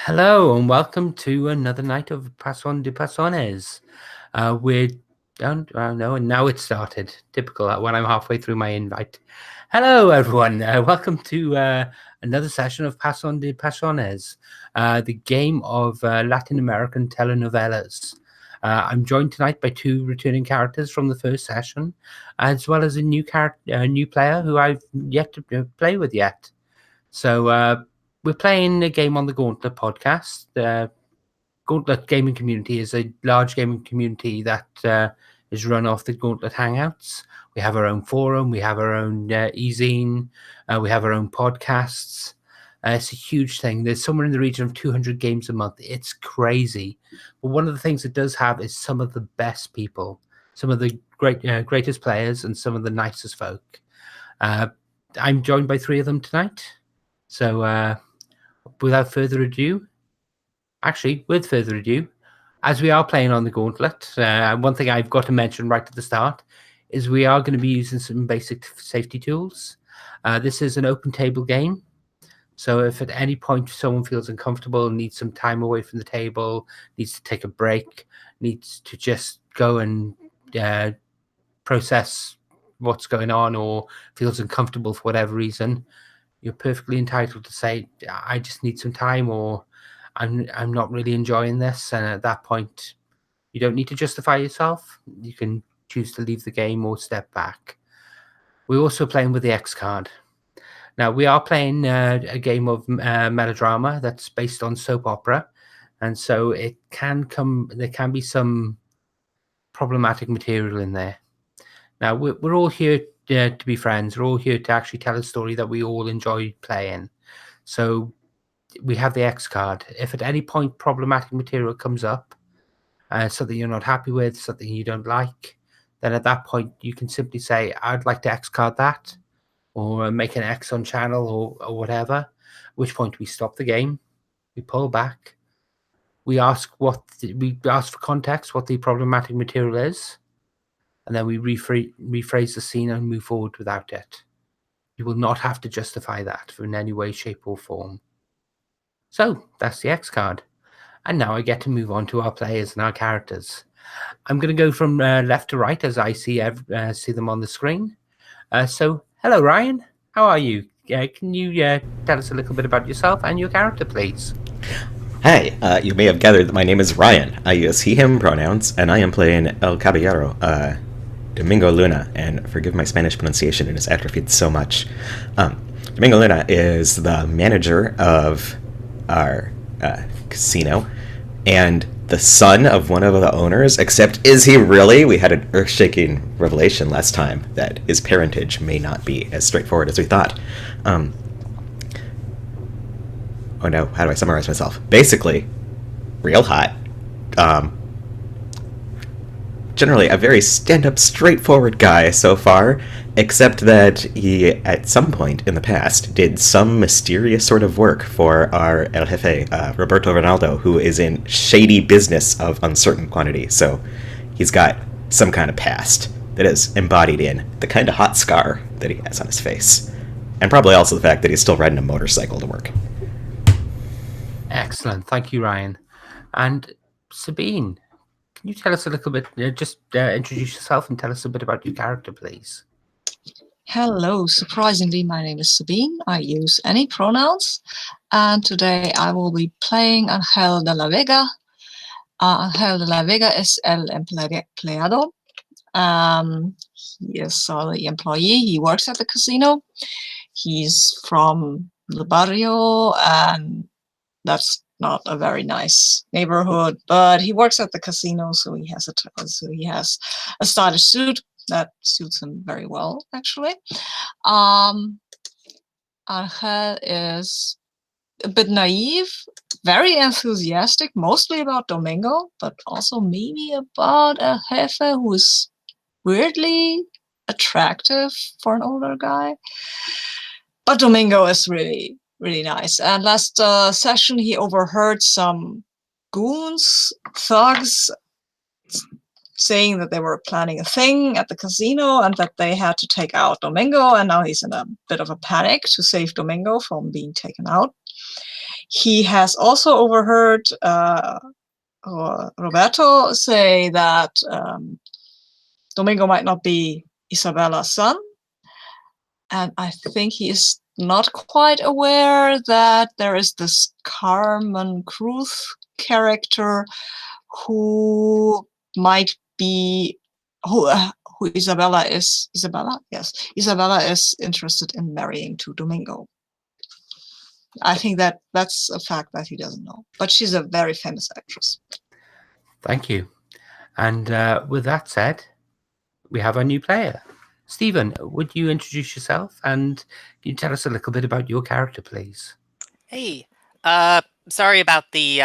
Hello and welcome to another night of Pasiones. We're done, no, and now it started. Typical when I'm halfway through my invite. Hello, everyone. Welcome to another session of Pasion de Pasiones, the game of Latin American telenovelas. I'm joined tonight by two returning characters from the first session, as well as a new player who I've yet to play with yet. So we're playing a game on the Gauntlet podcast. The Gauntlet gaming community is a large gaming community that is run off the Gauntlet Hangouts. We have our own forum, we have our own e-zine, we have our own podcasts. It's a huge thing. There's somewhere in the region of 200 games a month. It's crazy. But one of the things it does have is some of the best people, some of the greatest players, and some of the nicest folk. I'm joined by three of them tonight. So without further ado, with further ado, as we are playing on the Gauntlet, one thing I've got to mention right at the start is we are going to be using some basic safety tools. This is an open table game. So if at any point someone feels uncomfortable, needs some time away from the table, needs to take a break, needs to just go and process what's going on, or feels uncomfortable for whatever reason, you're perfectly entitled to say, I just need some time, or I'm not really enjoying this. And at that point, you don't need to justify yourself. You can choose to leave the game or step back. We're also playing with the X card. Now, we are playing a game of melodrama that's based on soap opera. And so there can be some problematic material in there. Now, we're all here to be friends. We're all here to actually tell a story that we all enjoy playing. So we have the X card. If at any point problematic material comes up, something you're not happy with, something you don't like, then at that point you can simply say, I'd like to X card that, or make an X on channel or whatever, at which point we stop the game, we pull back, we ask for context, what the problematic material is, and then we rephrase the scene and move forward without it. You will not have to justify that in any way, shape, or form. So that's the X card. And now I get to move on to our players and our characters. I'm going to go from left to right as I see them on the screen. So hello, Ryan. How are you? Can you tell us a little bit about yourself and your character, please? Hi, you may have gathered that my name is Ryan. I use he/him pronouns, and I am playing El Caballero, Domingo Luna, and forgive my Spanish pronunciation, it has atrophied so much. Domingo Luna is the manager of our casino, and the son of one of the owners, except is he really? We had an earth-shaking revelation last time that his parentage may not be as straightforward as we thought. Oh no, how do I summarize myself? Basically, real hot. Generally a very stand-up, straightforward guy so far, except that he, at some point in the past, did some mysterious sort of work for our El Jefe, Roberto Ronaldo, who is in shady business of uncertain quantity. So he's got some kind of past that is embodied in the kind of hot scar that he has on his face. And probably also the fact that he's still riding a motorcycle to work. Excellent. Thank you, Ryan. And Sabine, can you tell us a little bit, introduce yourself and tell us a bit about your character, please? Hello, surprisingly, my name is Sabine. I use any pronouns, and today I will be playing Angel de la Vega. Angel de la Vega is el empleado. He is the employee. He works at the casino. He's from the barrio, and that's not a very nice neighborhood, but he works at the casino, so he has a stylish suit that suits him very well, actually. Angel is a bit naive, very enthusiastic, mostly about Domingo, but also maybe about El Jefe, who is weirdly attractive for an older guy. But Domingo is really nice. And last session, he overheard some goons, thugs, saying that they were planning a thing at the casino and that they had to take out Domingo, and now he's in a bit of a panic to save Domingo from being taken out. He has also overheard Roberto say that Domingo might not be Isabella's son. And I think he is not quite aware that there is this Carmen Cruz character who might be who Isabella is. Isabella, yes, Isabella is interested in marrying to Domingo. I think that's a fact that he doesn't know. But she's a very famous actress. Thank you. And with that said, we have a new player. Stephen, would you introduce yourself and can you tell us a little bit about your character, please? Hey, sorry about the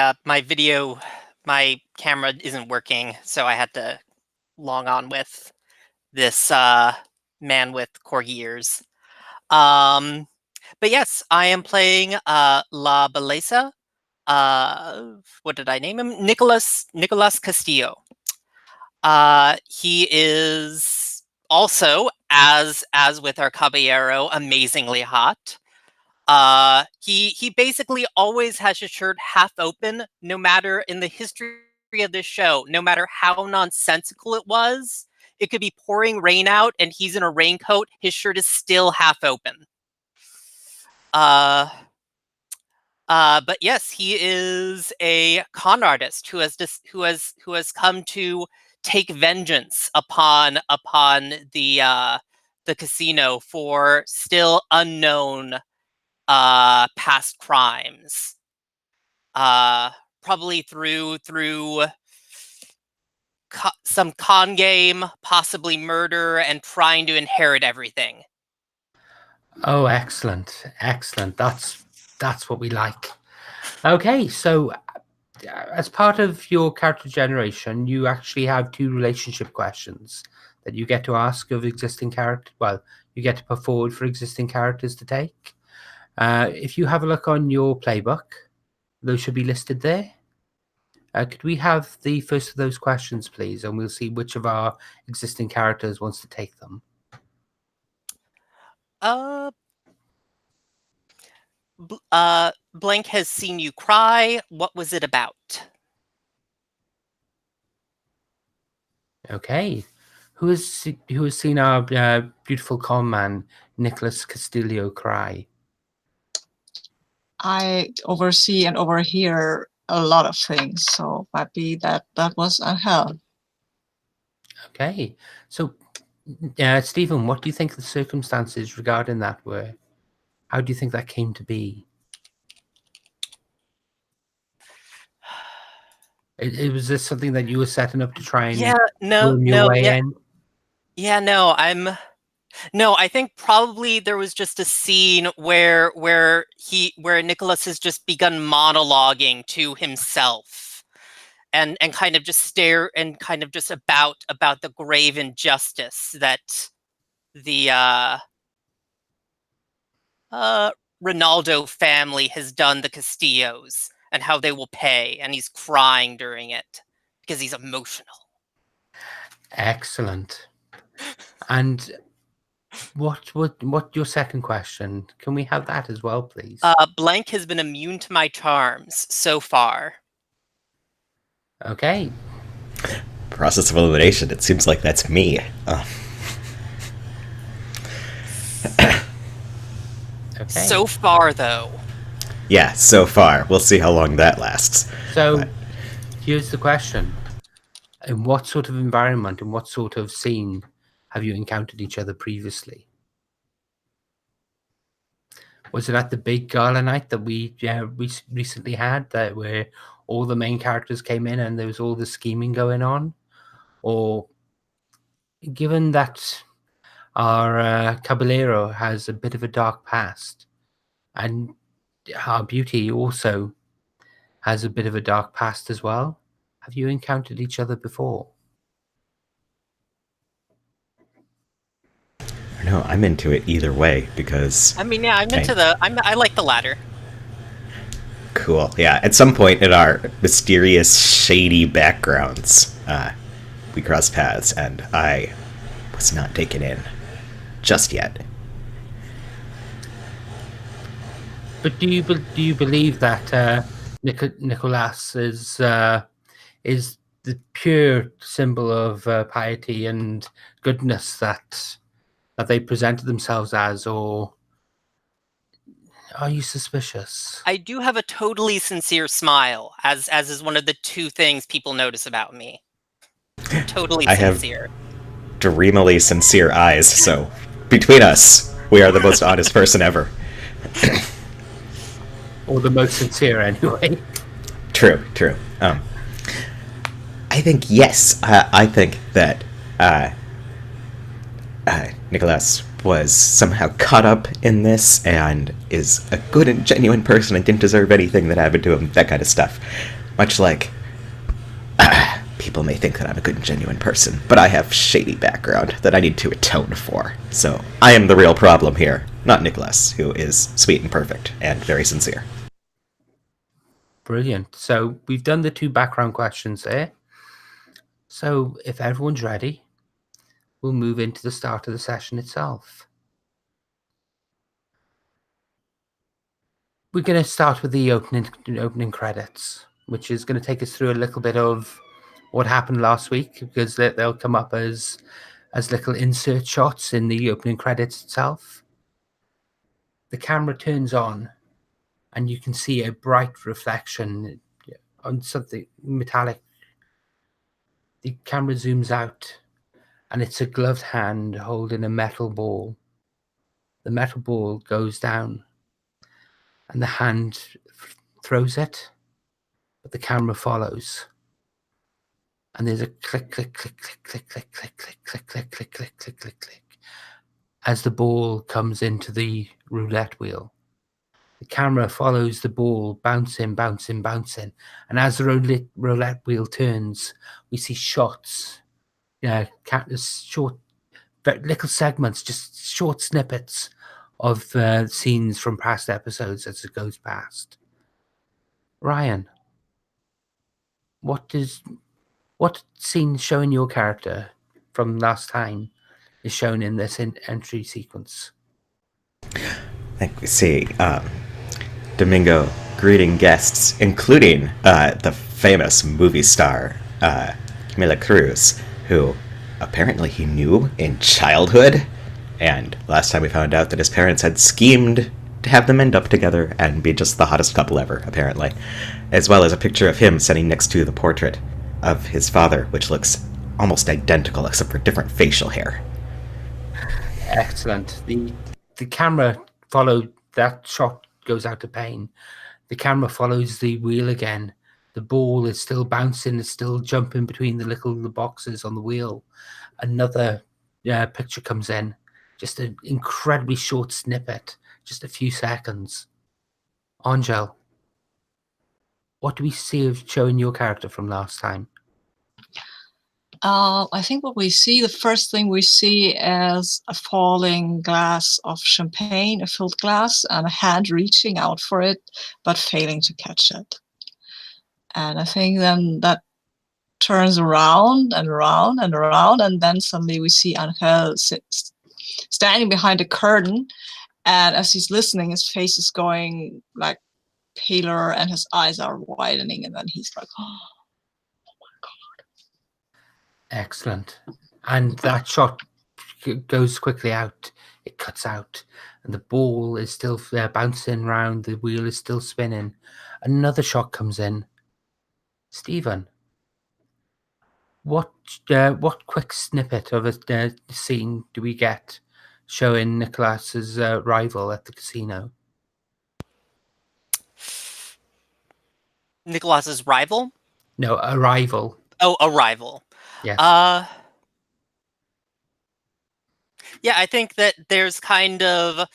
my camera isn't working, so I had to log on with this man with corgi ears. But yes, I am playing La Belleza. What did I name him? Nicolas Castillo. He is also, as with our Caballero, amazingly hot. He basically always has his shirt half open, no matter in the history of this show, no matter how nonsensical it was. It could be pouring rain out and he's in a raincoat, his shirt is still half open. But yes, he is a con artist who has come to take vengeance upon the casino for still unknown past crimes. Probably through some con game, possibly murder, and trying to inherit everything. Oh, excellent. Excellent. That's what we like. Okay, so as part of your character generation, you actually have 2 relationship questions that you get to ask of existing characters. Well, you get to put forward for existing characters to take. If you have a look on your playbook, those should be listed there. Could we have the first of those questions, please? And we'll see which of our existing characters wants to take them. Blank has seen you cry. What was it about? Okay. Who has seen our beautiful con man, Nicolas Castillo, cry? I oversee and overhear a lot of things, so might be that was Angel. Okay. So, Stephen, what do you think the circumstances regarding that were? How do you think that came to be? It was this something that you were setting up to try and worm your way in? Yeah, no, I think probably there was just a scene where Nicholas has just begun monologuing to himself and kind of just stare and kind of just about the grave injustice that the Ronaldo family has done the Castillos and how they will pay, and he's crying during it because he's emotional. Excellent. And what your second question? Can we have that as well, please? Blank has been immune to my charms so far. Okay. Process of elimination. It seems like that's me. Okay. So far, though. Yeah, so far. We'll see how long that lasts. So, here's the question. In what sort of environment, in what sort of scene have you encountered each other previously? Was it at the big gala night that we recently had, that where all the main characters came in and there was all the scheming going on? Or, given that our Caballero has a bit of a dark past, and our Beauty also has a bit of a dark past as well, have you encountered each other before? No, I'm into it either way because I mean, yeah, I'm into I like the latter. Cool. Yeah, at some point in our mysterious, shady backgrounds, we crossed paths, and I was not taken in just yet. But do you believe that Nicholas is the pure symbol of piety and goodness that they presented themselves as, or are you suspicious? I do have a totally sincere smile, as is one of the two things people notice about me. Totally I have sincere. dreamily sincere eyes, so between us, we are the most honest person ever. Or the most sincere, anyway. True, true. I think yes. I think that Nicholas was somehow caught up in this and is a good and genuine person and didn't deserve anything that happened to him. That kind of stuff. Much like people may think that I'm a good and genuine person, but I have shady background that I need to atone for. So I am the real problem here, not Nicholas, who is sweet and perfect and very sincere. Brilliant. So we've done the 2 background questions there. So if everyone's ready, we'll move into the start of the session itself. We're going to start with the opening credits, which is going to take us through a little bit of what happened last week, because they'll come up as little insert shots in the opening credits itself. The camera turns on, and you can see a bright reflection on something metallic. The camera zooms out, and it's a gloved hand holding a metal ball. The metal ball goes down, and the hand throws it, but the camera follows. And there's a click, click, click, click, click, click, click, click, click, click, click, click, click, click, click, as the ball comes into the roulette wheel. The camera follows the ball, bouncing, bouncing, bouncing. And as the roulette wheel turns, we see shots, short, little segments, just short snippets of scenes from past episodes as it goes past. Ryan, what scene showing your character from last time is shown in this entry sequence? I think we see Domingo greeting guests, including the famous movie star Camila Cruz, who apparently he knew in childhood. And last time we found out that his parents had schemed to have them end up together and be just the hottest couple ever, apparently. As well as a picture of him sitting next to the portrait of his father, which looks almost identical except for different facial hair. Excellent. The camera followed that shot, goes out to pane. The camera follows the wheel again. The ball is still bouncing, it's still jumping between the boxes on the wheel. Another picture comes in. Just an incredibly short snippet, just a few seconds. Angel, what do we see of showing your character from last time? I think what we see, the first thing we see is a falling glass of champagne, a filled glass, and a hand reaching out for it, but failing to catch it. And I think then that turns around and around and around, and then suddenly we see Angel standing behind a curtain, and as he's listening, his face is going like paler and his eyes are widening, and then he's like, oh. Excellent. And that shot goes quickly out. It cuts out, and the ball is still bouncing around. The wheel is still spinning. Another shot comes in. Stephen, what quick snippet of a scene do we get showing Nicholas's rival at the casino? Nicholas's rival? No, a rival. Oh, a rival. Yes. Yeah, I think that there's kind of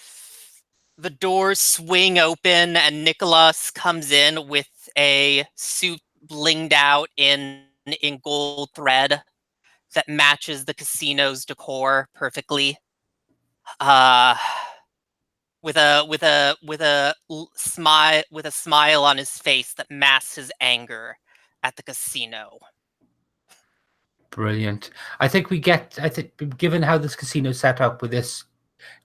the doors swing open and Nicholas comes in with a suit blinged out in gold thread that matches the casino's decor perfectly. With a smile on his face that masks his anger at the casino. Brilliant. I think given how this casino set up with this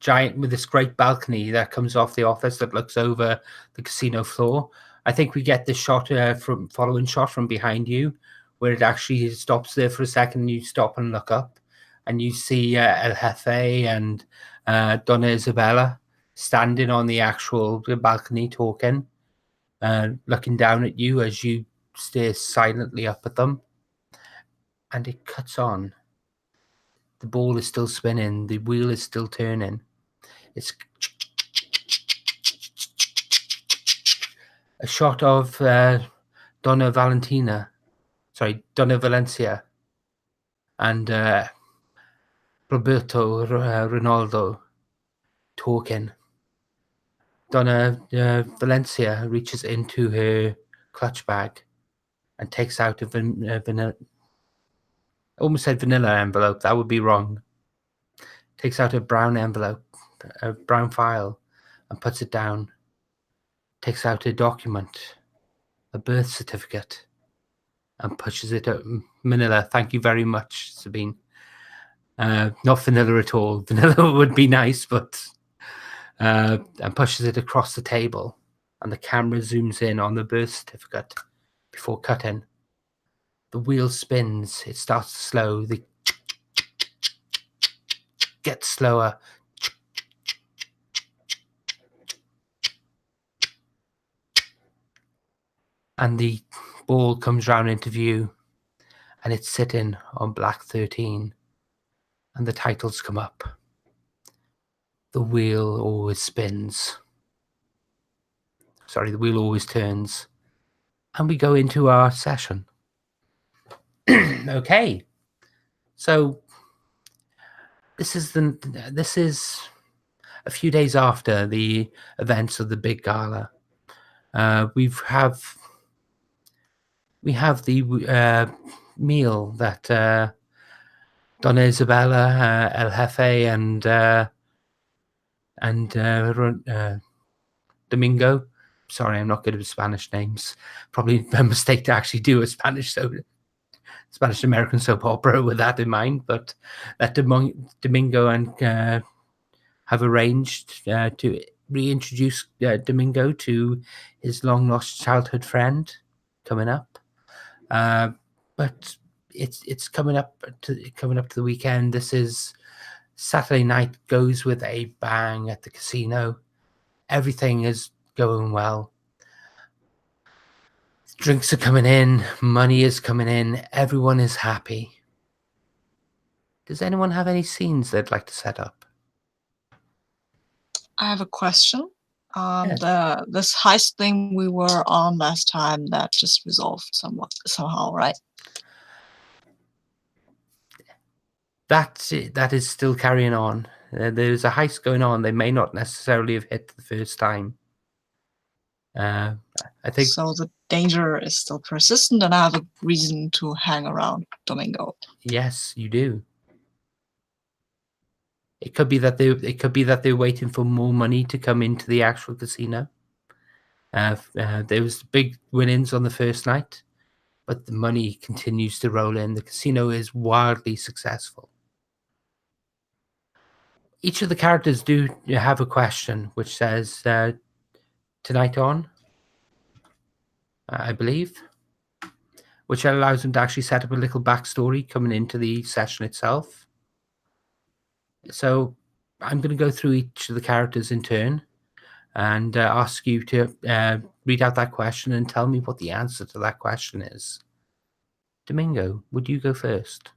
giant with this great balcony that comes off the office that looks over the casino floor. I think we get the shot from following shot from behind you, where it actually stops there for a second. And you stop and look up, and you see El Jefe and Donna Isabella standing on the actual balcony talking, looking down at you as you stare silently up at them. And it cuts on. The ball is still spinning. The wheel is still turning. It's a shot of Donna Valencia and Roberto Ronaldo talking. Donna Valencia reaches into her clutch bag and takes out a vanilla. I almost said vanilla envelope. That would be wrong. Takes out a brown envelope, a brown file, and puts it down. Takes out a document, a birth certificate, and pushes it at Manila. Thank you very much, Sabine. Not vanilla at all. Vanilla would be nice, but and pushes it across the table, and the camera zooms in on the birth certificate before cutting. The wheel spins. It starts to slow. The gets slower. And the ball comes round into view, and it's sitting on black 13, and the titles come up. The wheel always spins. Sorry, the wheel always turns. And we go into our session. Okay. So this is a few days after the events of the big gala. We have the meal that Donna Isabella, El Jefe, and Domingo. Sorry, I'm not good with Spanish names. Probably a mistake to actually do a Spanish American soap opera with that in mind. But that Domingo and have arranged to reintroduce Domingo to his long lost childhood friend coming up. But it's coming up to the weekend. This is Saturday night goes with a bang at the casino. Everything is going well. Drinks are coming in, money is coming in, everyone is happy. Does anyone have any scenes they'd like to set up? I have a question. Yes. This heist thing we were on last time, that just resolved somehow, right? That is still carrying on. There's a heist going on. They may not necessarily have hit the first time. I think so. The danger is still persistent, and I have a reason to hang around Domingo. Yes, you do. It could be that they're waiting for more money to come into the actual casino. There was big winnings on the first night, but the money continues to roll in. The casino is wildly successful. Each of the characters do have a question which says tonight on, I believe, which allows them to actually set up a little backstory coming into the session itself. So I'm going to go through each of the characters in turn and ask you to read out that question and tell me what the answer to that question is. Domingo, would you go first?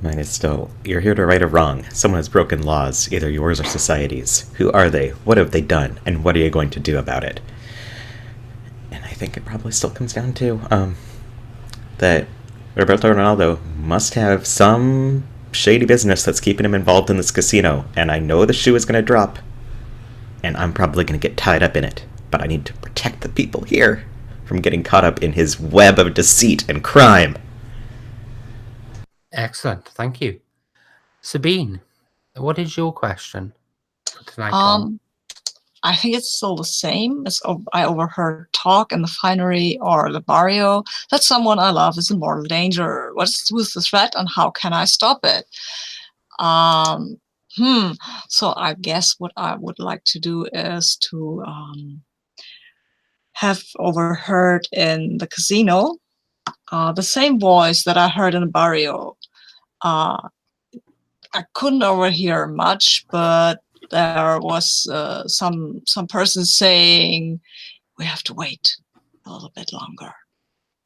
Mine is still, you're here to right a wrong. Someone has broken laws, either yours or society's. Who are they? What have they done? And what are you going to do about it? And I think it probably still comes down to that Roberto Ronaldo must have some shady business that's keeping him involved in this casino. And I know the shoe is going to drop. And I'm probably going to get tied up in it. But I need to protect the people here from getting caught up in his web of deceit and crime. Excellent, thank you. Sabine, what is your question for tonight? I think it's still the same. I overheard talk in the finery or the barrio that someone I love is in mortal danger. What's with the threat and how can I stop it? So I guess what I would like to do is to have overheard in the casino the same voice that I heard in the barrio. Uh, I couldn't overhear much, but there was some person saying, "We have to wait a little bit longer,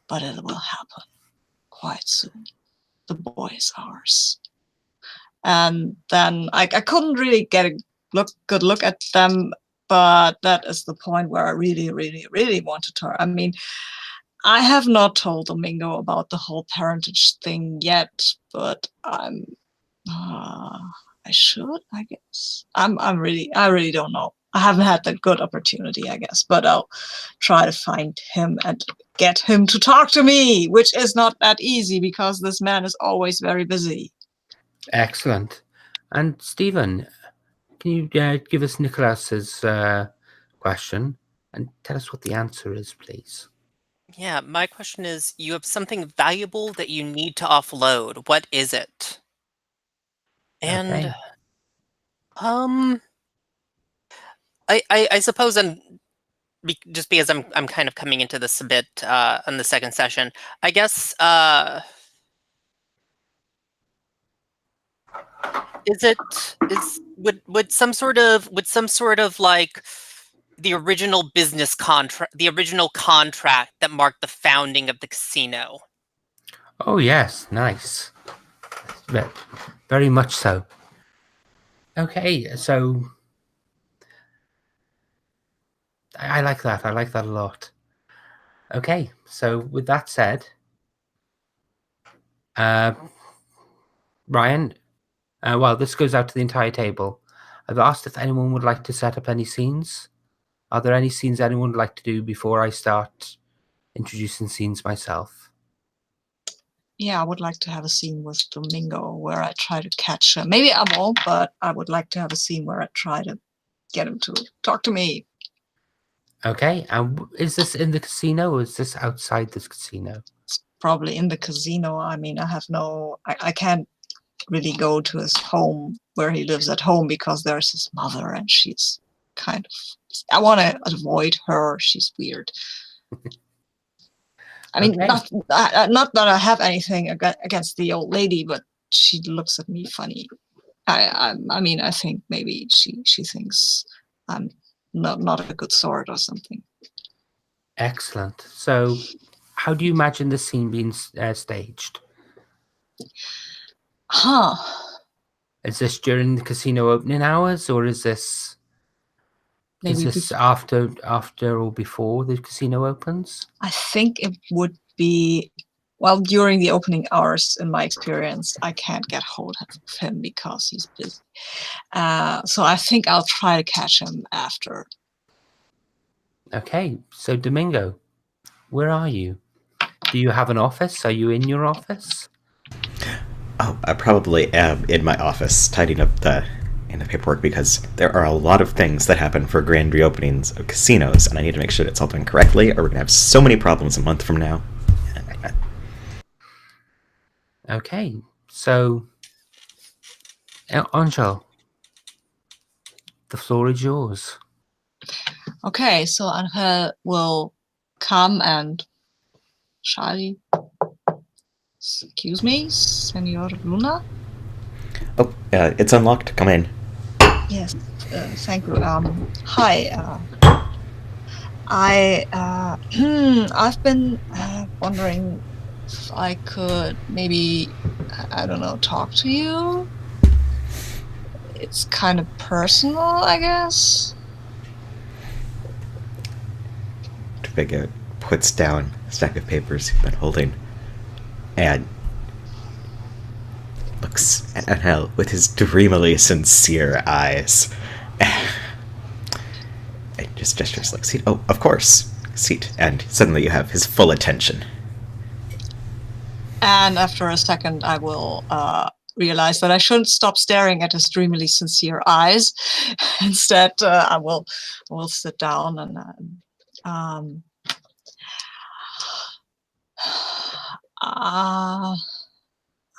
but it will happen quite soon. The boy is ours." And then I couldn't really get a good look at them, but that is the point where I really, really, really wanted to. I mean, I have not told Domingo about the whole parentage thing yet, but I should, I guess. I really don't know. I haven't had that good opportunity, I guess, but I'll try to find him and get him to talk to me, which is not that easy because this man is always very busy. Excellent. And Stephen, can you give us Nicholas's question and tell us what the answer is, please? Yeah, my question is, you have something valuable that you need to offload. What is it? And Okay. I suppose just because I'm kind of coming into this a bit on the second session. I guess would some sort of like the original business contract, the original contract that marked the founding of the casino. Oh, yes. Nice. Very much so. Okay, so I like that. I like that a lot. Okay, so with that said, Ryan, well, this goes out to the entire table. I've asked if anyone would like to set up any scenes. Are there any scenes anyone would like to do before I start introducing scenes myself? Yeah, I would like to have a scene with Domingo where I try to catch him. Maybe I won't, but I would like to have a scene where I try to get him to talk to me. Okay, and is this in the casino or is this outside this casino? It's probably in the casino. I mean, I can't really go to his home where he lives at home because there's his mother and she's kind of, I want to avoid her. She's weird. I mean, Okay. not that I have anything against the old lady, but she looks at me funny. I mean, I think maybe she thinks I'm not a good sort or something. Excellent. So, how do you imagine the scene being staged? Huh. Is this during the casino opening hours, or is this Maybe after or before the casino opens? I think it would be, well, during the opening hours. In my experience, I can't get hold of him because he's busy. So I think I'll try to catch him after. Okay, so Domingo, where are you? Do you have an office? Are you in your office? Oh, I probably am in my office tidying up the paperwork because there are a lot of things that happen for grand reopenings of casinos, and I need to make sure it's all done correctly, or we're gonna have so many problems a month from now. Okay, so Angel, the floor is yours. Okay, so Angel will come and shyly, excuse me, Senor Luna. Oh, it's unlocked. Come in. Yes, thank you. Hi. I've been wondering if I could maybe, I don't know, talk to you. It's kind of personal, I guess. Topeka puts down a stack of papers he's been holding and looks at Angel with his dreamily sincere eyes. And just gestures like, seat. Oh, of course. Seat. And suddenly you have his full attention. And after a second, I will realize that I shouldn't stop staring at his dreamily sincere eyes. Instead, I will sit down and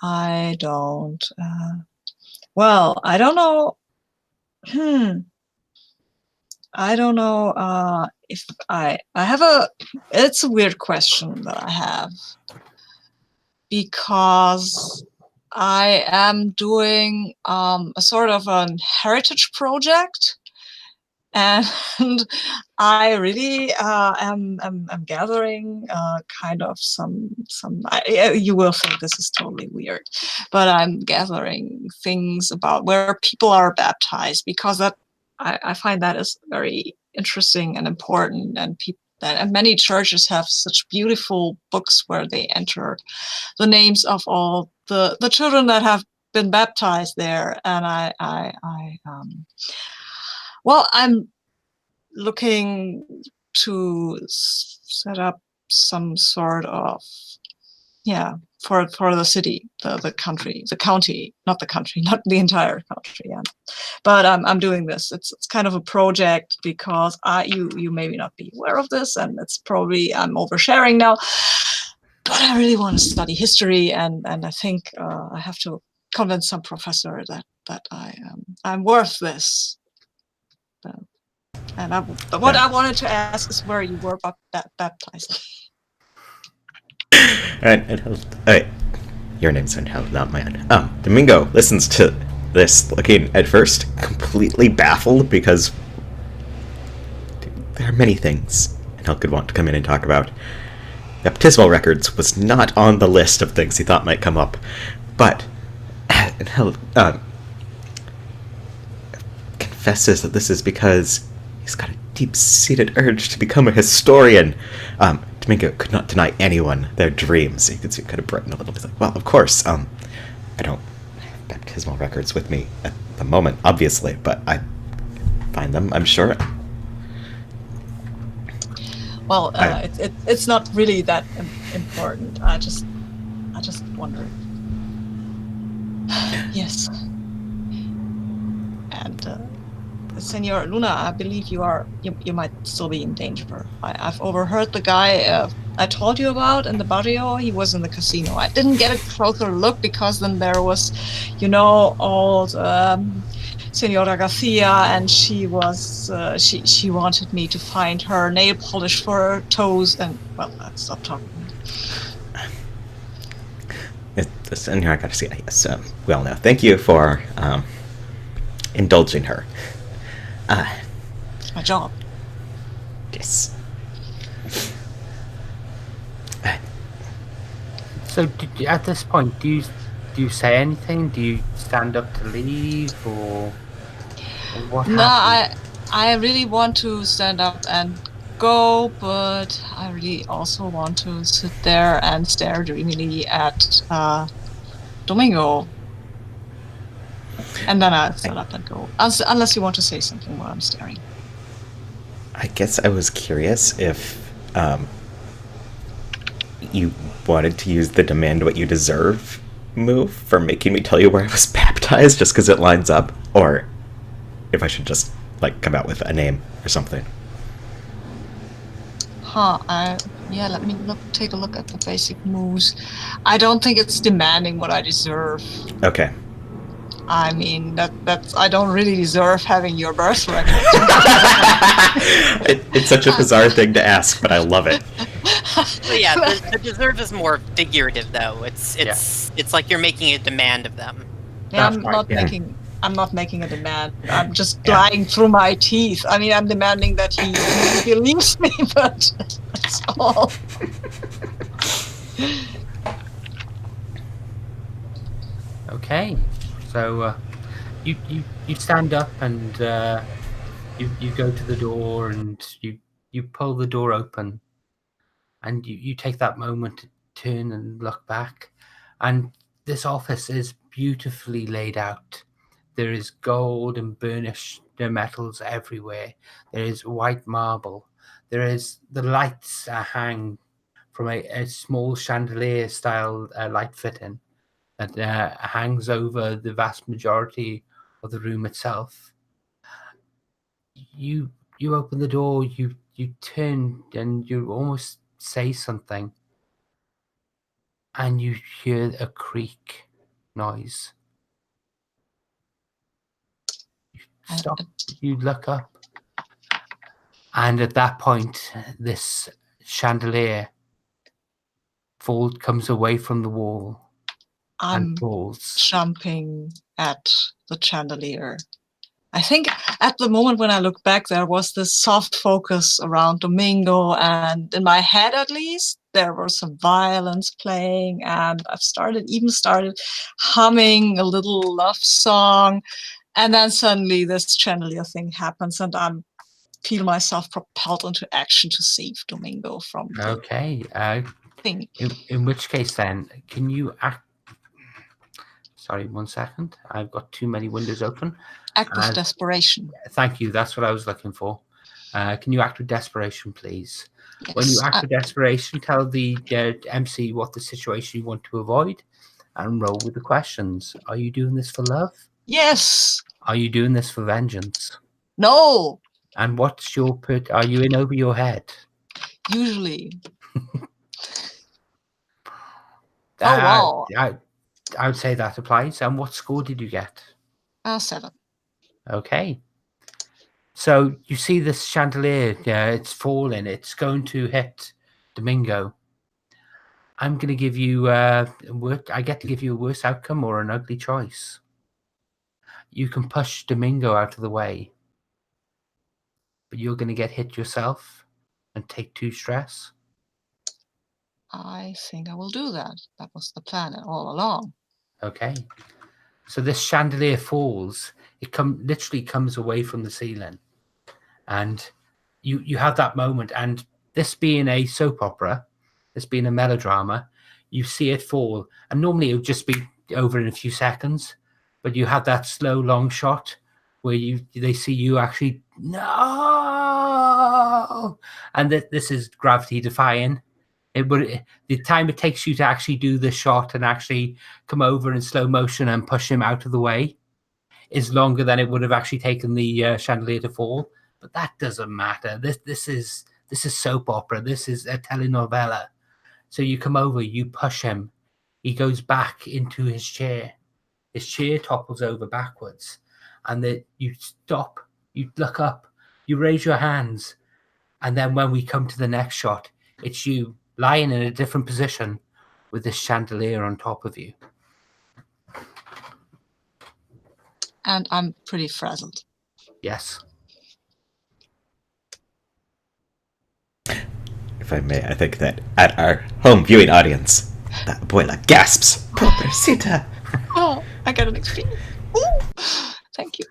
I don't Well, I don't know. I don't know if I have it's a weird question that I have, because I am doing a sort of an heritage project, and I really am gathering kind of some. You will think this is totally weird, but I'm gathering things about where people are baptized, because that I find that is very interesting and important, and people. And many churches have such beautiful books where they enter the names of all the children that have been baptized there. And well, I'm looking to set up some sort of, for the city, the county, not the country, not the entire country. Yeah. But I'm doing this. It's kind of a project, because you maybe not be aware of this, and it's probably I'm oversharing now. But I really want to study history, and I think I have to convince some professor that I'm worth this. And what I wanted to ask is where you were baptized. Alright, your name's Angel, not mine. Domingo listens to this, looking at first completely baffled, because there are many things Angel could want to come in and talk about. Baptismal records was not on the list of things he thought might come up, but Angel confesses that this is because he's got a deep-seated urge to become a historian. Domingo could not deny anyone their dreams. You could see kind of brighten a little bit. Like, well, of course, I don't have baptismal records with me at the moment, obviously, but I find them, I'm sure. Well, it's not really that important. I just wondered. Yes. And Senor Luna, I believe you might still be in danger. I've overheard the guy I told you about in the barrio. He was in the casino. I didn't get a closer look, because then there was, old Senora Garcia, and she was she wanted me to find her nail polish for her toes, and well, stop talking. Senora Garcia, yes, well, now, thank you for indulging her. It's my job. Yes. So at this point, do you say anything? Do you stand up to leave, or what No, happens? I really want to stand up and go, but I really also want to sit there and stare dreamily at Domingo. And then I stand up and go. Unless you want to say something while I'm staring. I guess I was curious if you wanted to use the demand what you deserve move for making me tell you where I was baptized just because it lines up, or if I should just, come out with a name or something. Yeah, let me take a look at the basic moves. I don't think it's demanding what I deserve. Okay. I mean, that's I don't really deserve having your birth record. It's such a bizarre thing to ask, but I love it. So yeah, the deserve is more figurative, though. It's like you're making a demand of them. Yeah, That's right, I'm not making a demand. I'm just lying through my teeth. I mean, I'm demanding that he believes me, but that's all. Okay. So you stand up, and you go to the door, and you pull the door open, and you take that moment to turn and look back, and this office is beautifully laid out. There is gold and burnished metals everywhere. There is white marble. There is the lights hang from a small chandelier style light fitting that hangs over the vast majority of the room itself. You open the door, you turn, and you almost say something, and you hear a creak noise. stop. You look up. And at that point, this chandelier comes away from the wall I'm and falls. jumping at the chandelier. I think at the moment when I look back, there was this soft focus around Domingo, and in my head at least, there was some violins playing, and I've started humming a little love song, and then suddenly this chandelier thing happens, and I feel myself propelled into action to save Domingo from the Okay. thing. In which case, then, can you act? Sorry, 1 second. I've got too many windows open. Act with desperation. Thank you. That's what I was looking for. Can you act with desperation, please? Yes, When you act with desperation, tell the MC what the situation you want to avoid and roll with the questions. Are you doing this for love? Yes. Are you doing this for vengeance? No. And what's your are you in over your head? Usually. Oh, wow. I would say that applies. And what score did you get? 7. Okay. So you see this chandelier, it's falling. It's going to hit Domingo. I'm going to give you I get to give you a worse outcome or an ugly choice. You can push Domingo out of the way, but you're going to get hit yourself and take 2 stress. I think I will do that. That was the plan all along. Okay. So this chandelier falls. It literally comes away from the ceiling. And you have that moment. And this being a soap opera, this being a melodrama, you see it fall. And normally it would just be over in a few seconds. But you have that slow, long shot where they see you actually, no! And this is gravity defying. The time it takes you to actually do the shot and actually come over in slow motion and push him out of the way is longer than it would have actually taken the chandelier to fall. But that doesn't matter. This is soap opera. This is a telenovela. So you come over, you push him. He goes back into his chair. His chair topples over backwards, and you stop. You look up. You raise your hands, and then when we come to the next shot, it's you lying in a different position with this chandelier on top of you. And I'm pretty frazzled. Yes. If I may, I think that at our home viewing audience, the abuela gasps, "Pobrecita!" Oh, I got an XP. Ooh, thank you.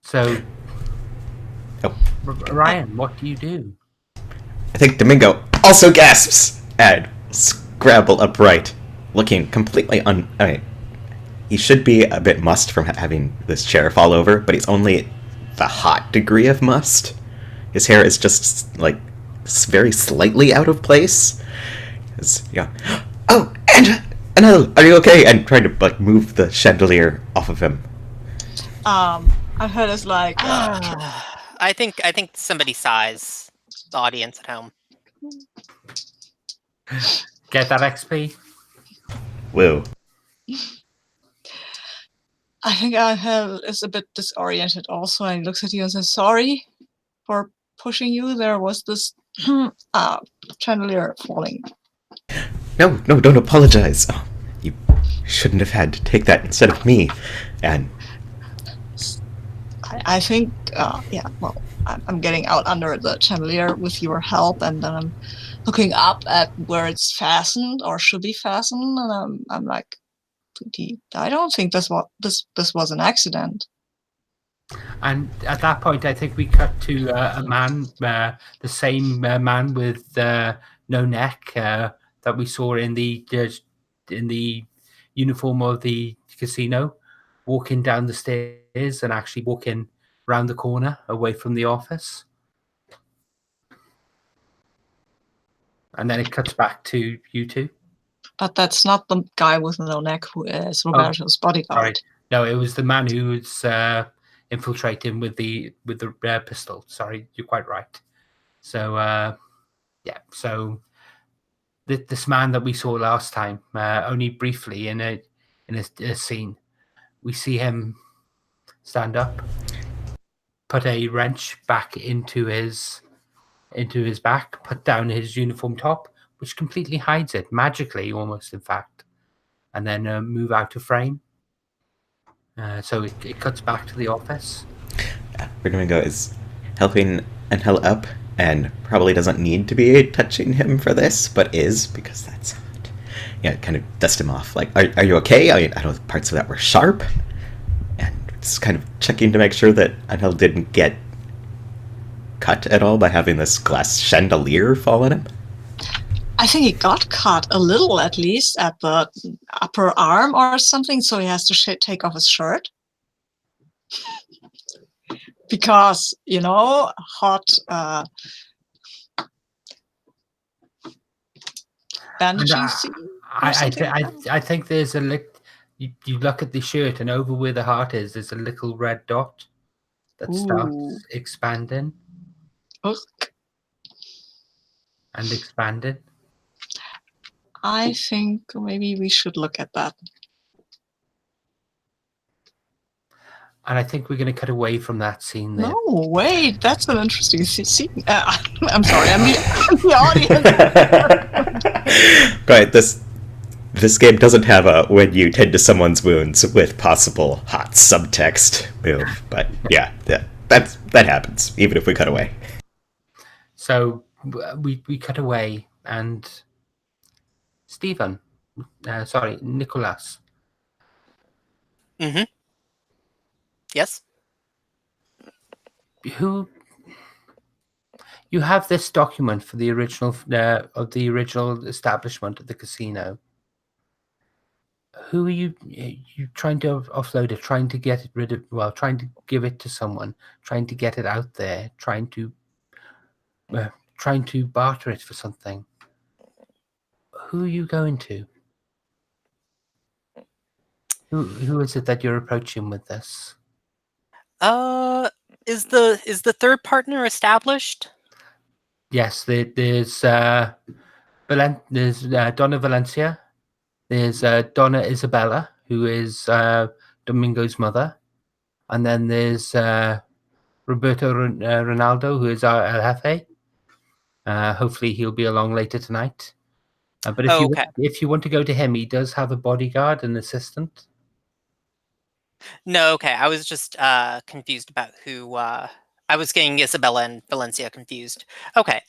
So, Oh. Ryan, what do you do? I think Domingo also gasps and scramble upright, looking completely he should be a bit mussed from having this chair fall over, but he's only the hot degree of mussed. His hair is just, like, very slightly out of place. Oh, Anel, are you okay? And trying to, like, move the chandelier off of him. I heard it's like... I think somebody sighs. The audience at home. Get that XP? Whoa. I think Angel is a bit disoriented also, and he looks at you and says, "Sorry for pushing you. There was this chandelier falling." No, don't apologize. Oh, you shouldn't have had to take that instead of me. And I think, I'm getting out under the chandelier with your help, and then I'm looking up at where it's fastened or should be fastened, and I'm like, I don't think this was an accident. And at that point, I think we cut to a man, the same man with no neck that we saw in the uniform of the casino, walking down the stairs and actually walking around the corner away from the office. And then it cuts back to you two. But that's not the guy with no neck who is Roberto's bodyguard. Sorry. No, it was the man who was infiltrating with the pistol. Sorry, you're quite right. So so this man that we saw last time, only briefly in a scene, we see him stand up, put a wrench back into his back, put down his uniform top, which completely hides it, magically almost, in fact, and then move out of frame. So it cuts back to the office. Domingo is helping Angel up, and probably doesn't need to be touching him for this, but is, because that's hot. Yeah, kind of dust him off. Like, are you okay? I know parts of that were sharp. And just kind of checking to make sure that Angel didn't get cut at all by having this glass chandelier fall on him. I think he got cut a little, at least, at the upper arm or something, so he has to take off his shirt. Because, hot bandaging scene or something like that. I think there's a you look at the shirt, and over where the heart is, there's a little red dot that starts expanding. Ugh. And expanding. I think maybe we should look at that. And I think we're going to cut away from that scene there. No, wait, that's an interesting scene. I'm sorry, I'm the audience. Right, this game doesn't have a when you tend to someone's wounds with possible hot subtext move, but yeah, that happens, even if we cut away. So we cut away, and Nicholas. Mm-hmm. Yes. You have this document for the original of the original establishment of the casino. Who are you trying to offload it? Trying to get it rid of? Well, trying to give it to someone. Trying to get it out there. Trying to barter it for something. Who are you going to? Who is it that you're approaching with this? Is the third partner established? Yes, there's Donna Valencia. There's Donna Isabella, who is Domingo's mother, and then there's Roberto Ronaldo, who is our El Jefe. Hopefully, he'll be along later tonight. But if you want to go to him, he does have a bodyguard and assistant. No, okay. I was just confused about who. I was getting Isabella and Valencia confused. Okay.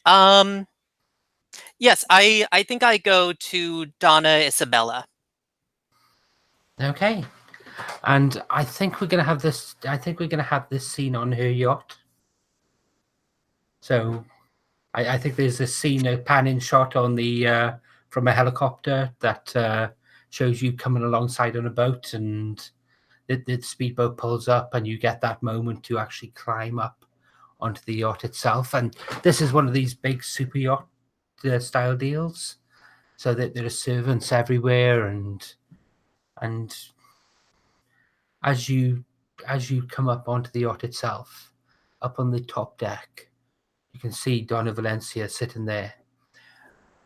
Yes, I think I go to Donna Isabella. Okay. And I think we're gonna have this. I think we're gonna have this scene on her yacht. So, I think there's a scene, a panning shot on the from a helicopter that shows you coming alongside on a boat, and the speedboat pulls up, and you get that moment to actually climb up onto the yacht itself. And this is one of these big super yacht style deals, so that there are servants everywhere, and as you come up onto the yacht itself, up on the top deck, you can see Donna Valencia sitting there,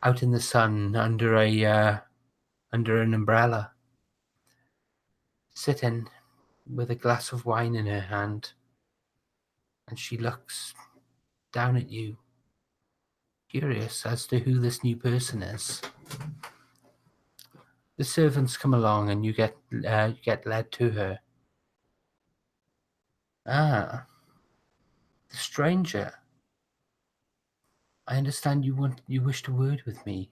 out in the sun under an umbrella, sitting with a glass of wine in her hand, and she looks down at you, curious as to who this new person is. The servants come along, and you get led to her. Ah, the stranger. I understand you wish to word with me.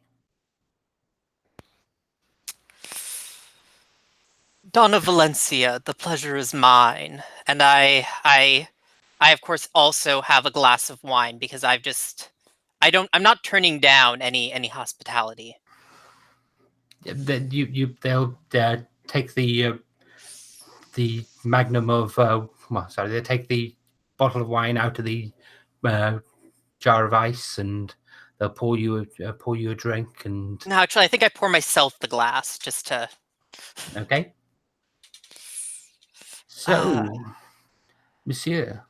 Donna Valencia, the pleasure is mine, and I of course also have a glass of wine because I'm not turning down any hospitality. They'll take the magnum of they take the bottle of wine out of the jar of ice, and they'll pour you a drink. And No, actually, I think I pour myself the glass just to. Okay. So, Monsieur.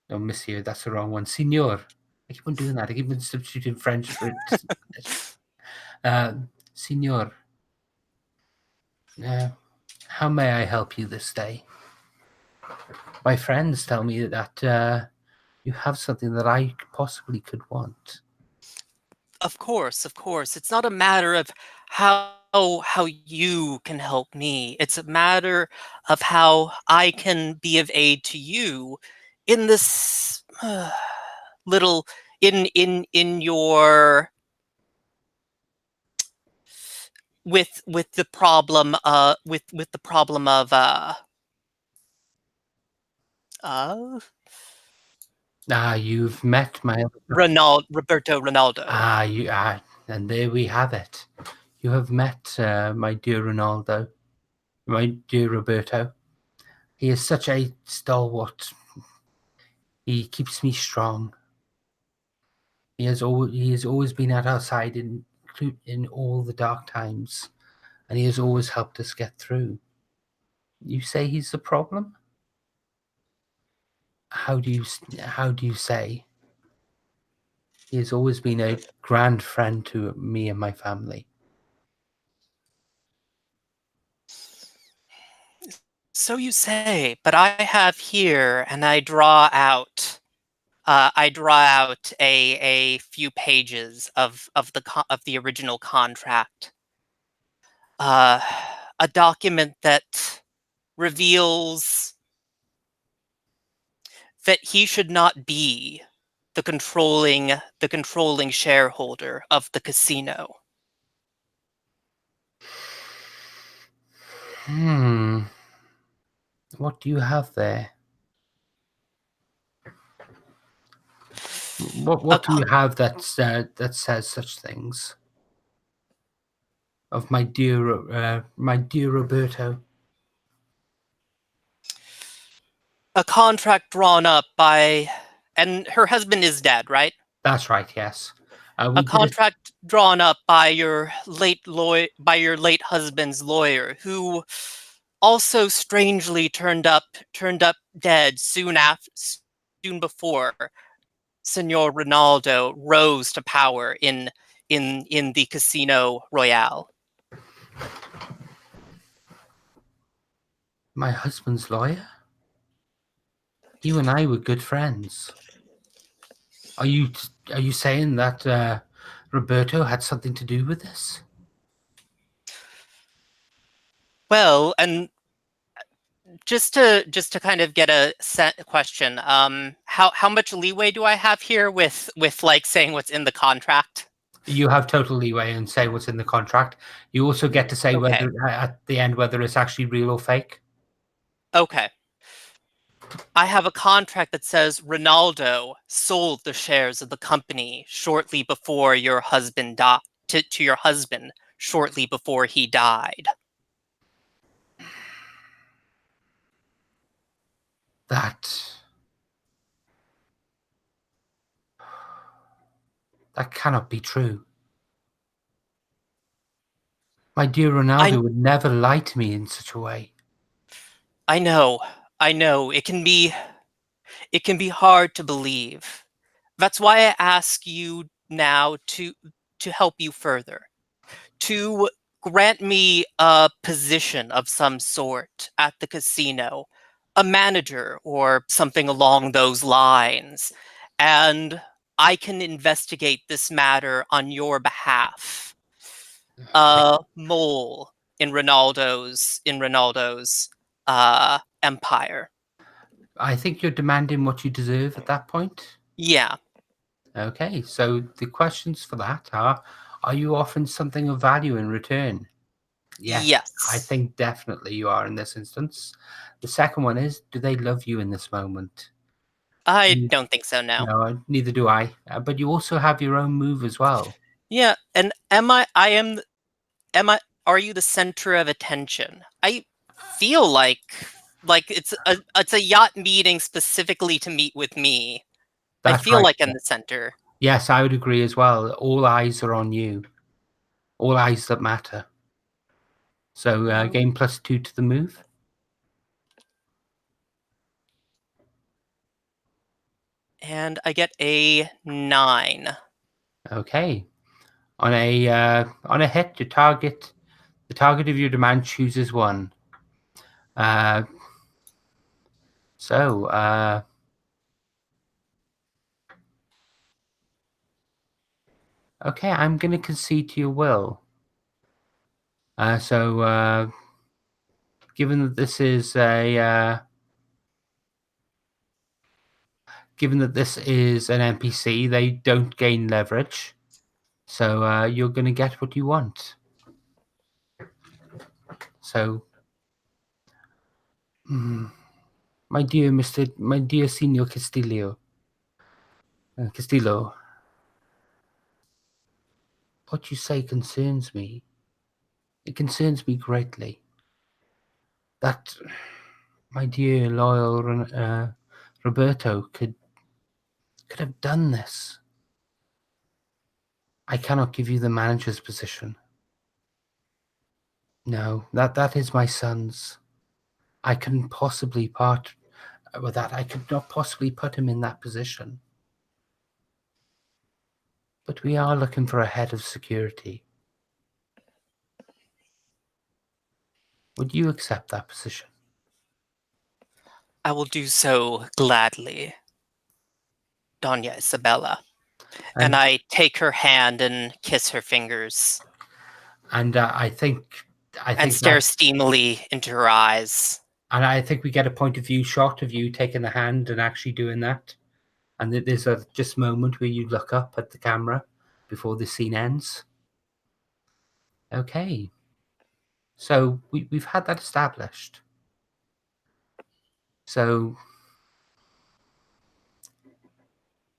No, Monsieur, that's the wrong one. Signor. I keep on doing that. I keep on substituting French for it. Signor. How may I help you this day? My friends tell me that you have something that I possibly could want. Of course, of course. It's not a matter of how you can help me. It's a matter of how I can be of aid to you in this little in your with the problem with the problem of uh You've met my Roberto Ronaldo. and there we have it. You have met my dear Ronaldo, my dear Roberto. He is such a stalwart. He keeps me strong. He has always been at our side in all the dark times, and he has always helped us get through. You say he's the problem? How do you say? He has always been a grand friend to me and my family. So you say, but I have here, and I draw out a few pages of the original contract. A document that reveals that he should not be the controlling shareholder of the casino. What do you have there? What do you have that says such things? Of my dear Roberto. A contract drawn up by, and her husband is dead, right? That's right. Yes. A contract drawn up by your late husband's lawyer, who also strangely turned up dead soon before Senor Ronaldo rose to power in the Casino Royale. My husband's lawyer? You and I were good friends. Are you saying that Roberto had something to do with this? Well, and just to kind of get a set question, how much leeway do I have here with like saying what's in the contract? You have total leeway and say what's in the contract. You also get to say whether at the end whether it's actually real or fake. Okay. I have a contract that says Ronaldo sold the shares of the company shortly before your husband died to your husband shortly before he died. That cannot be true. My dear Ronaldo would never lie to me in such a way. I know. It can be hard to believe. That's why I ask you now to help you further. To grant me a position of some sort at the casino, a manager or something along those lines, and I can investigate this matter on your behalf. A mole in Ronaldo's empire. I think you're demanding what you deserve at that point. Yeah. Okay, so the questions for that are you offering something of value in return? Yes. I think definitely you are in this instance. The second one is, do they love you in this moment? I don't think so, no. No, neither do I. But you also have your own move as well. Yeah, and are you the center of attention? I feel like it's a yacht meeting specifically to meet with me. That's I feel right, like I'm the center. Yes, I would agree as well. All eyes are on you. All eyes that matter. So game +2 to the move. And I get a 9. Okay. On a hit, the target of your demand chooses one. So, okay, I'm going to concede to your will. So, given that this is an NPC, they don't gain leverage. So you're going to get what you want. So, my dear Senor Castillo, what you say concerns me. It concerns me greatly. That my dear loyal Roberto could have done this. I cannot give you the manager's position. No, that is my son's. I couldn't possibly part with that. I could not possibly put him in that position. But we are looking for a head of security. Would you accept that position? I will do so gladly, Doña Isabella. And I take her hand and kiss her fingers. And I think and stare steamily into her eyes. And I think we get a point of view shot of you taking the hand and actually doing that. And there's just a moment where you look up at the camera before the scene ends. Okay. So we've had that established. So,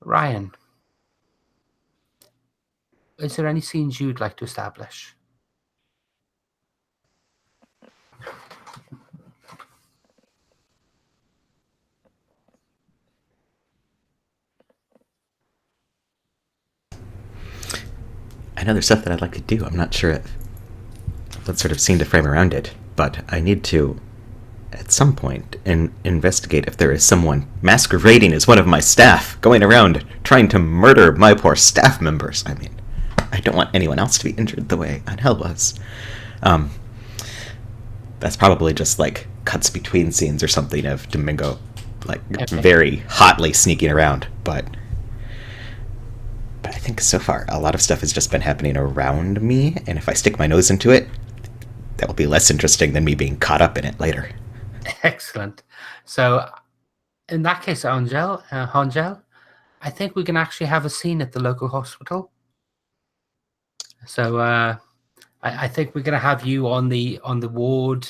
Ryan, is there any scenes you'd like to establish? I know there's stuff that I'd like to do. I'm not sure what sort of scene to frame around it, but I need to, at some point, investigate if there is someone masquerading as one of my staff, going around trying to murder my poor staff members. I mean, I don't want anyone else to be injured the way Angel was. That's probably just like cuts between scenes or something of Domingo, like very hotly sneaking around, but I think so far a lot of stuff has just been happening around me, and if I stick my nose into it, that will be less interesting than me being caught up in it later. Excellent. So, in that case, Angel, I think we can actually have a scene at the local hospital. So, I think we're going to have you on the ward.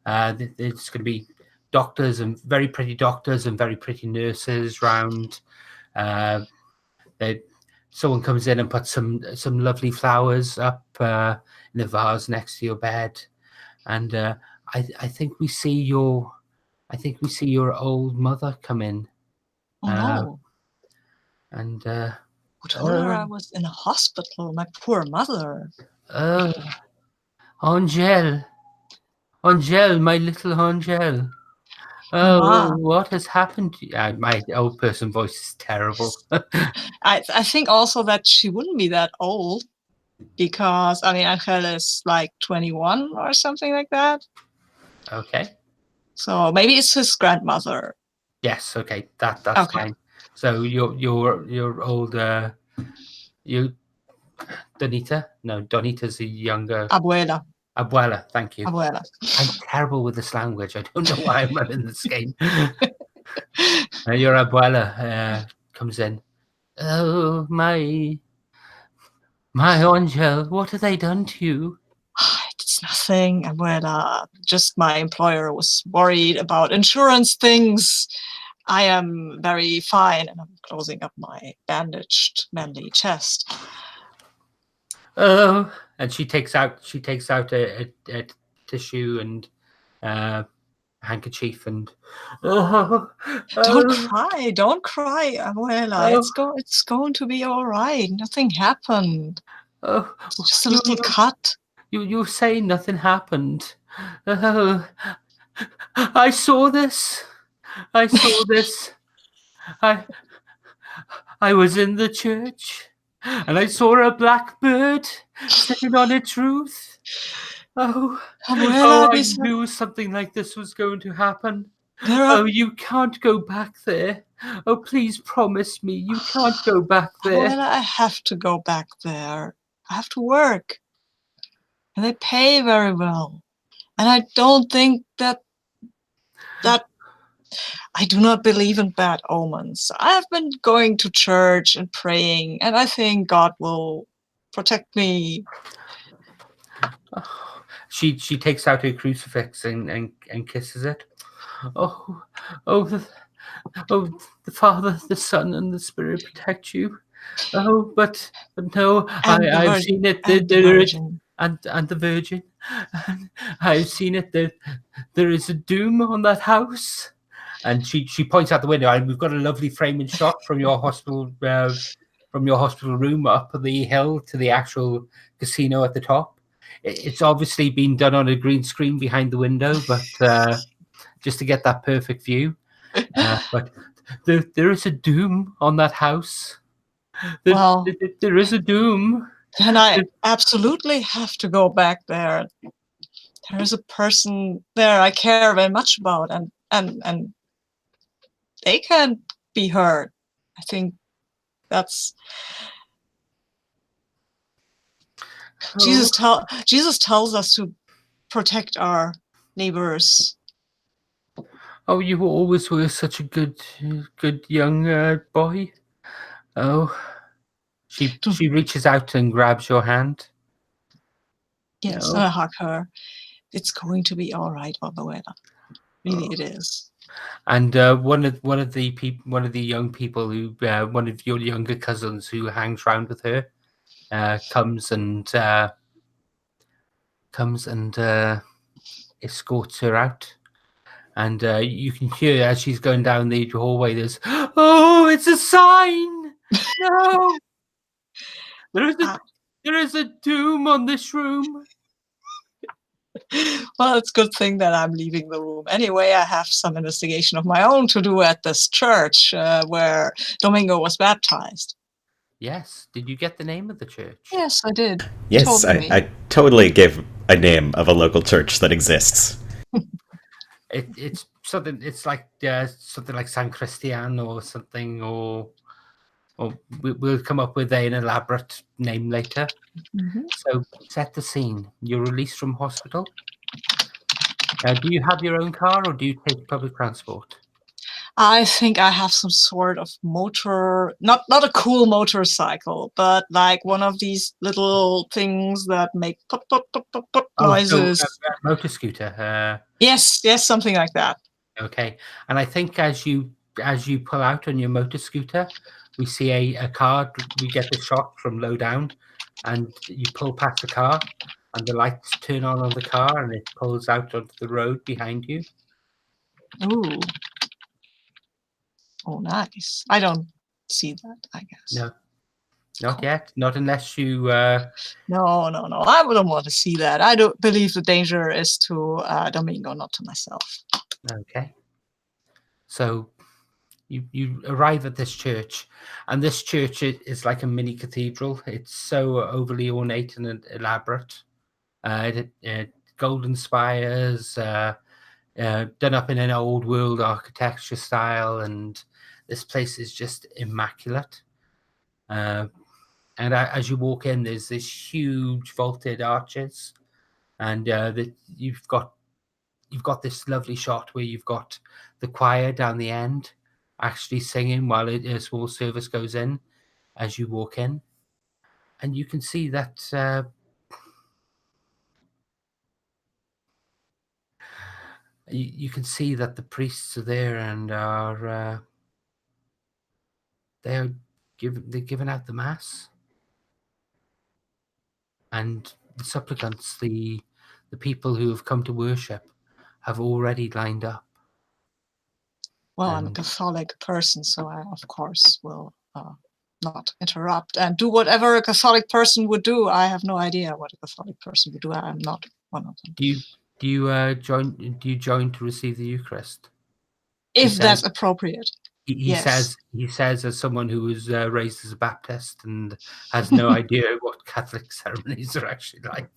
There's going to be doctors and very pretty doctors and very pretty nurses round. Someone comes in and puts some lovely flowers up in a vase next to your bed, and I think we see your old mother come in. Oh no! And who told her I was in a hospital? My poor mother. Angel, my little Angel. Oh, Mama. What has happened to you? My old person voice is terrible. I think also that she wouldn't be that old, because I mean Angel is like 21 or something like that. Okay. So maybe it's his grandmother. Yes. Okay. That's okay. fine. So your old you Donita? No, Donita's the younger Abuela. Abuela. Thank you. Abuela. I'm terrible with this language. I don't know why I'm running this game. Your Abuela comes in. Oh, my Angel, what have they done to you? It's nothing, Abuela. Just my employer was worried about insurance things. I am very fine, and I'm closing up my bandaged manly chest. Oh, and she takes out a tissue and handkerchief and Don't cry, Abuela. It's going to be all right. Nothing happened. It's just a little cut. You say nothing happened. I saw this. I was in the church and I saw a black bird sitting on its roof. Oh, Abuela, I knew something like this was going to happen. there are... Oh, you can't go back there. Oh, please promise me you can't go back there. Abuela, I have to go back there. I have to work. And they pay very well. And I don't think that I do not believe in bad omens. I have been going to church and praying, and I think God will protect me. Oh, she takes out her crucifix and kisses it. Oh, the Father, the Son, and the Spirit protect you. Oh, but no, I've seen it. And the Virgin. And the Virgin. And I've seen it. There is a doom on that house. And she points out the window, and we've got a lovely framing shot from your hospital room up the hill to the actual casino at the top. It's obviously been done on a green screen behind the window, but just to get that perfect view. But there is a doom on that house. There is a doom. Then I absolutely have to go back there. There is a person there I care very much about, and they can't be hurt. I think that's... Jesus tells us to protect our neighbors. Oh, you always were such a good young boy. Oh, she reaches out and grabs your hand. Yes, No. I hug her. It's going to be all right, Abuela. Really, it is. And one of the young people who one of your younger cousins who hangs around with her comes and escorts her out. And you can hear as she's going down the hallway, there's, oh, it's a sign! No! There is a doom on this room. Well, it's a good thing that I'm leaving the room. Anyway, I have some investigation of my own to do at this church where Domingo was baptized. Yes. Did you get the name of the church? Yes, I did. Yes, I totally gave a name of a local church that exists. It's something. It's like something like San Cristian or something, or we'll come up with an elaborate name later. Mm-hmm. So set the scene. You're released from hospital. Do you have your own car or do you take public transport? I think I have some sort of motor, not a cool motorcycle, but like one of these little things that make pop, pop, pop, pop, pop noises. So, motor scooter. Yes, something like that. Okay. And I think as you pull out on your motor scooter, we see a car. We get the shot from low down, and you pull past the car, and the lights turn on the car, and it pulls out onto the road behind you. Ooh. Oh, nice. I don't see that, I guess. No, not yet. Not unless you... No. I wouldn't want to see that. I don't believe the danger is to Domingo, not to myself. Okay. So you arrive at this church, and this church is like a mini cathedral. It's so overly ornate and elaborate. Golden spires, done up in an old world architecture style, and this place is just immaculate. And as you walk in, there's this huge vaulted arches, and you've got this lovely shot where you've got the choir down the end actually singing while a small service goes in as you walk in, and you can see that you can see that the priests are there and are they're giving out the mass, and the supplicants, the people who have come to worship, have already lined up. Well, I'm a Catholic person, so I, of course, will not interrupt and do whatever a Catholic person would do. I have no idea what a Catholic person would do. I am not one of them. Do you join to receive the Eucharist? If that's appropriate. He says, as someone who was raised as a Baptist and has no idea what Catholic ceremonies are actually like.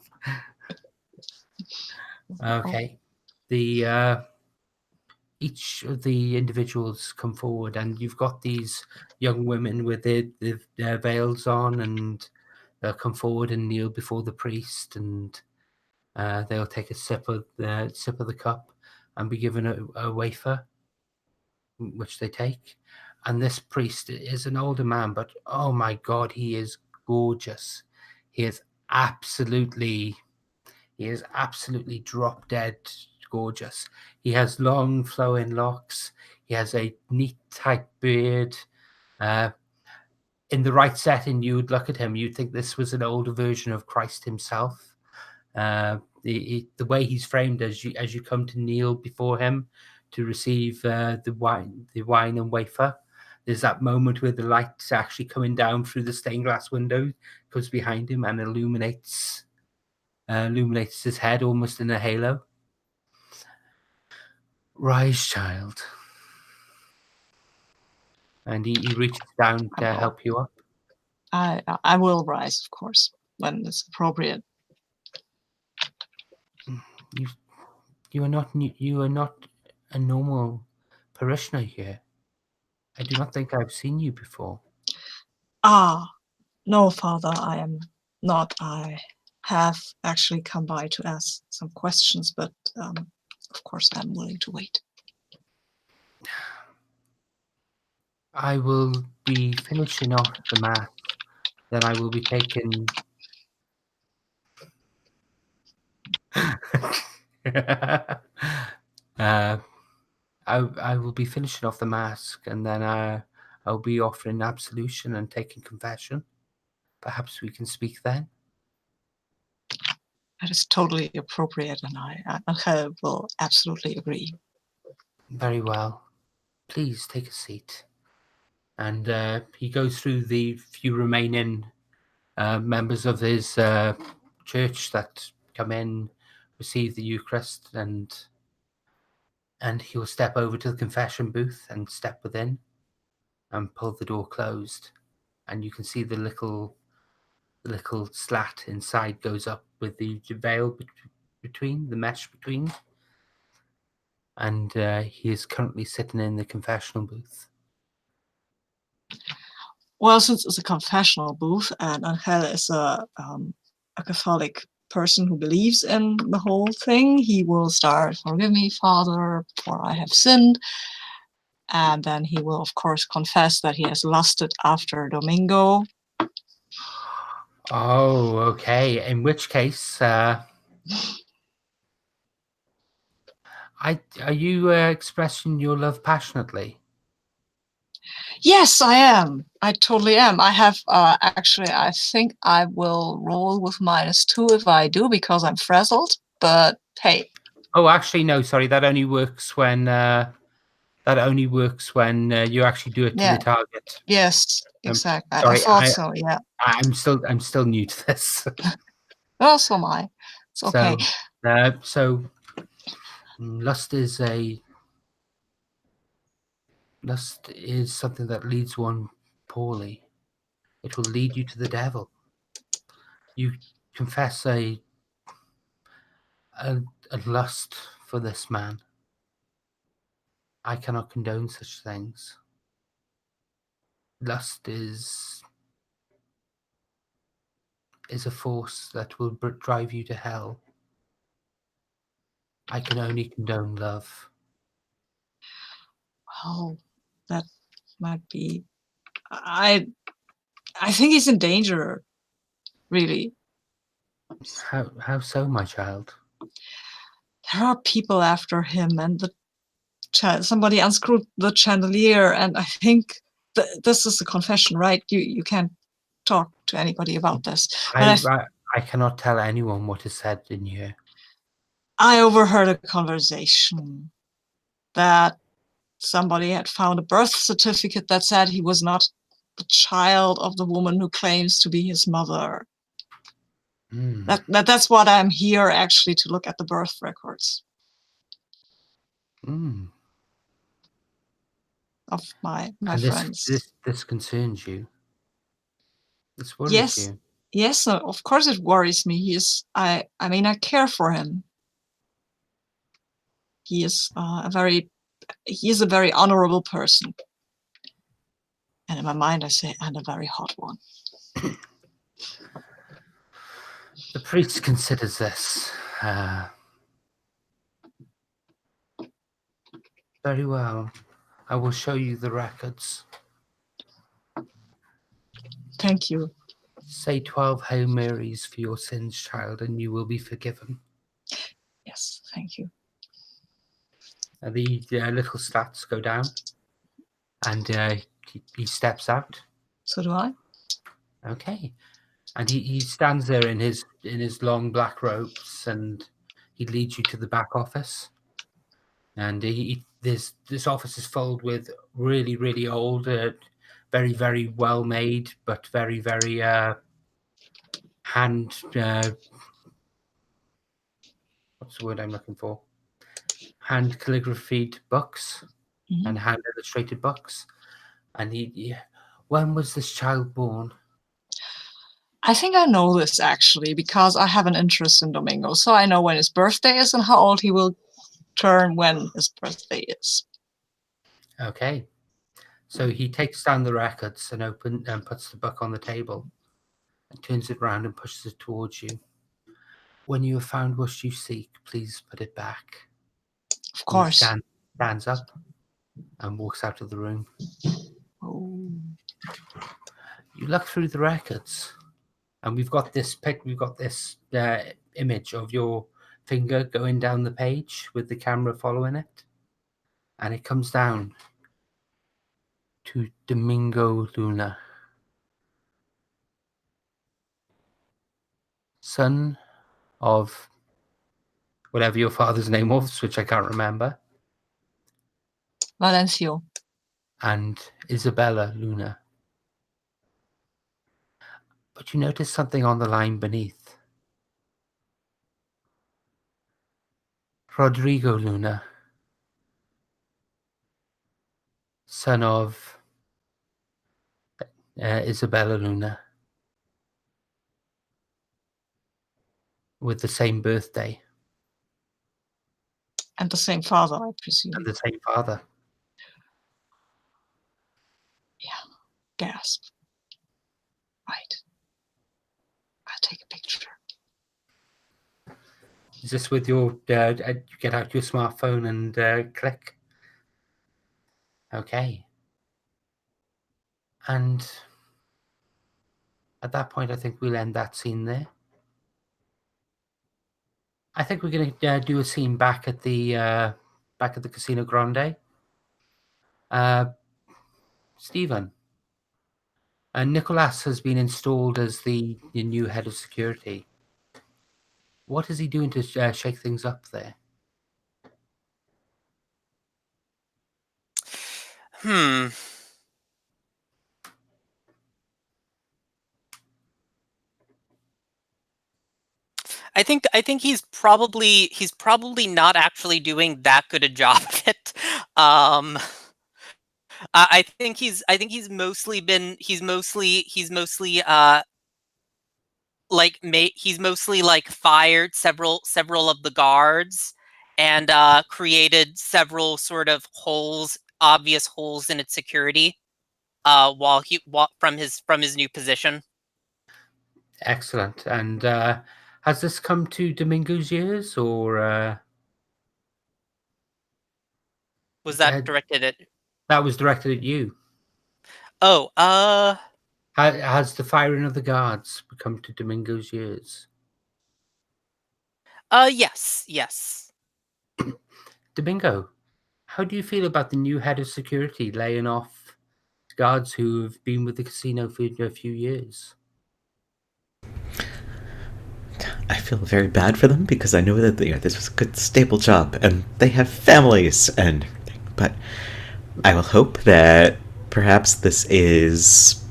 Okay. The each of the individuals come forward, and you've got these young women with their veils on, and they'll come forward and kneel before the priest, and they'll take a sip of the cup and be given a wafer, which they take. And this priest is an older man, but oh my God, he is gorgeous. He is absolutely drop dead gorgeous. He has long flowing locks. He has a neat tight beard. In the right setting, you would look at him, you'd think this was an older version of Christ himself. The way he's framed as you come to kneel before him to receive the wine and wafer. There's that moment where the light's actually coming down through the stained glass window, comes behind him and illuminates his head almost in a halo. Rise, child. And he reaches down to help you up. I will rise, of course, when it's appropriate. You are not a normal parishioner here. I do not think I've seen you before. No, Father, I am not. I have actually come by to ask some questions, but of course I'm willing to wait. I will be finishing off the mass. Then I will be taking. I will be finishing off the mass, and then I'll be offering absolution and taking confession. Perhaps we can speak then. That is totally appropriate, and I will absolutely agree. Very well. Please take a seat. And he goes through the few remaining members of his church that come in, receive the Eucharist, and he will step over to the confession booth and step within and pull the door closed. And you can see the little slat inside goes up with the veil between, the mesh between. And he is currently sitting in the confessional booth. Well, since it's a confessional booth, and Angel is a Catholic person who believes in the whole thing, he will start, "Forgive me, Father, for I have sinned." And then he will, of course, confess that he has lusted after Domingo. Oh, okay. In which case, are you expressing your love passionately? Yes, I am. I totally am. I have actually, I think I will roll with -2 if I do, because I'm frazzled. But hey. Oh, actually, no. Sorry, that only works when you actually do it to the target. Yes, exactly. Sorry, I thought so. Yeah. I'm still new to this. Well, so am I. It's okay. So lust is something that leads one poorly. It will lead you to the devil. You confess a lust for this man. I cannot condone such things. Lust is a force that will drive you to hell. I can only condone love. Well, that might be. I think he's in danger, really. How so, my child? There are people after him, and somebody unscrewed the chandelier, and I think this is a confession, right? You can't talk to anybody about this. I cannot tell anyone what is said in here. I overheard a conversation that somebody had found a birth certificate that said he was not the child of the woman who claims to be his mother. That's what I'm here actually to look at, the birth records of my friends. This concerns you. This worries you. Yes, of course it worries me. I mean, I care for him. He is a very honorable person. And in my mind, I say, and a very hot one. The priest considers this. Very well. I will show you the records. Thank you. Say 12 Hail Marys for your sins, child, and you will be forgiven. Yes, thank you. The little stats go down, and he steps out. So do I. Okay, and he stands there in his long black robes, and he leads you to the back office. And this office is filled with really, really old, very, very well made, but very, very hand. What's the word I'm looking for? Hand calligraphied books and hand illustrated books. And when was this child born? I think I know this actually because I have an interest in Domingo, so I know when his birthday is and how old he will turn when his birthday is. Okay, so he takes down the records and puts the book on the table, and turns it round and pushes it towards you. When you have found what you seek, please put it back. Of course. He stands up and walks out of the room. Oh. You look through the records, and we've got this image of your finger going down the page with the camera following it, and it comes down to Domingo Luna, son of whatever your father's name was, which I can't remember, Valencio. and Isabella Luna. But you notice something on the line beneath. Rodrigo Luna, son of Isabella Luna, with the same birthday. And the same father, I presume. And the same father. Yeah. Gasp. Right. I'll take a picture. Is this with your, you get out your smartphone and click? Okay. And at that point, I think we'll end that scene there. I think we're going to do a scene back at the Casino Grande. Stephen. Nicolas has been installed as the new head of security. What is he doing to shake things up there? I think he's probably not actually doing that good a job of it. I think he's mostly fired several of the guards and created several sort of obvious holes in its security from his new position. Excellent. And has this come to Domingo's ears, or was that directed at? That was directed at you. Oh, has the firing of the guards come to Domingo's ears? Yes. Domingo, how do you feel about the new head of security laying off guards who have been with the casino for a few years? I feel very bad for them because I know that this was a good stable job and they have families and everything. But I will hope that perhaps this is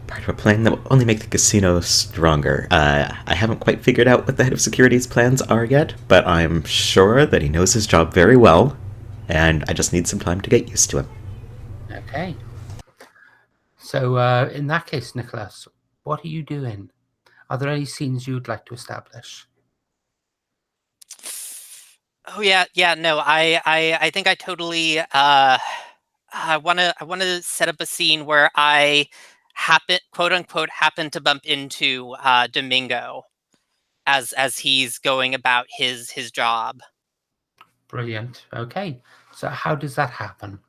part of a plan that will only make the casino stronger. I haven't quite figured out what the head of security's plans are yet, but I'm sure that he knows his job very well, and I just need some time to get used to him. Okay. So in that case, Nicholas, what are you doing? Are there any scenes you'd like to establish? Oh yeah, no, I think I totally I wanna set up a scene where I quote unquote happen to bump into Domingo as he's going about his job. Brilliant. Okay. So how does that happen?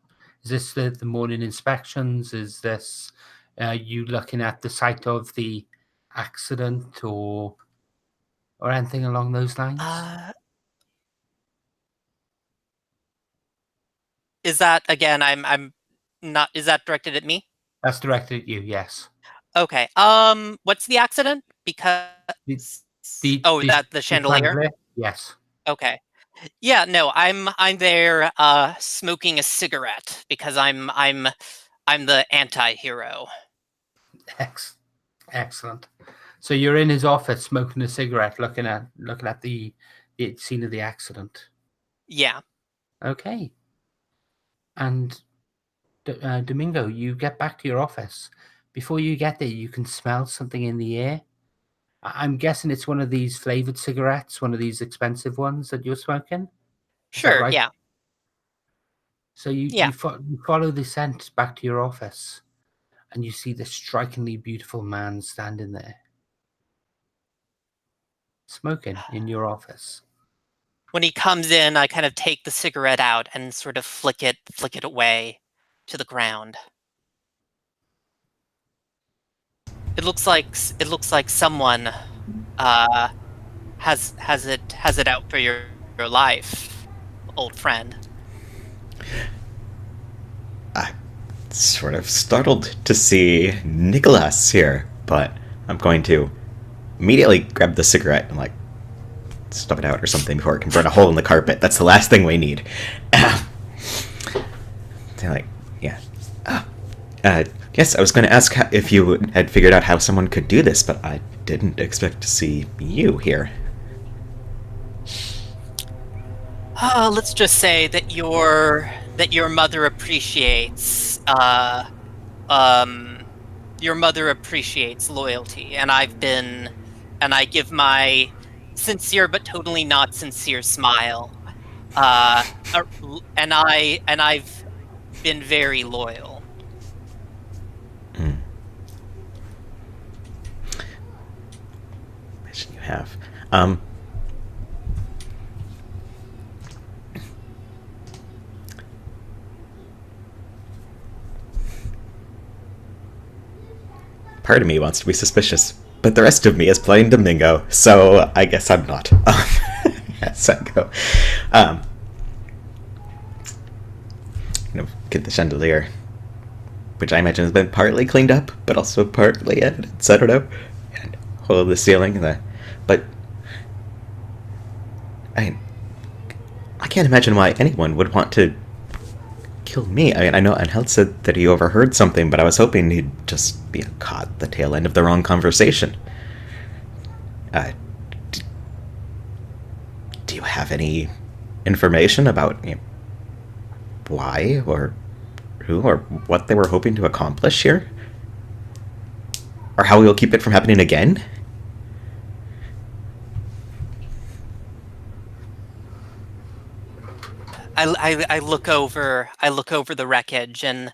Is this the morning inspections? Is this you looking at the site of the accident or anything along those lines? Uh, is that again? I'm not. Is that directed at me? That's directed at you, yes. Okay. What's the accident? Because The the oh, the, that the the chandelier. chandelier? Yes. Okay. Yeah, no, I'm there smoking a cigarette because I'm the anti-hero. Ex- Excellent. So you're in his office smoking a cigarette, looking at the scene of the accident. Yeah. Okay. And Domingo, you get back to your office. Before you get there, you can smell something in the air. I'm guessing it's one of these flavored cigarettes, one of these expensive ones that you're smoking. Is that Sure, right? yeah. So you Yeah. you follow the scent back to your office, and you see this strikingly beautiful man standing there, smoking in your office. When he comes in, I kind of take the cigarette out and sort of flick it away to the ground. It looks like someone has it out for your life, old friend. I'm sort of startled to see Nicholas here, but I'm going to immediately grab the cigarette and like stuff it out or something before it can burn a hole in the carpet. That's the last thing we need. They're like, yeah. Yes, I was going to ask if you had figured out how someone could do this, but I didn't expect to see you here. Let's just say that your mother appreciates your mother appreciates loyalty, and I give my sincere but totally not sincere smile. And I've been very loyal. Mm. Imagine you have. Part of me wants to be suspicious, but the rest of me is playing Domingo, so I guess I'm not. Yes, I go. Get the chandelier, which I imagine has been partly cleaned up, but also partly evidence. I don't know. And hold the ceiling, but I can't imagine why anyone would want to kill me. I mean, I know Angel said that he overheard something, but I was hoping he'd just be caught at the tail end of the wrong conversation. Do you have any information about why or who or what they were hoping to accomplish here? Or how we will keep it from happening again? I look over the wreckage and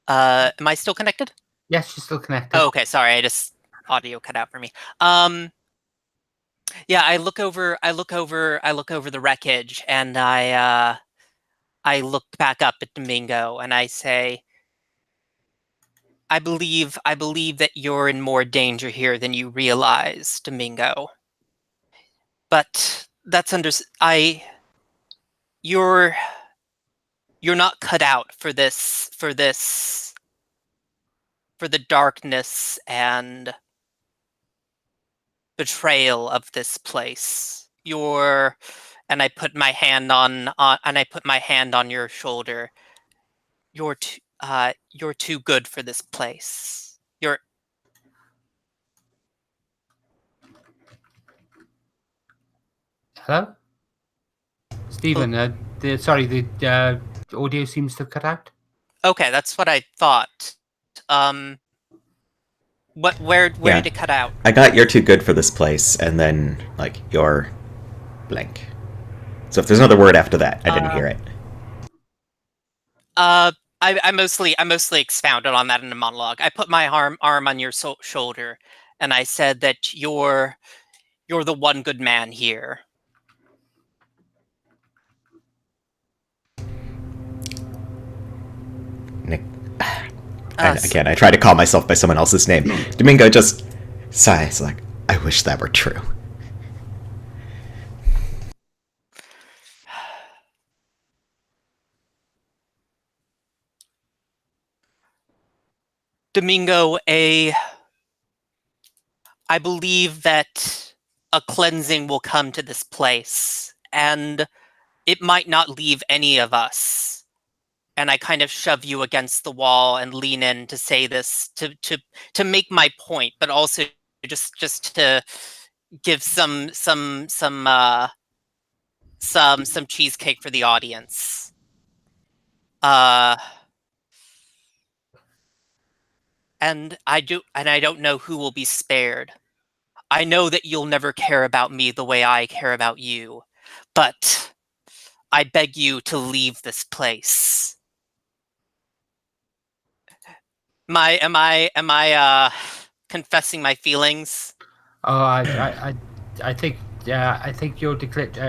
am I still connected? Yes, you're still connected. Oh, okay, sorry, I just audio cut out for me. Yeah, I look over the wreckage and I look back up at Domingo and I say, I believe that you're in more danger here than you realize, Domingo. But that's you're not cut out for the darkness and betrayal of this place. And I put my hand on your shoulder. You're too good for this place. Hello, Stephen. The audio seems to have cut out. Okay, that's what I thought. Where Yeah. did it cut out? I got "you're too good for this place," and then like "you're blank." So if there's another word after that, I didn't hear it. I mostly expounded on that in a monologue. I put my arm on your shoulder, and I said that you're the one good man here. Nick. Uh, Again, I try to call myself by someone else's name. Domingo just sighs like, I wish that were true. Domingo, I believe that a cleansing will come to this place, and it might not leave any of us. And I kind of shove you against the wall and lean in to say this to make my point, but also just to give some cheesecake for the audience. And I don't know who will be spared. I know that you'll never care about me the way I care about you, but I beg you to leave this place. Am I confessing my feelings? Oh, I think, yeah, I think you're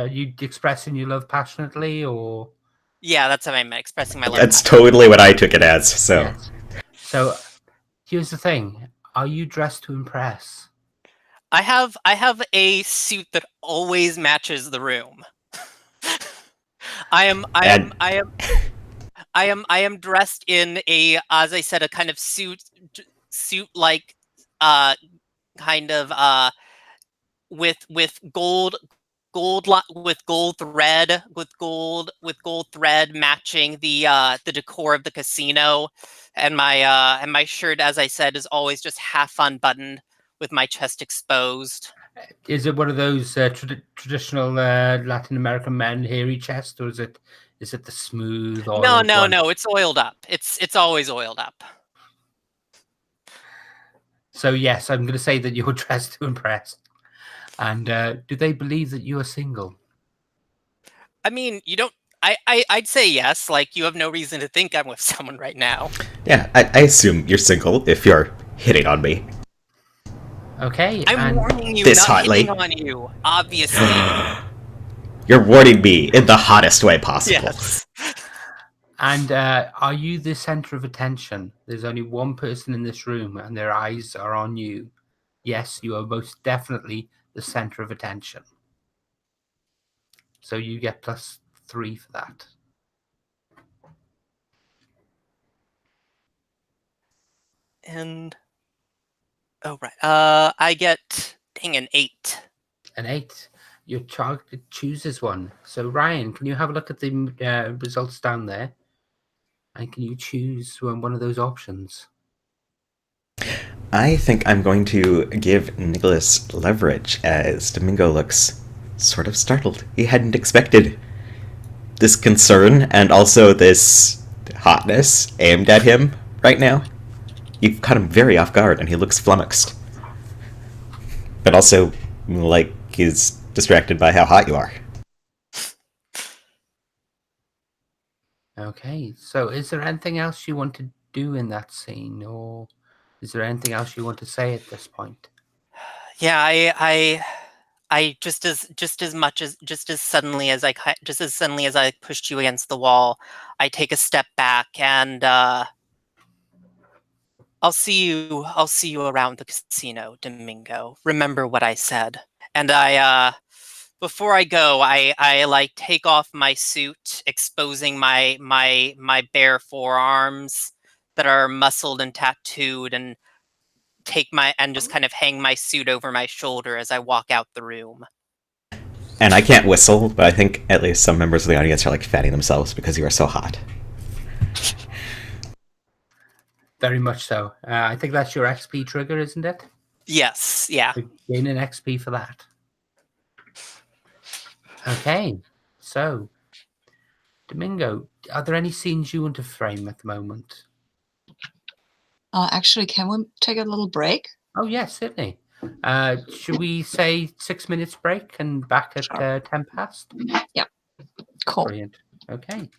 you expressing your love passionately, or Yeah, that's what I meant, expressing my love. That's totally what I took it as. So yes. So here's the thing: are you dressed to impress? I have a suit that always matches the room. I am dressed in a, as I said, a kind of suit like kind of with gold thread with gold thread matching the decor of the casino, and my shirt, as I said, is always just half unbuttoned with my chest exposed. Is it one of those traditional Latin American men hairy chest, or is it the smooth oiled one? No, it's oiled up. It's always oiled up. So yes, I'm going to say that you're dressed to impress. And do they believe that you are single? I mean, you don't. I'd say yes. Like, you have no reason to think I'm with someone right now. yeah, I assume you're single if you're hitting on me. Okay, I'm and warning you, This not hotly. hitting on you. Obviously, You're warning me in the hottest way possible. yes. and are you the center of attention? There's only one person in this room, and their eyes are on you. Yes, you are most definitely the center of attention. So you get +3 for that. And oh right, I get an 8. An 8. Your target chooses one. So Ryan, can you have a look at the results down there? And can you choose one of those options? I think I'm going to give Nicholas leverage as Domingo looks sort of startled. He hadn't expected this concern and also this hotness aimed at him right now. You've caught him very off guard and he looks flummoxed. But also, like, he's distracted by how hot you are. Okay, so is there anything else you want to do in that scene, or is there anything else you want to say at this point? Yeah, I just as suddenly as I pushed you against the wall, I take a step back, and I'll see you around the casino, Domingo. Remember what I said. And I before I go, I like take off my suit, exposing my bare forearms that are muscled and tattooed, and just kind of hang my suit over my shoulder as I walk out the room. And I can't whistle, but I think at least some members of the audience are like fanning themselves because you are so hot. Very much so. I think that's your XP trigger, isn't it? Yes, yeah. So gain an XP for that. Okay, so Domingo, are there any scenes you want to frame at the moment? Actually, can we take a little break? Oh, yes, certainly. Should we say 6 minutes break and back at Sure. 10 past? Yep. Cool. Brilliant. Okay.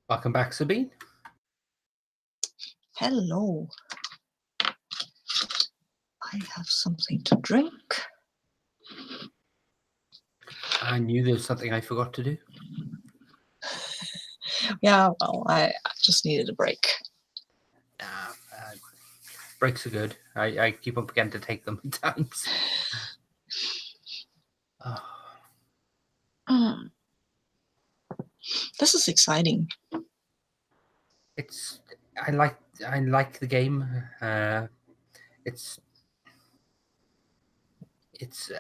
Welcome back, Sabine. Hello. I have something to drink. I knew there was something I forgot to do. Yeah, well, I just needed a break. Breaks are good. I keep up again to take them at times. This is exciting. I like the game. It's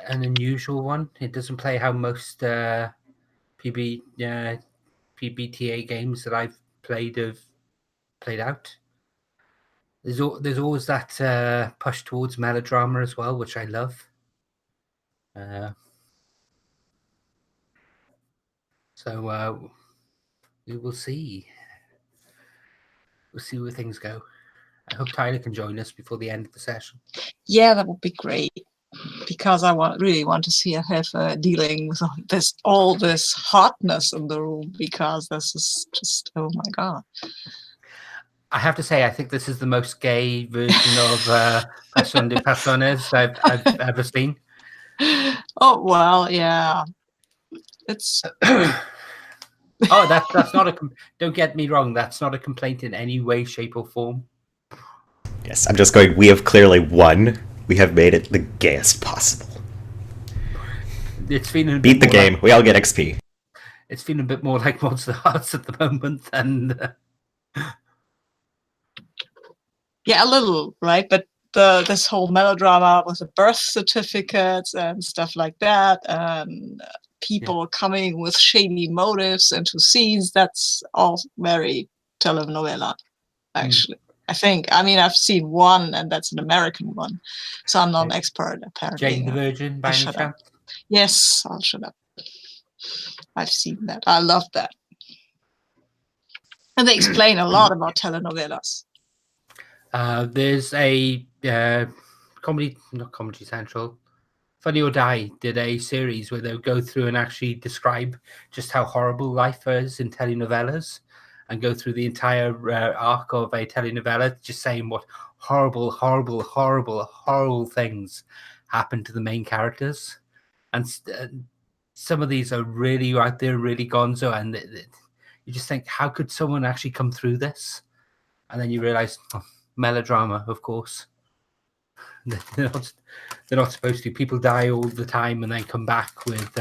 an unusual one. It doesn't play how most PBTA games that I've played have played out. There's always that push towards melodrama as well, which I love. So we will see. We'll see where things go. I hope Tyler can join us before the end of the session. Yeah, that would be great. Because I really want to see her dealing with all this hotness in the room, because this is just, oh my god. I have to say, I think this is the most gay version of Pasiones I've ever seen. Oh well, yeah. It's oh, that's not a. Don't get me wrong. That's not a complaint in any way, shape, or form. Yes, I'm just going. We have clearly won. We have made it the gayest possible. It's feeling beat the game. We all get XP. It's feeling a bit more like Monster Hearts at the moment than. Yeah, a little, right? But this whole melodrama with the birth certificates and stuff like that, and people coming with shady motives into scenes, that's all very telenovela, actually. I think. I mean, I've seen one, and that's an American one, so I'm not an expert, apparently. Jane the Virgin, by any chance? Yes, I'll shut up. I've seen that. I love that. And they explain a lot about telenovelas. There's a not Comedy Central, Funny or Die did a series where they'll go through and actually describe just how horrible life is in telenovelas, and go through the entire arc of a telenovela, just saying what horrible things happen to the main characters. And some of these are really out there, really gonzo, and you just think, how could someone actually come through this? And then you realize, melodrama, of course. They're not supposed to. People die all the time and then come back with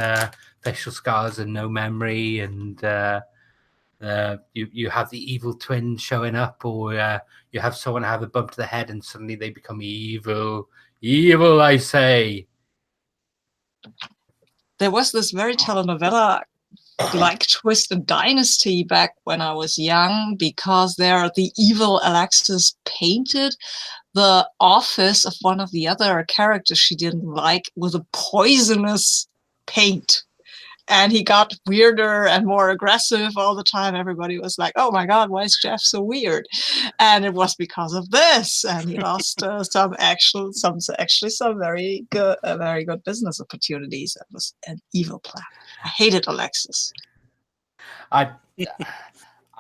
facial scars and no memory, and you have the evil twin showing up, or you have someone have a bump to the head and suddenly they become evil. Evil, I say. There was this very telenovela like twist in Dynasty back when I was young, because there the evil Alexis painted the office of one of the other characters she didn't like with a poisonous paint. And he got weirder and more aggressive all the time. Everybody was like, oh my God, why is Jeff so weird? And it was because of this. And he lost some very good business opportunities. It was an evil plan. I hated Alexis. The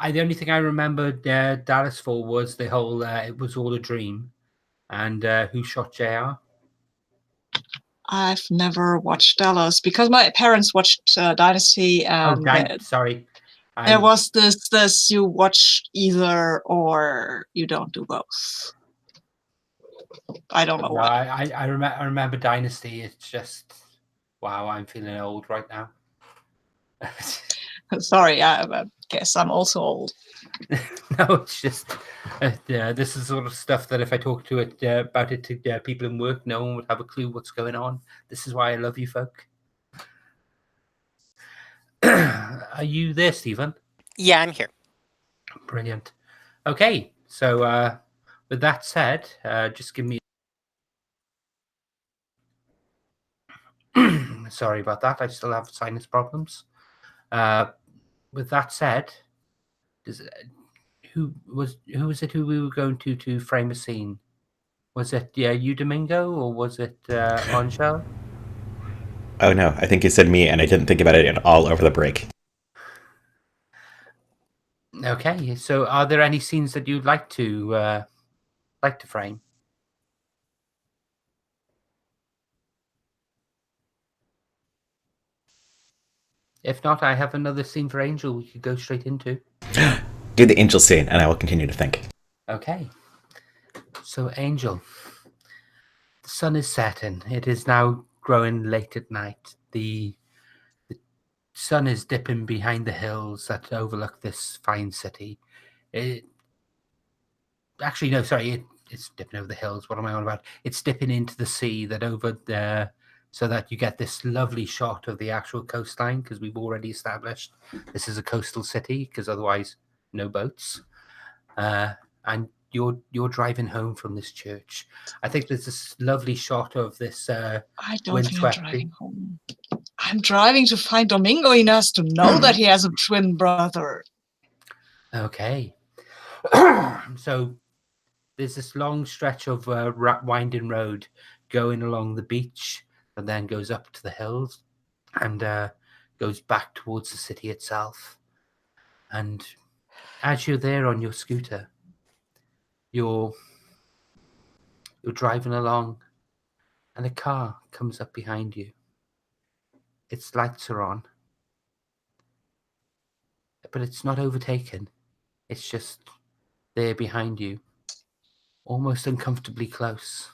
only thing I remember Dallas for was the whole it was all a dream, and who shot JR. I've never watched Dallas because my parents watched Dynasty, and sorry. There was this you watch either or you don't do both. I don't know why. I remember Dynasty. It's just, wow, I'm feeling old right now. Sorry, I guess I'm also old. No, it's just this is sort of stuff that if I talk to it about it to people in work, no one would have a clue what's going on. This is why I love you folk. Are you there, Stephen? Yeah, I'm here. Brilliant. Okay, so with that said, just give me. Sorry about that. I still have sinus problems. With that said, who was it who we were going to frame a scene? Was it you, Domingo, or was it Angel? Oh no, I think you said me, and I didn't think about it at all over the break. Okay, so are there any scenes that you'd like to frame? If not, I have another scene for Angel we could go straight into. Do the angel scene, and I will continue to think. Okay. So, Angel, the sun is setting. It is now growing late at night. The sun is dipping behind the hills that overlook this fine city. Actually, no, sorry, it's dipping over the hills. What am I on about? It's dipping into the sea that over there, so that you get this lovely shot of the actual coastline, because we've already established this is a coastal city, because otherwise no boats. And you're driving home from this church. I think there's this lovely shot of this I don't think I'm windswept. driving home. I'm driving to find Domingo. He has to know that he has a twin brother. Okay. So there's this long stretch of winding road going along the beach, and then goes up to the hills and goes back towards the city itself. And as you're there on your scooter, you're driving along, and a car comes up behind you. Its lights are on, but it's not overtaken. It's just there behind you, almost uncomfortably close.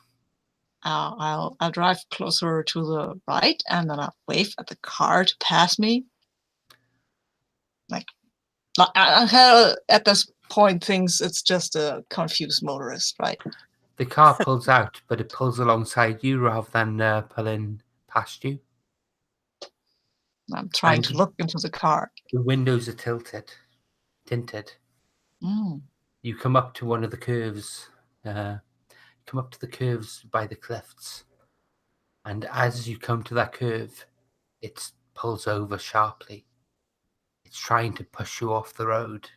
I'll drive closer to the right, and then I'll wave at the car to pass me. Like, Angel at this point thinks it's just a confused motorist, right? The car pulls out, but it pulls alongside you rather than pulling past you. I'm trying to look into the car. The windows are tinted. You come up to one of the curves. Come up to the curves by the cliffs, and as you come to that curve, it pulls over sharply. It's trying to push you off the road.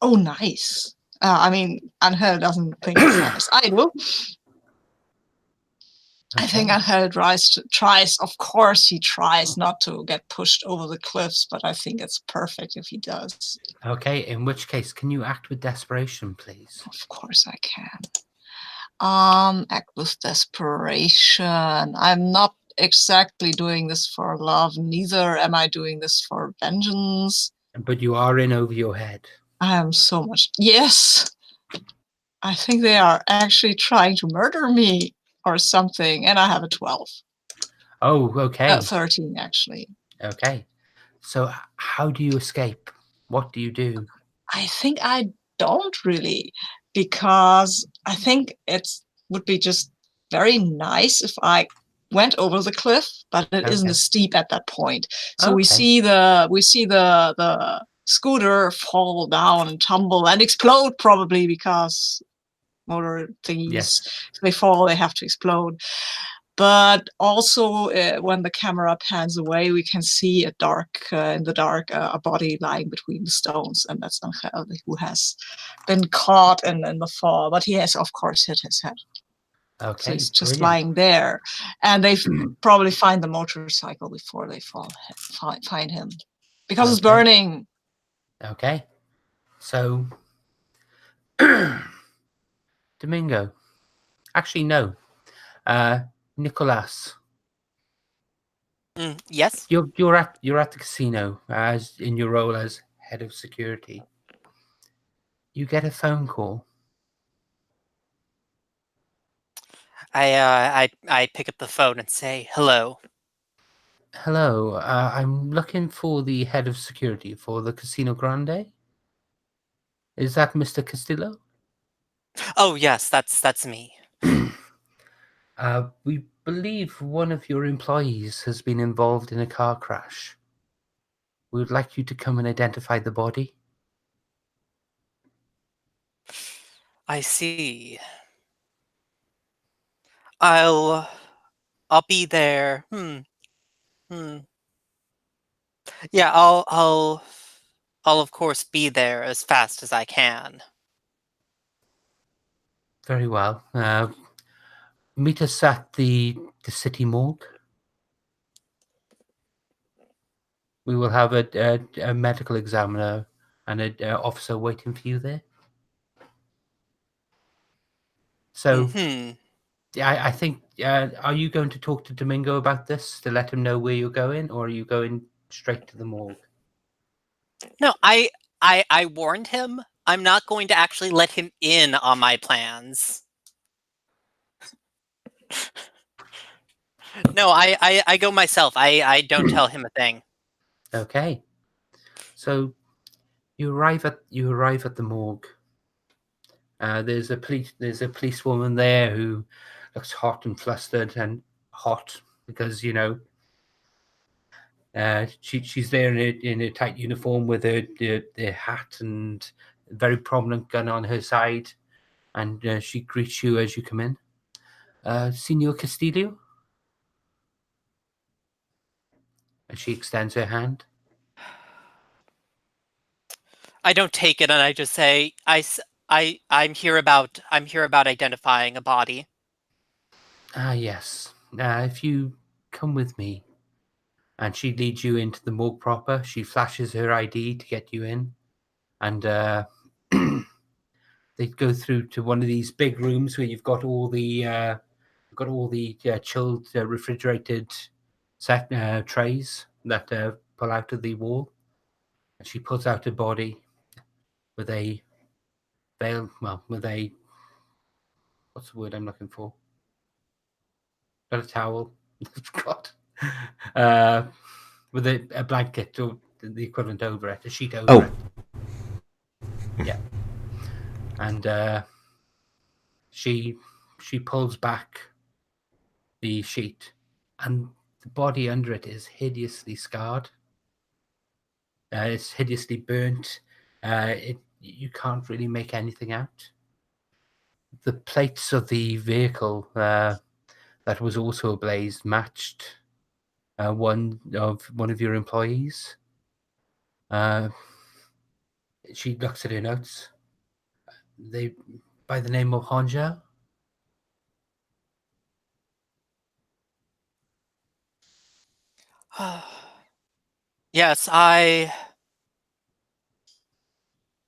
Oh, nice. I mean, Angel doesn't think it's nice. I do. I think Angel tries, of course he tries not to get pushed over the cliffs, but I think it's perfect if he does. Okay, in which case, can you act with desperation, please? Of course I can. Act with desperation. I'm not exactly doing this for love, neither am I doing this for vengeance. But you are in over your head. I am so much. Yes! I think they are actually trying to murder me or something, and I have a 12. Oh, okay. 13, actually. Okay. So how do you escape? What do you do? I think I don't really, because I think it would be just very nice if I went over the cliff, but it isn't as steep at that point. So we see the scooter fall down and tumble and explode, probably because motor thingies, if they fall, they have to explode. But also, when the camera pans away, we can see in the dark, a body lying between the stones, and that's Angel, who has been caught in the fall. But he has, of course, hit his head. Okay, so he's just lying there, and they probably find the motorcycle before they find him, because it's burning. Okay, so Domingo. Actually, no. Nicolas. Yes. You're at the casino as in your role as head of security. You get a phone call. I pick up the phone and say hello. Hello, I'm looking for the head of security for the Casino Grande. Is that Mr. Castillo? Oh yes, that's me. We believe one of your employees has been involved in a car crash. We would like you to come and identify the body. I see. I'll be there. Yeah, I'll of course be there as fast as I can. Very well. Meet us at the city morgue. We will have a medical examiner and an officer waiting for you there. So, yeah, I think. Are you going to talk to Domingo about this to let him know where you're going, or are you going straight to the morgue? No, I warned him. I'm not going to actually let him in on my plans. No, I go myself. I don't tell him a thing. Okay. So you arrive at the morgue. There's a policewoman there who looks hot and flustered, and hot because she's there in a tight uniform with her hat and a very prominent gun on her side, and she greets you as you come in. Senor Castillo? And she extends her hand. I don't take it, and I just say, I'm here about identifying a body. Ah, yes. If you come with me, and she leads you into the morgue proper. She flashes her ID to get you in, and they go through to one of these big rooms where you've got all the chilled, refrigerated trays that pull out of the wall. And she pulls out a body with a veil. Well, with a what's the word I'm looking for? Not a towel. God. With a blanket or the equivalent over it, a sheet over it. Yeah. And she pulls back the sheet, and the body under it is hideously scarred. It's hideously burnt. You can't really make anything out. The plates of the vehicle that was also ablaze matched one of your employees. She looks at her notes. They by the name of Honja. Yes,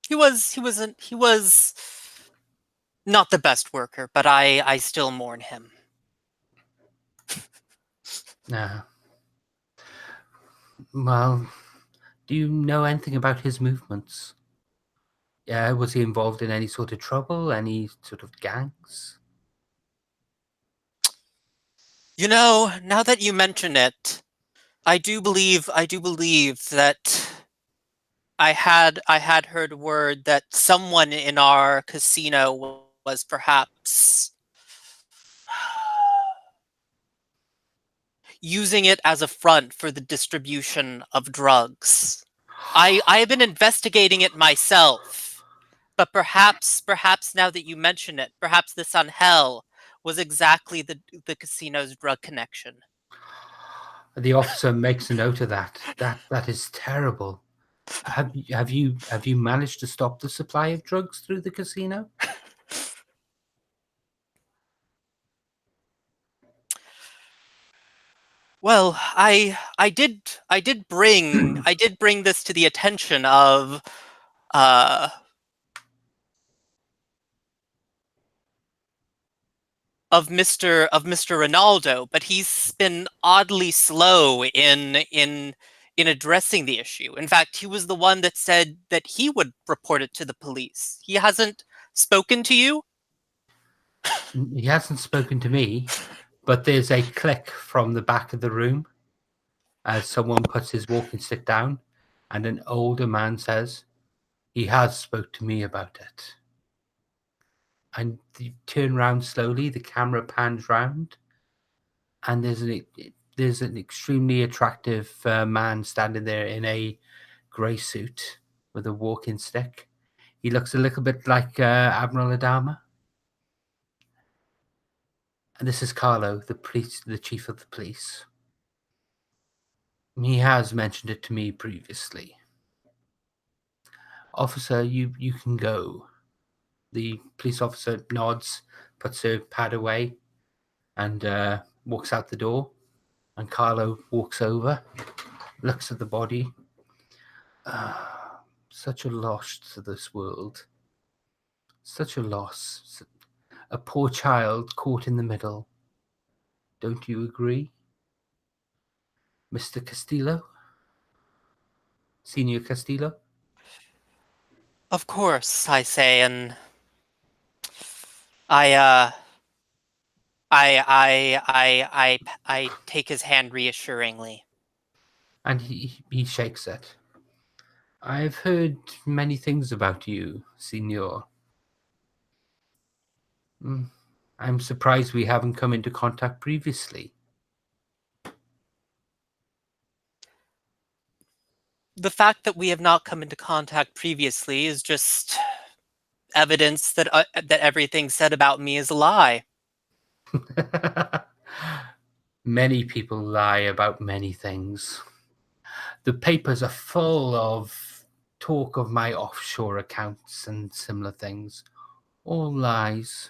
he was not the best worker, but I still mourn him. Well, do you know anything about his movements? Was he involved in any sort of trouble? Any sort of gangs? Now that you mention it, I do believe that I had heard word that someone in our casino was perhaps using it as a front for the distribution of drugs. I have been investigating it myself, but perhaps now that you mention it, perhaps this Angel was exactly the casino's drug connection. The officer makes a note of that. That is terrible. Have you managed to stop the supply of drugs through the casino? Well, I did bring this to the attention uh of Mr. Ronaldo, but he's been oddly slow in addressing the issue. In fact, he was the one that said that he would report it to the police. He hasn't spoken to you? He hasn't spoken to me, but there's a click from the back of the room as someone puts his walking stick down, and an older man says, "He has spoke to me about it." And you turn round slowly, the camera pans round, and there's an extremely attractive man standing there in a grey suit with a walking stick. He looks a little bit like Admiral Adama. And this is Carlo, the chief of the police. He has mentioned it to me previously. Officer, you can go. The police officer nods, puts her pad away, and walks out the door. And Carlo walks over, looks at the body. Such a loss to this world. Such a loss. A poor child caught in the middle. Don't you agree? Mr. Castillo? Senior Castillo? Of course, I say, and I I take his hand reassuringly. And he shakes it. I've heard many things about you, Signor. I'm surprised we haven't come into contact previously. The fact that we have not come into contact previously is just evidence that that everything said about me is a lie. Many people lie about many things. The papers are full of talk of my offshore accounts and similar things. All lies.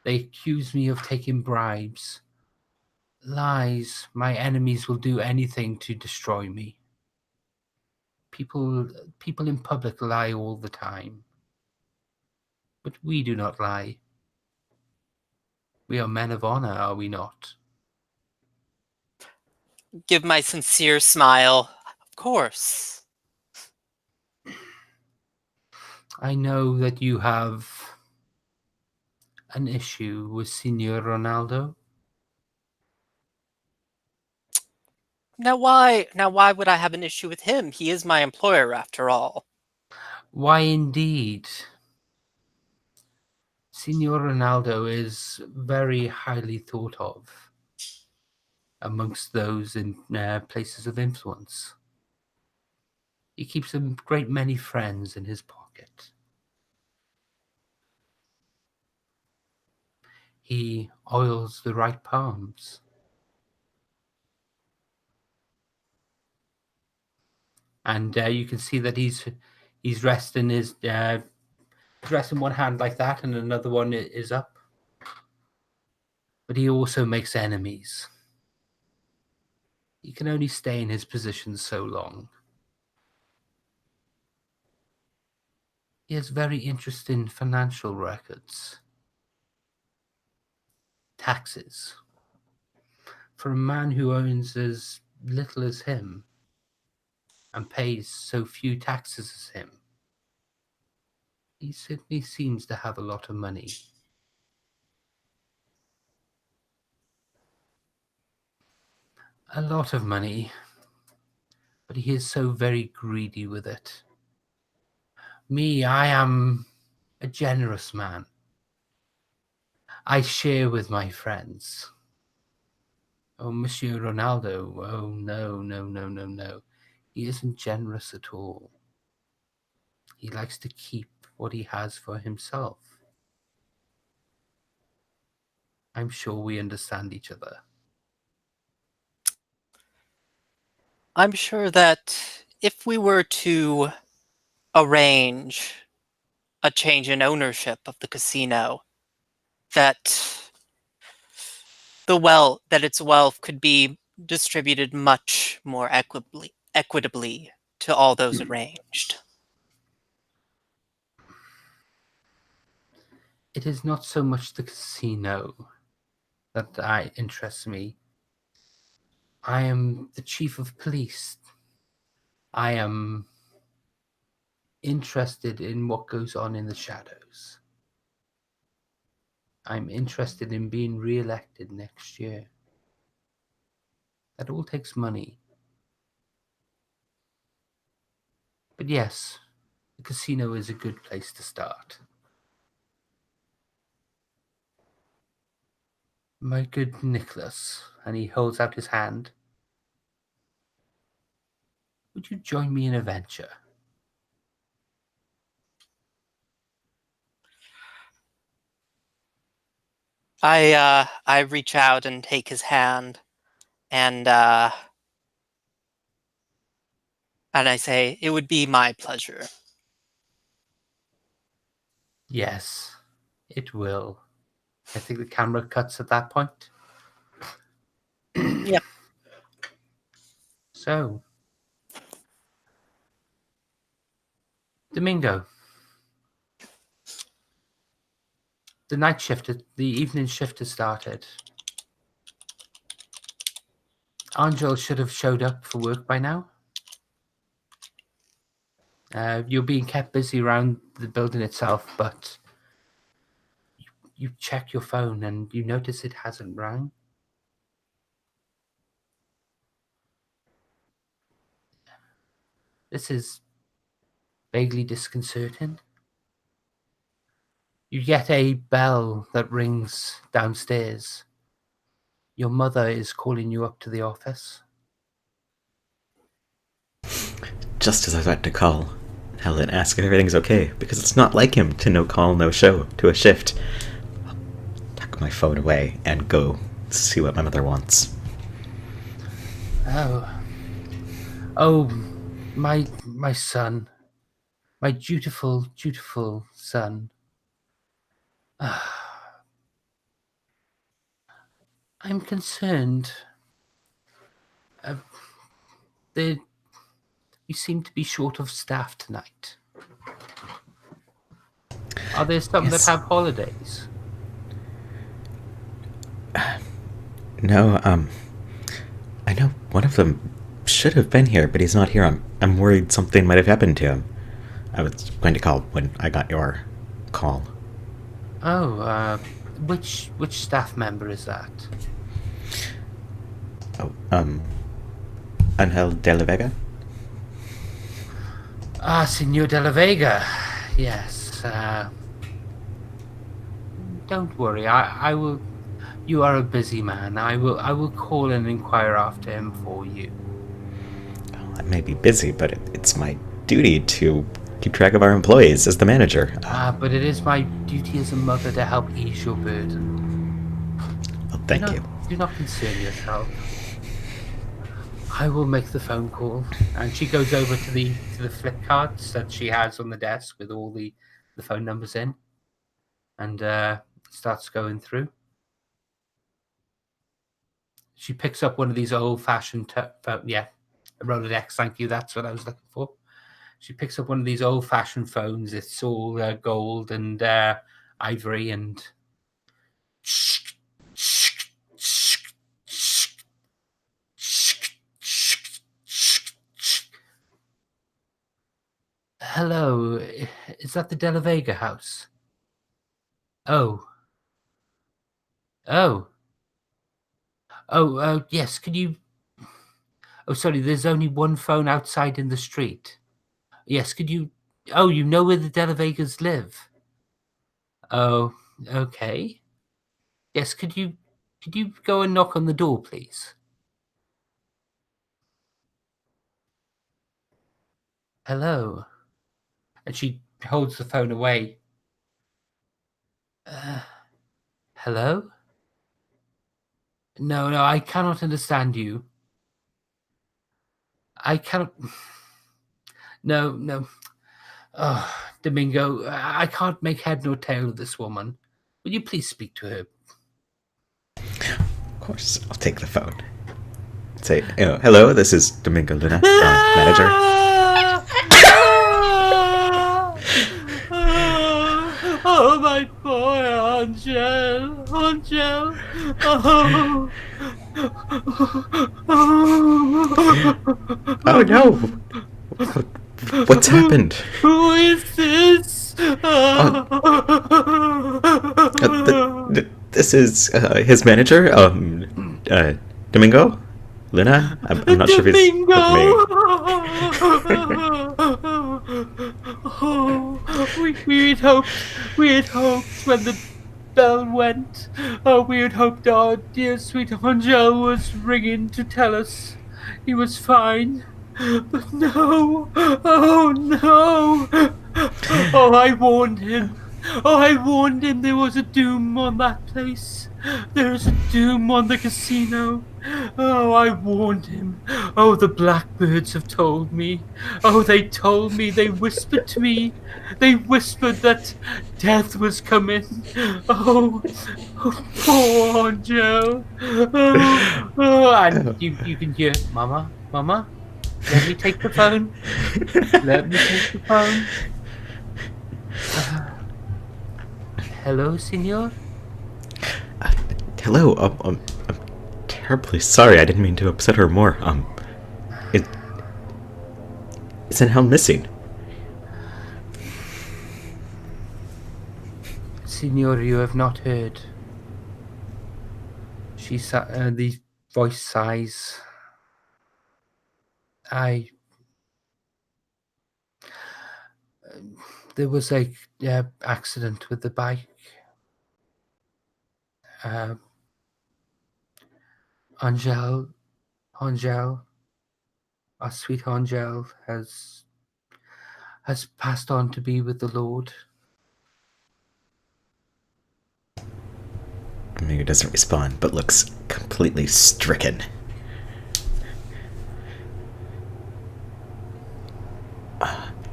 They accuse me of taking bribes. Lies. My enemies will do anything to destroy me. People in public lie all the time. But we do not lie. We are men of honor, are we not? Give my sincere smile. Of course. I know that you have an issue with Signor Ronaldo. Now why would I have an issue with him? He is my employer after all. Why indeed? Signor Ronaldo is very highly thought of amongst those in places of influence. He keeps a great many friends in his pocket. He oils the right palms. And you can see that he's resting his resting one hand like that, and another one is up. But he also makes enemies. He can only stay in his position so long. He has very interesting financial records. Taxes. For a man who earns as little as him and pays so few taxes as him, he certainly seems to have a lot of money. A lot of money, but he is so very greedy with it. Me, I am a generous man. I share with my friends. Oh, Monsieur Ronaldo, oh no, no, no, no, no. He isn't generous at all. He likes to keep what he has for himself. I'm sure we understand each other. I'm sure that if we were to arrange a change in ownership of the casino, that its wealth could be distributed much more equitably to all those arranged. It is not so much the casino that interests me. I am the chief of police. I am interested in what goes on in the shadows. I'm interested in being re-elected next year. That all takes money. But yes, the casino is a good place to start. My good Nicholas, and he holds out his hand. Would you join me in a venture? I reach out and take his hand, and I say, it would be my pleasure. Yes, it will. I think the camera cuts at that point. Yep. So, Domingo. The evening shift has started. Angel should have showed up for work by now. You're being kept busy around the building itself, but you check your phone and you notice it hasn't rang. This is vaguely disconcerting. You get a bell that rings downstairs. Your mother is calling you up to the office. Just as I thought to call Helen, ask if everything's okay, because it's not like him to no call, no show to a shift. I'll tuck my phone away and go see what my mother wants. Oh, my son, my dutiful son. I'm concerned. You seem to be short of staff tonight. Are there some Yes. that have holidays? No, I know one of them should have been here, but he's not here. I'm worried something might have happened to him. I was going to call when I got your call. Oh, which staff member is that? Oh, Angel de la Vega? Ah, Senor de la Vega. Yes. Don't worry. I will. You are a busy man. I will call and inquire after him for you. Well, I may be busy, but it's my duty to keep track of our employees as the manager. But it is my duty as a mother to help ease your burden. Well, thank you. Do not concern yourself. I will make the phone call. And she goes over to the flip cards that she has on the desk with all the phone numbers in, and starts going through. She picks up one of these old-fashioned phone. Yeah, a Rolodex. Thank you. That's what I was looking for. She picks up one of these old-fashioned phones. It's all gold and ivory and. Hello, is that the De La Vega house? Oh, yes. Could you? Oh, sorry. There's only one phone outside in the street. Yes. Could you? Oh, you know where the De La Vegas live? Oh, okay. Yes. Could you go and knock on the door, please? Hello. And she holds the phone away. Hello? No, I cannot understand you. I cannot. No. Oh, Domingo, I can't make head nor tail of this woman. Will you please speak to her? Of course, I'll take the phone. Say, hello, this is Domingo Luna, manager. Oh, my poor Angel. Oh no! What's happened? Who is this? This is his manager, Domingo? Luna? I'm not sure if he's with me. We had hoped when the bell went. We had hoped our dear sweet Angel was ringing to tell us he was fine. But no. Oh no. Oh, I warned him. There was a doom on that place. There is a doom on the casino. Oh, I warned him. Oh, the blackbirds have told me. Oh, they told me. They whispered to me. They whispered that death was coming. Oh, poor Angel. And you can hear, Mama, let me take the phone. Hello, senor? Hello. I'm terribly sorry. I didn't mean to upset her more. It isn't Hel missing? Senor, you have not heard. The voice sighs. There was a accident with the bike. Angel, our sweet Angel has passed on to be with the Lord. Maybe doesn't respond, but looks completely stricken.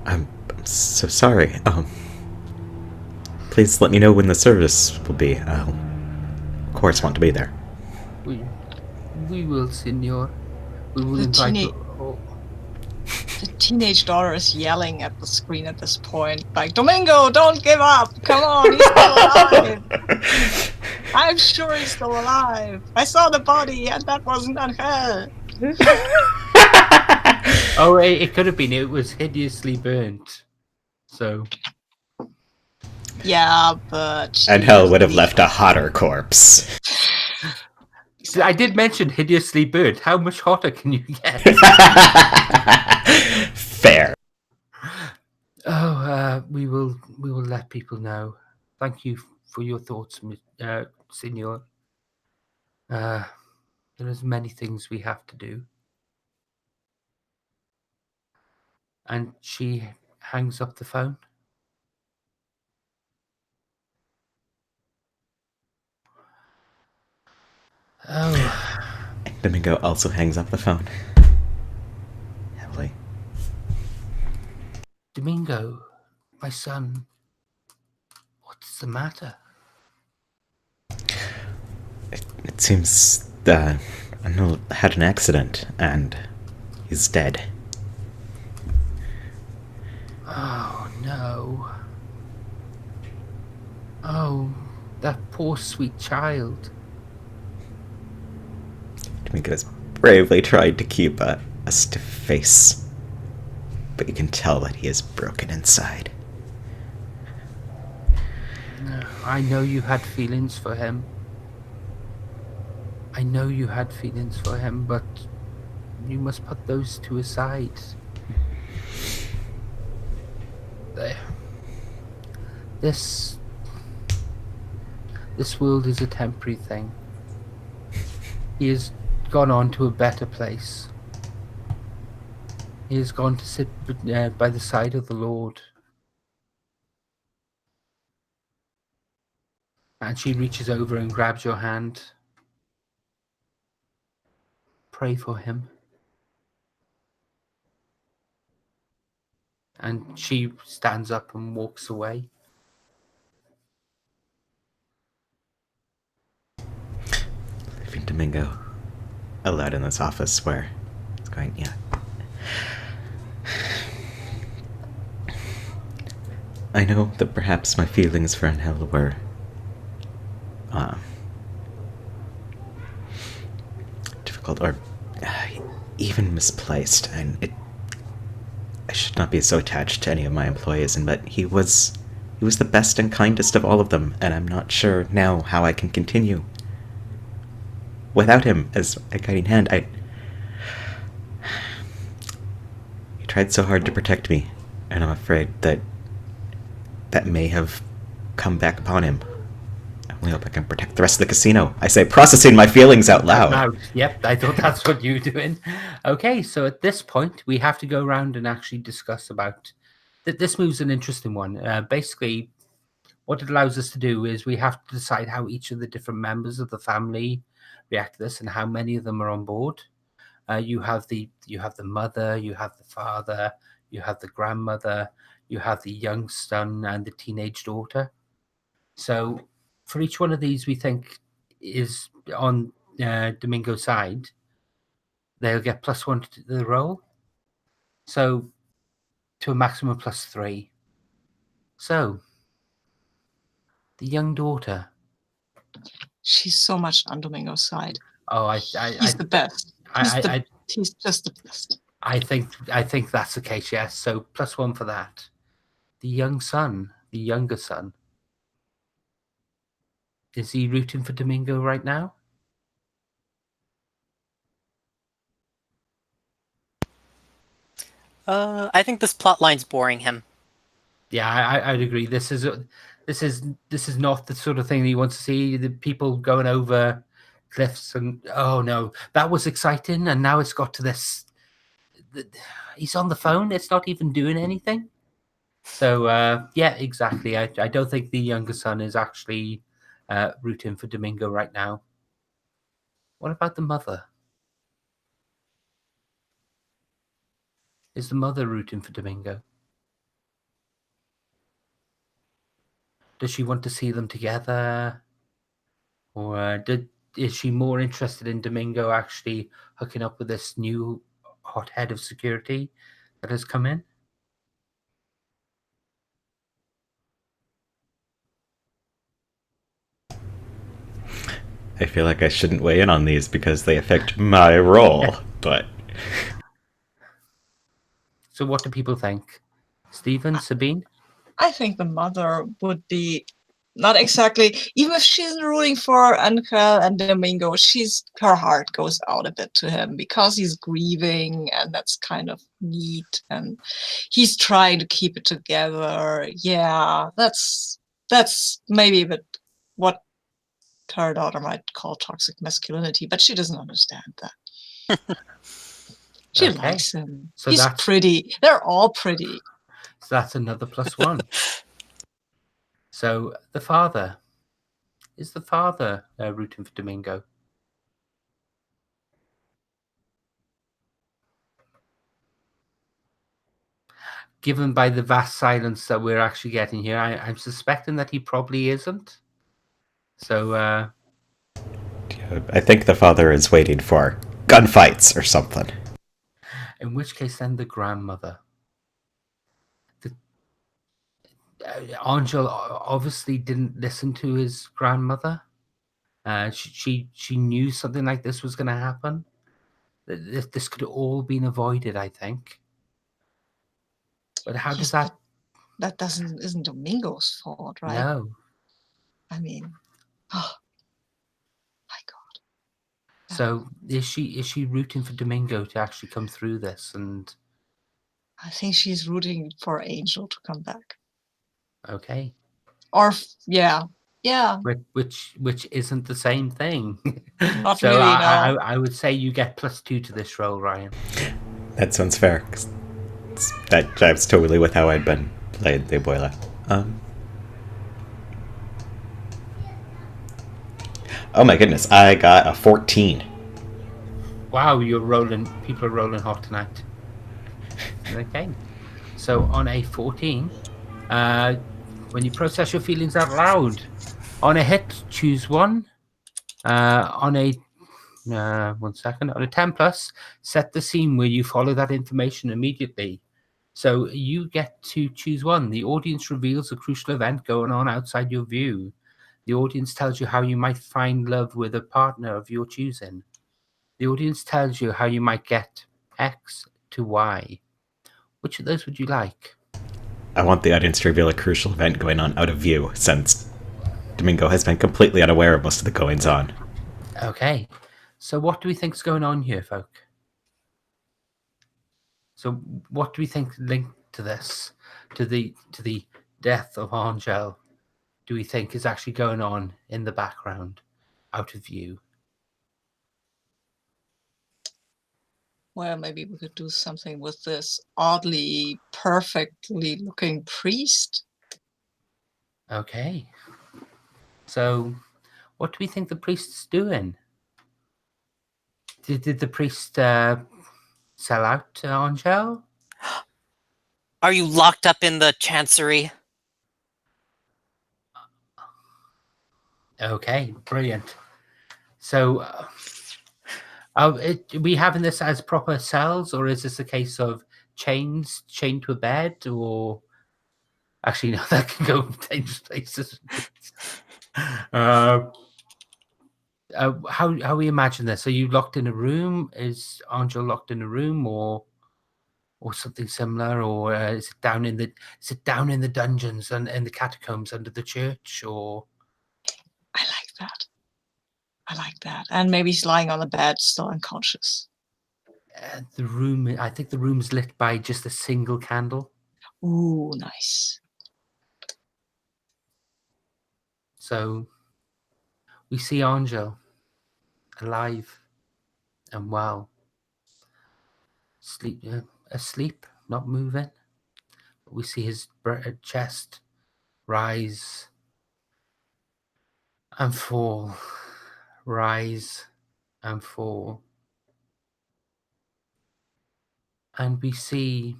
I'm so sorry. Please let me know when the service will be. I'll, of course, want to be there. We will, senor. We will The invite teenage- you. Oh. The teenage daughter is yelling at the screen at this point, like, Domingo, don't give up! Come on, he's still alive! I'm sure he's still alive! I saw the body, and that wasn't Angel! Oh, it could have been. It was hideously burnt. So. Yeah, but... And Hel would have left a hotter corpse. I did mention hideously burnt. How much hotter can you get? Fair. Oh, we will let people know. Thank you for your thoughts, senor. There is many things we have to do. And she hangs up the phone. Oh. Domingo also hangs up the phone. Heavily. Domingo, my son, what's the matter? It seems Arnold had an accident and he's dead. Oh, no. Oh, that poor sweet child. Domingo has bravely tried to keep a stiff face, but you can tell that he is broken inside. I know you had feelings for him. But you must put those two aside. This world is a temporary thing. He has gone on to a better place. He has gone to sit by the side of the Lord. And she reaches over and grabs your hand. Pray for him. And she stands up and walks away. Leaving Domingo alone in this office where it's going, yeah. I know that perhaps my feelings for Angel were difficult or even misplaced, and I should not be so attached to any of my employees, but he was the best and kindest of all of them, and I'm not sure now how I can continue without him as a guiding hand. He tried so hard to protect me, and I'm afraid that may have come back upon him. I only hope I can protect the rest of the casino. I say, processing my feelings out loud. Yep, I thought that's what you were doing. Okay, so at this point, we have to go around and actually discuss about... This move's an interesting one. Basically, what it allows us to do is we have to decide how each of the different members of the family react to this and how many of them are on board. You have the mother, you have the father, you have the grandmother, you have the young son and the teenage daughter. So for each one of these we think is on Domingo's side, they'll get +1 to the roll. So to a maximum +3. So The young daughter. She's so much on Domingo's side. Oh, He's the best. He's just the best. I think that's the case. Yes. So +1 for that. The young son, the younger son. Is he rooting for Domingo right now? I think this plot line's boring him. Yeah, I'd agree. This is not the sort of thing that you want to see. The people going over cliffs and oh no, that was exciting, and now it's got to this. He's on the phone. It's not even doing anything. So yeah, exactly. I don't think the younger son is actually rooting for Domingo right now. What about the mother? Is the mother rooting for Domingo? Does she want to see them together? Or is she more interested in Domingo actually hooking up with this new hot head of security that has come in? I feel like I shouldn't weigh in on these because they affect my role, but So what do people think? Stephen, Sabine? I think the mother would be not exactly, even if she's rooting for Angel and Domingo, her heart goes out a bit to him because he's grieving, and that's kind of neat, and he's trying to keep it together. Yeah, that's maybe a bit what her daughter might call toxic masculinity, but she doesn't understand that. She Okay. likes him. So He's pretty. They're all pretty. So that's another +1. So the father. Is the father rooting for Domingo? Given by the vast silence that we're actually getting here, I'm suspecting that he probably isn't. So I think the father is waiting for gunfights or something. in which case, then the grandmother. Angel obviously didn't listen to his grandmother. She knew something like this was going to happen. This could have all been avoided, I think. But how does that? That isn't Domingo's fault, right? No. I mean, oh my God. So is she rooting for Domingo to actually come through this? And I think she's rooting for Angel to come back. Okay. Or yeah. Which isn't the same thing. Not So really, no. I would say you get +2 to this roll, Ryan. That sounds fair. 'Cause that jives totally with how I'd been played the Abuela. Oh my goodness, I got a 14. Wow, people are rolling hot tonight. Okay. So on a 14, when you process your feelings out loud, on a hit, choose one. On a 1 second, on a 10+, set the scene where you follow that information immediately. So you get to choose one. The audience reveals a crucial event going on outside your view. The audience tells you how you might find love with a partner of your choosing. The audience tells you how you might get X to Y. Which of those would you like? I want the audience to reveal a crucial event going on out of view, since Domingo has been completely unaware of most of the goings on. Okay. So what do we think is going on here, folk? So what do we think linked to this, to the death of Angel, do we think is actually going on in the background, out of view? Well, maybe we could do something with this oddly, perfectly looking priest. Okay. So what do we think the priest's doing? Did the priest sell out to Angel? Are you locked up in the chancery? Okay, brilliant. So are we having this as proper cells, or is this a case of chained to a bed, or Actually, no, that can go dangerous places. How we imagine this? Are you locked in a room? Is Angel locked in a room, or something similar, or is it down in the dungeons and in the catacombs under the church, or? I like that. I like that. And maybe he's lying on the bed, still unconscious. The room, I think the room's lit by just a single candle. Ooh, nice. So we see Angel alive and well, asleep, not moving. But we see his chest rise and fall, rise and fall. And we see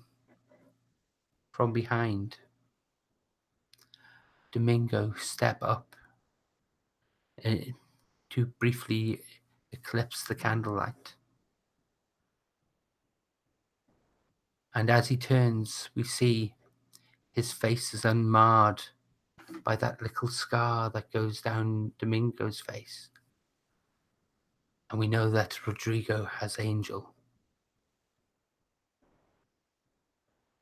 from behind Domingo step up to briefly eclipse the candlelight. And as he turns, we see his face is unmarred by that little scar that goes down Domingo's face. And we know that Rodrigo has Angel.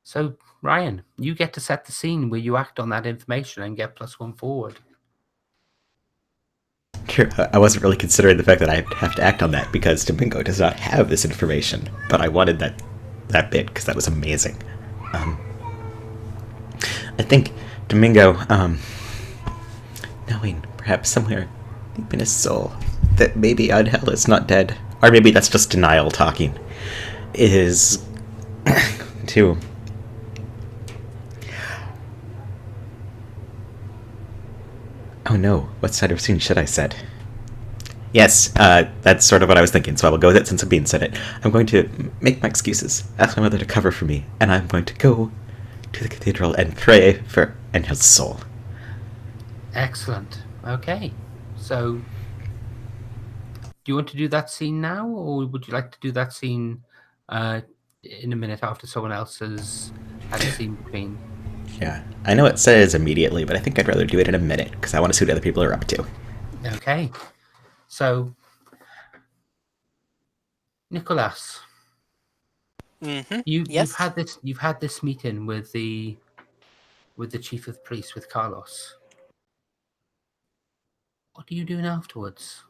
So, Ryan, you get to set the scene where you act on that information and get +1 forward. True. I wasn't really considering the fact that I have to act on that because Domingo does not have this information, but I wanted that bit because that was amazing. I think Domingo, knowing perhaps somewhere deep in his soul that maybe Adhel is not dead, or maybe that's just denial talking, is to oh no, what side of scene should I set? Yes, that's sort of what I was thinking, so I will go with it since I'm being said it. I'm going to make my excuses, ask my mother to cover for me, and I'm going to go to the cathedral and pray for Angel's soul. Excellent. Okay. So, do you want to do that scene now, or would you like to do that scene in a minute after someone else has had a scene between? Yeah, I know it says immediately, but I think I'd rather do it in a minute, because I want to see what other people are up to. Okay. So, Nicholas, Mm-hmm. you've Yes. had this meeting with the chief of police, with Carlos. What are you doing afterwards?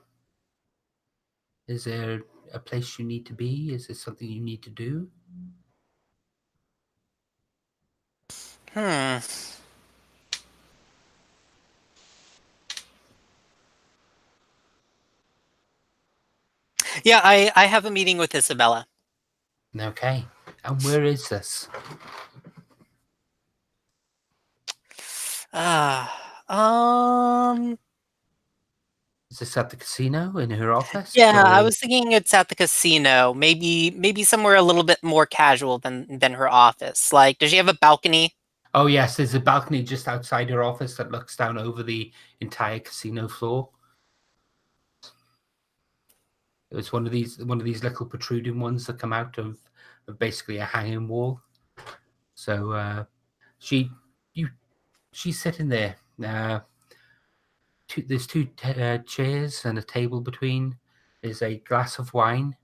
Is there a place you need to be? Is there something you need to do? Hmm. Yeah, I have a meeting with Isabella. Okay. And where is this? Um. Is this at the casino, in her office? Yeah, I or? was thinking it's at the casino. Maybe somewhere a little bit more casual than her office. Like, does she have a balcony? Oh yes, there's a balcony just outside her office that looks down over the entire casino floor. It was one of these little protruding ones that come out of basically a hanging wall. So she's sitting there. There's two chairs and a table between. There's a glass of wine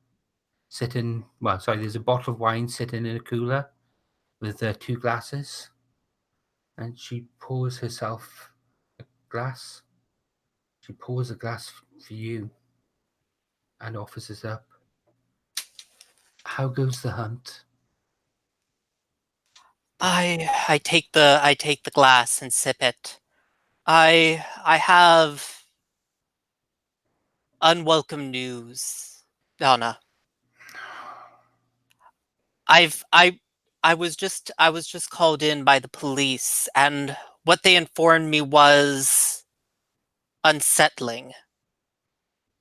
sitting. Well, sorry, there's a bottle of wine sitting in a cooler with 2 glasses, and she pours herself a glass. She pours a glass for you and offers it up. How goes the hunt? I take the glass and sip it. I have unwelcome news, Donna. I was just called in by the police, and what they informed me was unsettling.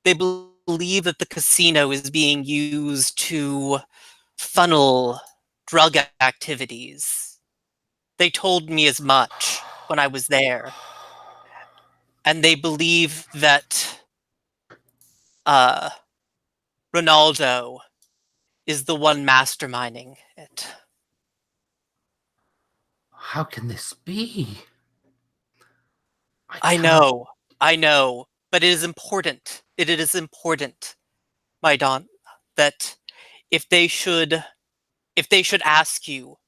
They believe that the casino is being used to funnel drug activities. They told me as much when I was there. And they believe that Ronaldo is the one masterminding it. How can this be? I can't- know, but it is important. It is important, my Don, that if they should ask you,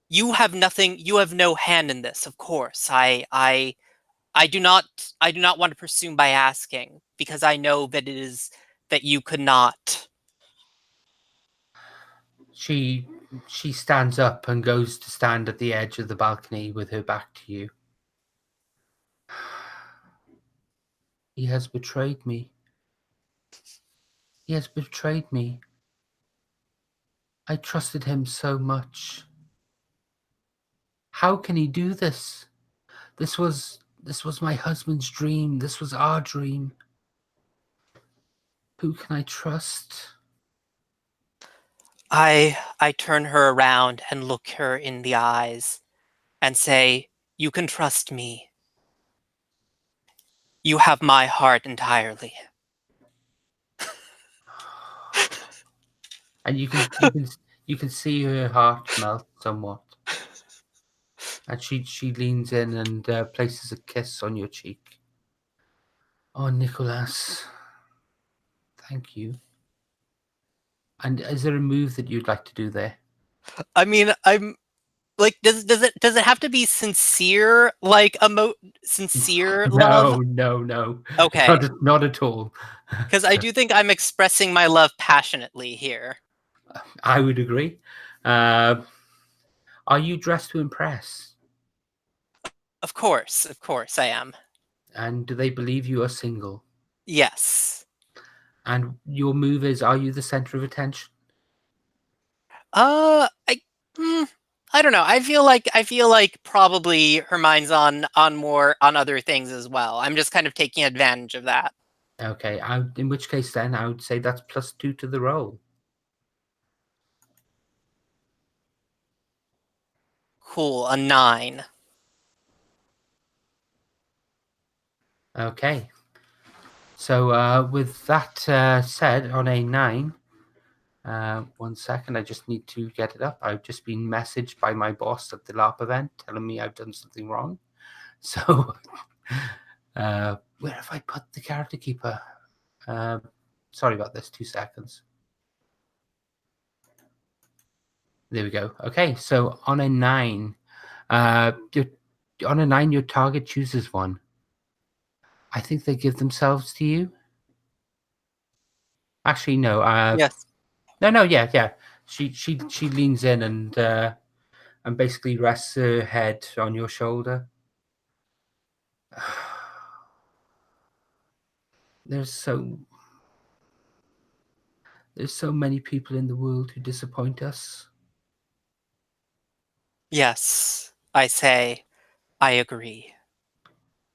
you have nothing, you have no hand in this, of course. I do not want to presume by asking, because I know that it is that you could not. She stands up and goes to stand at the edge of the balcony with her back to you. He has betrayed me. He has betrayed me. I trusted him so much. How can he do this? This was my husband's dream. This was our dream. Who can I trust? I turn her around and look her in the eyes and say, you can trust me. You have my heart entirely. And you can see her heart melt somewhat. And she leans in and places a kiss on your cheek. Oh, Nicholas, thank you. And is there a move that you'd like to do there? I mean, I'm like, does it have to be sincere, like sincere love? No. Okay, Not at all. because I do think I'm expressing my love passionately here. I would agree. Are you dressed to impress? Of course I am. And do they believe you are single? Yes. And your move is, are you the center of attention? I I don't know. I feel like probably her mind's on other things as well. I'm just kind of taking advantage of that. Okay, in which case then I would say that's +2 to the roll. Cool, a 9. Okay. So with that said, on a 9, 1 second, I just need to get it up. I've just been messaged by my boss at the LARP event telling me I've done something wrong. So where have I put the character keeper? Sorry about this, 2 seconds. There we go. Okay, so on a 9, your target chooses one. I think they give themselves to you. Actually, no. Yes. No. Yeah. She leans in and basically rests her head on your shoulder. There's so many people in the world who disappoint us. Yes, I say I agree.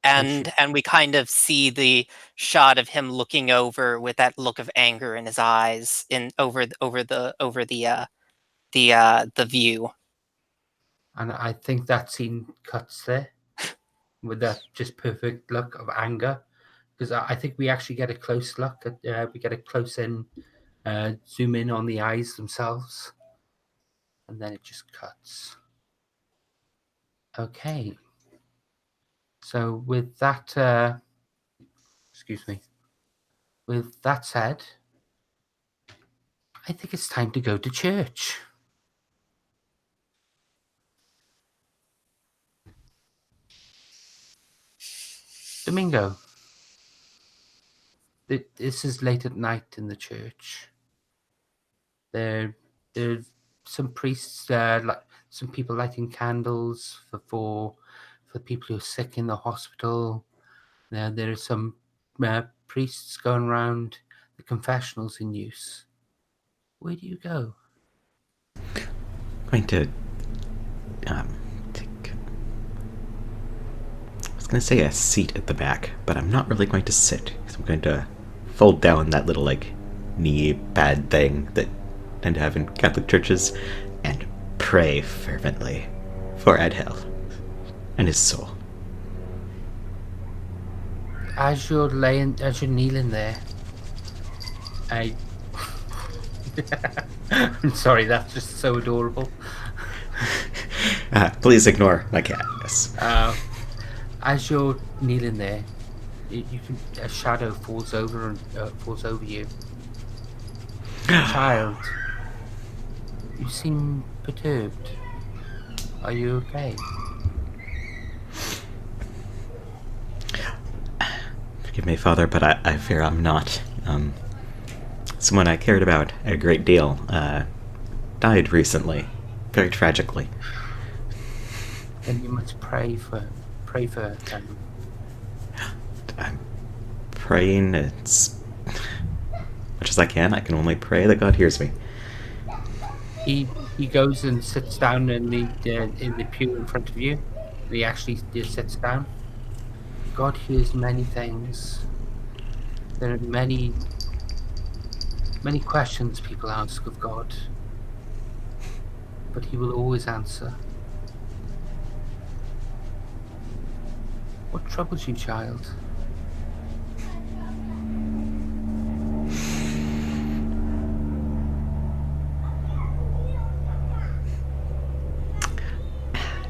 And we kind of see the shot of him looking over with that look of anger in his eyes over the view. And I think that scene cuts there with that just perfect look of anger, because I think we actually get a close look at we get a close in zoom in on the eyes themselves, and then it just cuts. Okay. So with that, excuse me. With that said, I think it's time to go to church. Domingo, this is late at night in the church. There's some priests, like some people lighting candles for people who are sick in the hospital. There are some priests going around the confessionals in use. Where do you go? I'm going to take. I was going to say a seat at the back, but I'm not really going to sit, because I'm going to fold down that little, like, knee pad thing that tend to have in Catholic churches and pray fervently for Adhel and his soul. As you're kneeling there, I'm sorry, that's just so adorable. Please ignore my cat. Yes. As you're kneeling there, a shadow falls over you. Child, you seem perturbed. Are you okay? Forgive me, Father, but I fear I'm not. Someone I cared about a great deal died recently, very tragically. Then you must pray for them. I'm praying as much as I can. I can only pray that God hears me. He goes and sits down in the pew in front of you. He actually just sits down. God hears many things. There are many questions people ask of God, but He will always answer. What troubles you, child?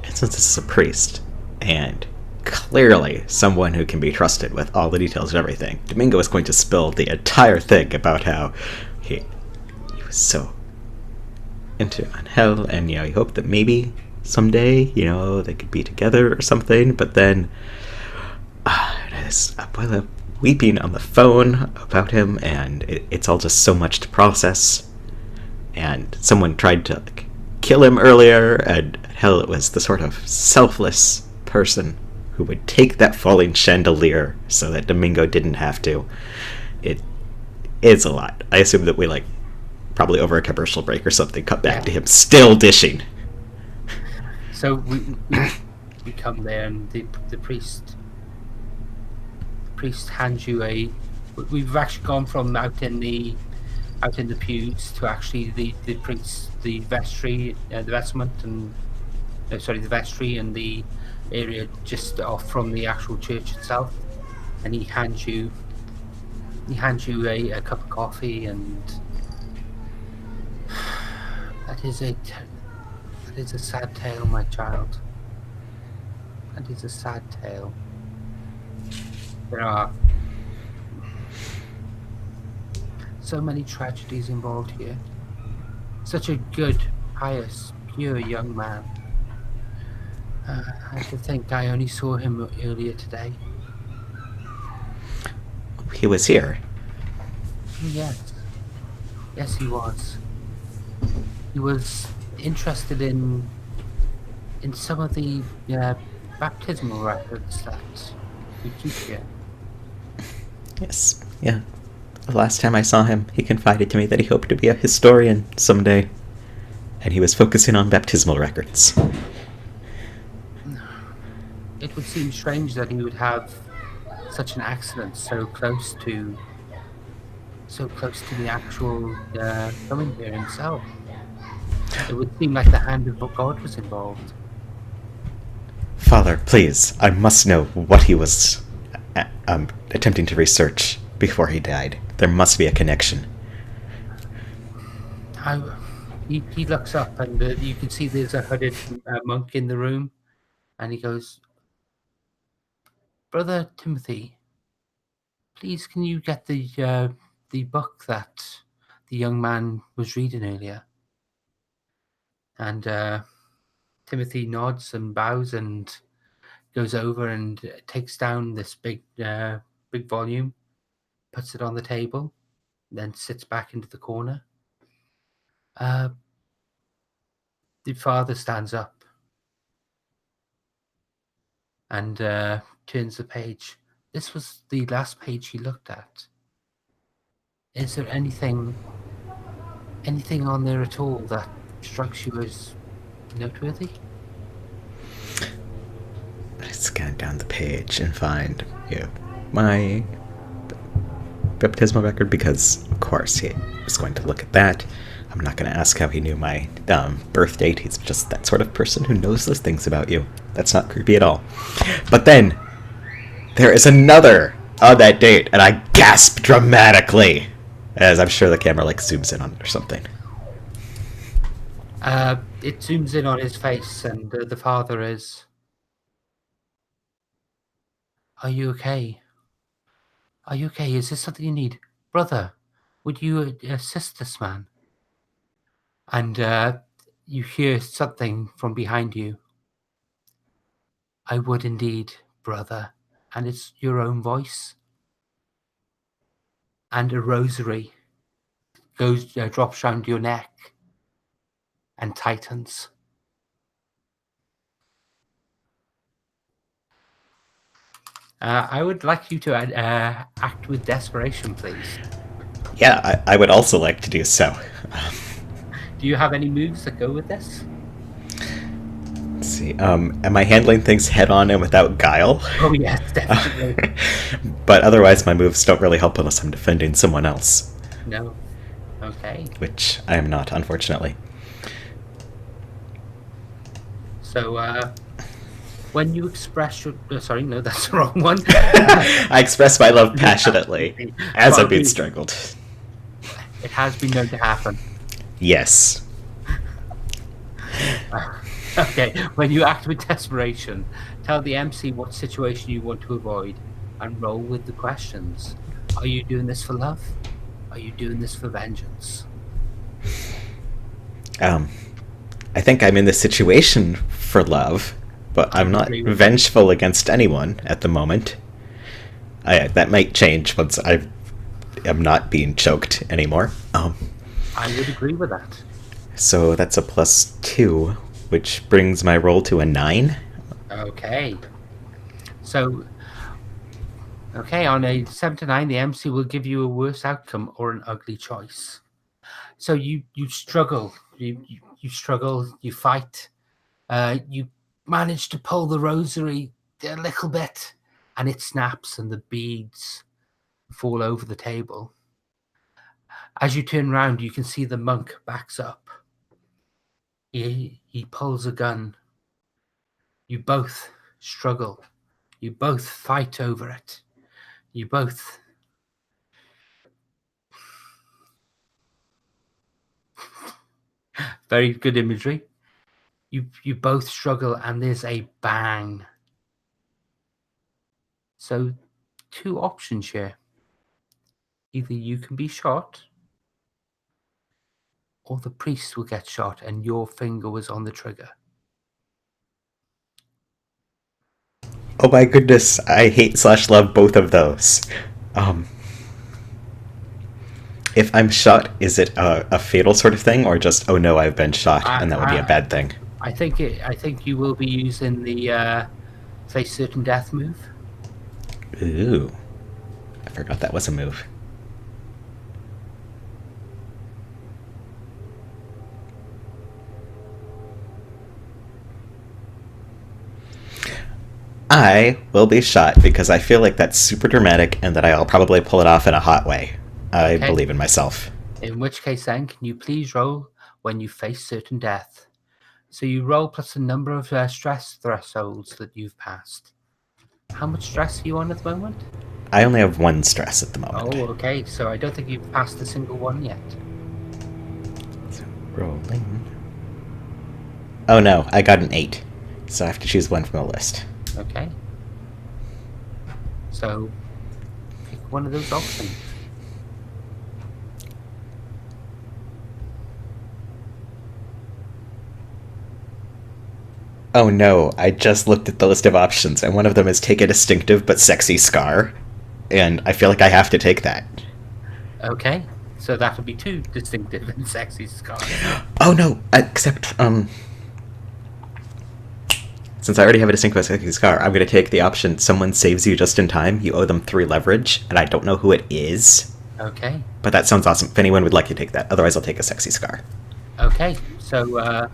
And since this is a priest, and clearly someone who can be trusted with all the details of everything, Domingo is going to spill the entire thing about how he was so into hell, and he hoped that maybe someday, they could be together or something, but then there's Abuela weeping on the phone about him, and it's all just so much to process. And someone tried to kill him earlier, and hell, it was the sort of selfless person who would take that falling chandelier so that Domingo didn't have to. It's a lot. I assume that we probably over a commercial break or something cut back to him still dishing. So we come there, and the priest hands you a. We've actually gone from out in the pews to actually the priest, the vestry, the vestment, and the vestry and the area just off from the actual church itself, and he hands you a cup of coffee, and that is a sad tale, my child. That is a sad tale. There are so many tragedies involved here. Such a good, pious, pure young man. I have to think I only saw him earlier today. He was here. Yes. Yes, he was. He was interested in some of the baptismal records that we keep here. Yes, yeah. The last time I saw him, he confided to me that he hoped to be a historian someday. And he was focusing on baptismal records. It would seem strange that he would have such an accident so close to the actual coming here himself. It would seem like the hand of God was involved. Father, please, I must know what he was attempting to research before he died. There must be a connection. He looks up, and you can see there's a hooded monk in the room, and he goes, "Brother Timothy, please can you get the book that the young man was reading earlier?" And Timothy nods and bows and goes over and takes down this big volume, puts it on the table, then sits back into the corner. The father stands up and turns the page. This was the last page he looked at. Is there anything on there at all that strikes you as noteworthy? I scan down the page and find my baptismal record, because of course he was going to look at that. I'm not going to ask how he knew my birth date. He's just that sort of person who knows those things about you. That's not creepy at all. But then there is another on that date, and I gasp dramatically, as I'm sure the camera zooms in on it or something. It zooms in on his face, and the father is. Are you okay? Are you okay? Is this something you need? Brother, would you assist this man? And you hear something from behind you. I would indeed, brother. And it's your own voice. And a rosary drops round your neck and tightens. I would like you to act with desperation, please. Yeah, I would also like to do so. Do you have any moves that go with this? Let's see. Am I handling things head on and without guile? Oh yes, definitely. But otherwise, my moves don't really help unless I'm defending someone else. No. Okay. Which I am not, unfortunately. So, when you express your... sorry, no, that's the wrong one. I express my love passionately as I'm being strangled. It has been known to happen. Yes. Okay, when you act with desperation, tell the MC what situation you want to avoid and roll with the questions. Are you doing this for love? Are you doing this for vengeance? I think I'm in this situation for love, but I'm not vengeful against anyone at the moment. That might change once I am not being choked anymore. I would agree with that. So that's a +2, which brings my roll to a 9. Okay. So, on a 7 to 9, the MC will give you a worse outcome or an ugly choice. So you struggle, you struggle, you fight, you manage to pull the rosary a little bit, and it snaps and the beads fall over the table. As you turn around, you can see the monk backs up. He pulls a gun. You both struggle. You both fight over it. You both... Very good imagery. You both struggle, and there's a bang. So, 2 options here. Either you can be shot, or the priest will get shot, and your finger was on the trigger. Oh my goodness, I hate/love both of those. If I'm shot, is it a fatal sort of thing, or just, oh no, I've been shot, and that would be a bad thing? I think you will be using the face certain death move. Ooh. I forgot that was a move. I will be shot because I feel like that's super dramatic and that I'll probably pull it off in a hot way. I believe in myself. In which case then, can you please roll when you face certain death? So you roll plus the number of stress thresholds that you've passed. How much stress are you on at the moment? I only have 1 stress at the moment. Oh, okay. So I don't think you've passed a single one yet. So rolling. Oh no, I got an 8. So I have to choose one from the list. Okay. So pick one of those options. Oh no, I just looked at the list of options, and one of them is take a distinctive but sexy scar, and I feel like I have to take that. Okay, so that would be 2 distinctive and sexy scars. Oh no, except, since I already have a distinctive but sexy scar, I'm gonna take the option, someone saves you just in time, you owe them 3 leverage, and I don't know who it is. Okay. But that sounds awesome. If anyone would like to take that, otherwise I'll take a sexy scar. Okay, so,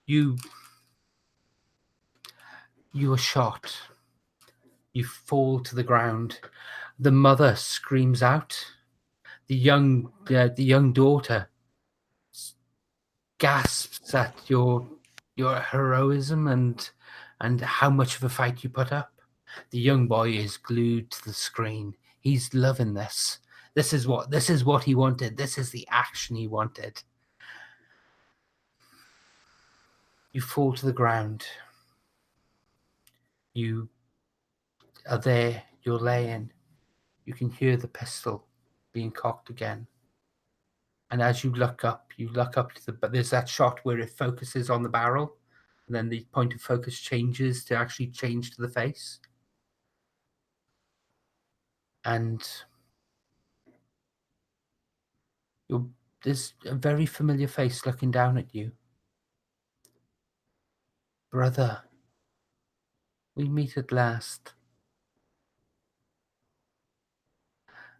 you are shot. You fall to the ground. The mother screams out. The young daughter gasps at your heroism and how much of a fight you put up. The young boy is glued to the screen. He's loving this. This is what he wanted. This is the action he wanted. You fall to the ground. You are there. You're laying. You can hear the pistol being cocked again. And as you look up to but there's that shot where it focuses on the barrel, and then the point of focus changes to actually change to the face. And there's a very familiar face looking down at you. Brother, we meet at last.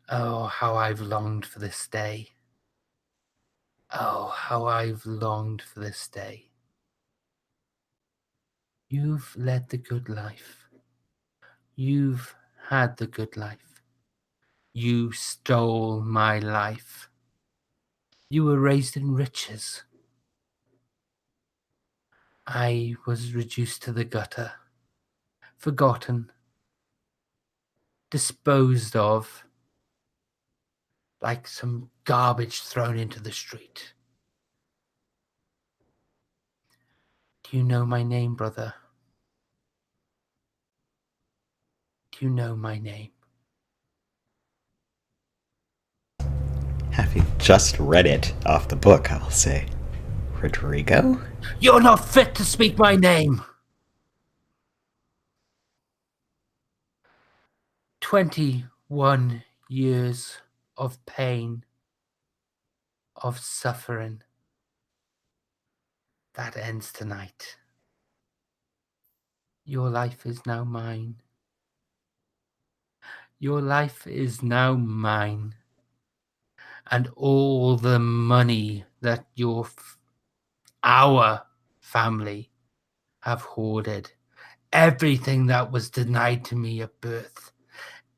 Oh, how I've longed for this day. Oh, how I've longed for this day. You've led the good life. You've had the good life. You stole my life. You were raised in riches. I was reduced to the gutter, forgotten, disposed of, like some garbage thrown into the street. Do you know my name, brother? Do you know my name? Having just read it off the book, I'll say, Rodrigo? You're not fit to speak my name! 21 years of pain, of suffering. That ends tonight. Your life is now mine. Your life is now mine. And all the money that our family have hoarded, everything that was denied to me at birth,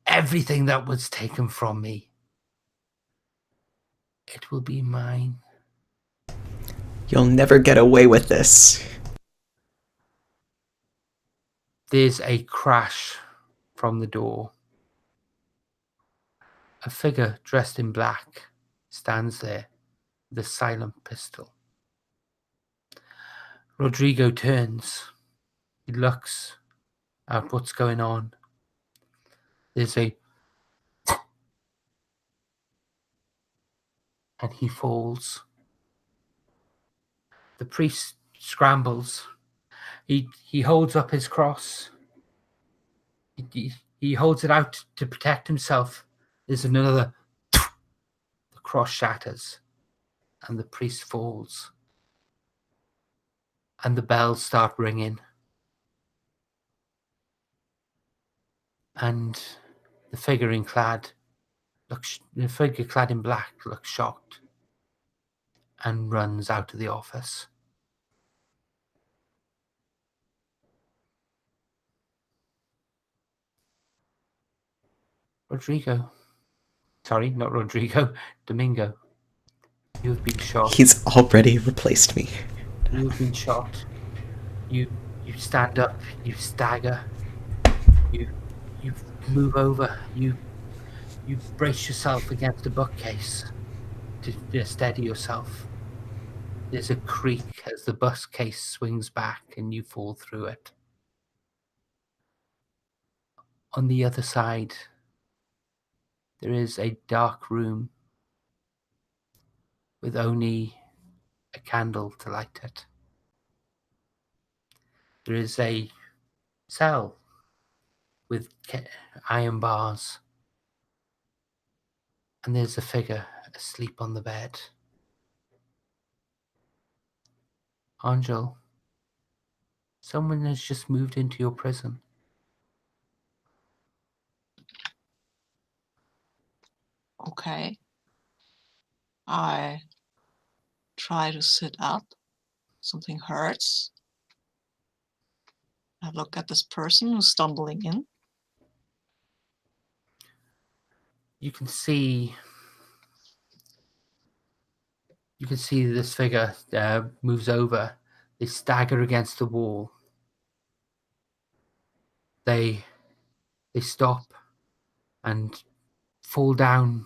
everything that was taken from me, it will be mine. You'll never get away with this. There's a crash from the door. A figure dressed in black stands there with a silent pistol. Rodrigo turns. He looks at what's going on. There's and he falls. The priest scrambles. He holds up his cross. He holds it out to protect himself. There's another. The cross shatters, and the priest falls. And the bells start ringing. And the figure clad in black looks shocked and runs out of the office. Domingo, you've been shot. He's already replaced me. You've been shot. You stand up, you stagger, you move over, you brace yourself against a bookcase to steady yourself. There's a creak as the bookcase swings back and you fall through it. On the other side, there is a dark room with only a candle to light it. There is a cell with iron bars, and there's a figure asleep on the bed. Angel, someone has just moved into your prison. Okay. I try to sit up. Something hurts. I look at this person who's stumbling in. You can see this figure moves over. They stagger against the wall. They stop and fall down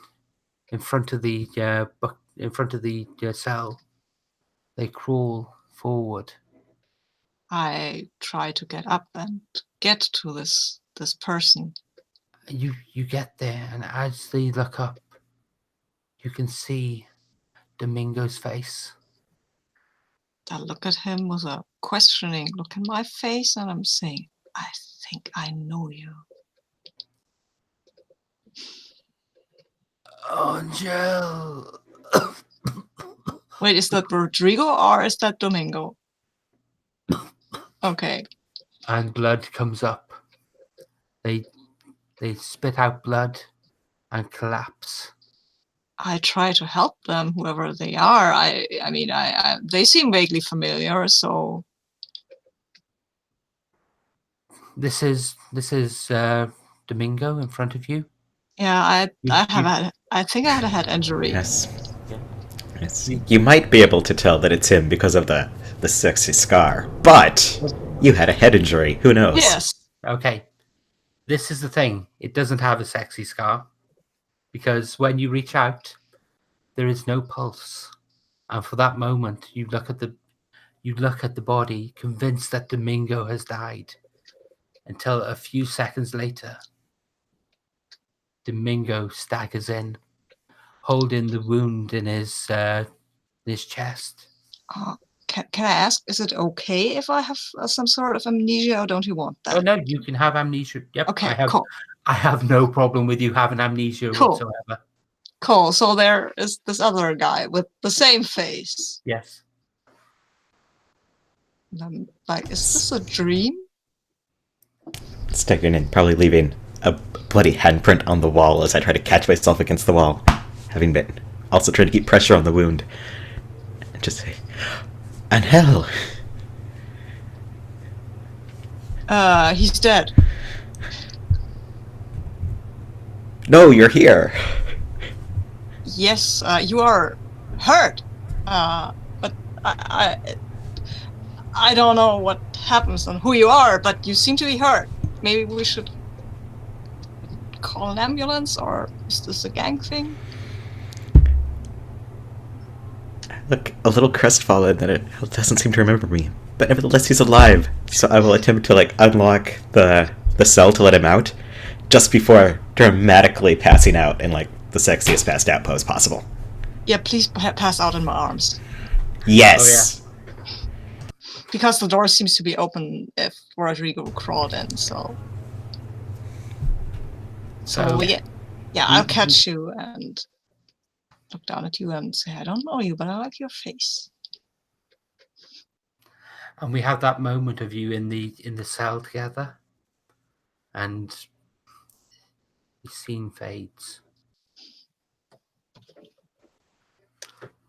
in front of the cell. They crawl forward I try to get up and get to this person. You get there, and as they look up, you can see Domingo's face. I look at him with a questioning look in my face, and I'm saying, I think I know you. Angel! Wait, is that Rodrigo or is that Domingo? Okay. And blood comes up. They spit out blood and collapse. I try to help them, whoever they are. I mean, they seem vaguely familiar, so. This is Domingo in front of you. Yeah, I think I had a head injury. Yes. Yeah. Yes. You might be able to tell that it's him because of the sexy scar, but you had a head injury. Who knows? Yes. Okay. This is the thing. It doesn't have a sexy scar because when you reach out, there is no pulse. And for that moment, you look at the body, convinced that Domingo has died. Until a few seconds later, Domingo staggers in, holding the wound in his chest. Can I ask, is it okay if I have some sort of amnesia, or don't you want that? Oh no, you can have amnesia. Yep, Okay, cool. I have no problem with you having amnesia whatsoever. Cool. So there is this other guy with the same face. Yes. Like, is this a dream? Staggering in, probably leaving a bloody handprint on the wall as I try to catch myself against the wall, having been also trying to keep pressure on the wound. And just say, Angel! He's dead. No, you're here! Yes, you are hurt. But I don't know what happens and who you are, but you seem to be hurt. Maybe we should call an ambulance, or is this a gang thing? Look, a little crestfallen that it doesn't seem to remember me. But nevertheless, he's alive. So I will attempt to, unlock the cell to let him out, just before dramatically passing out in, the sexiest passed out pose possible. Yeah, please pass out in my arms. Yes! Oh, Because the door seems to be open if Rodrigo crawled in, so... So, yeah, I'll catch you and look down at you and say, I don't know you, but I like your face. And we have that moment of you in the cell together, and the scene fades.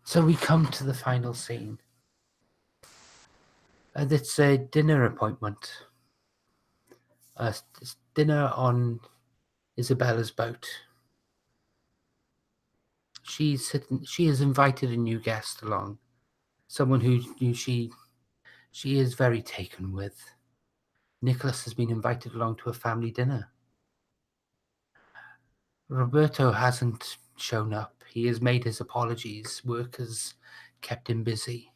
So we come to the final scene. And it's a dinner appointment. It's dinner on Isabella's boat. She has invited a new guest along, someone who she is very taken with. Nicholas has been invited along to a family dinner. Roberto hasn't shown up. He has made his apologies. Work has kept him busy.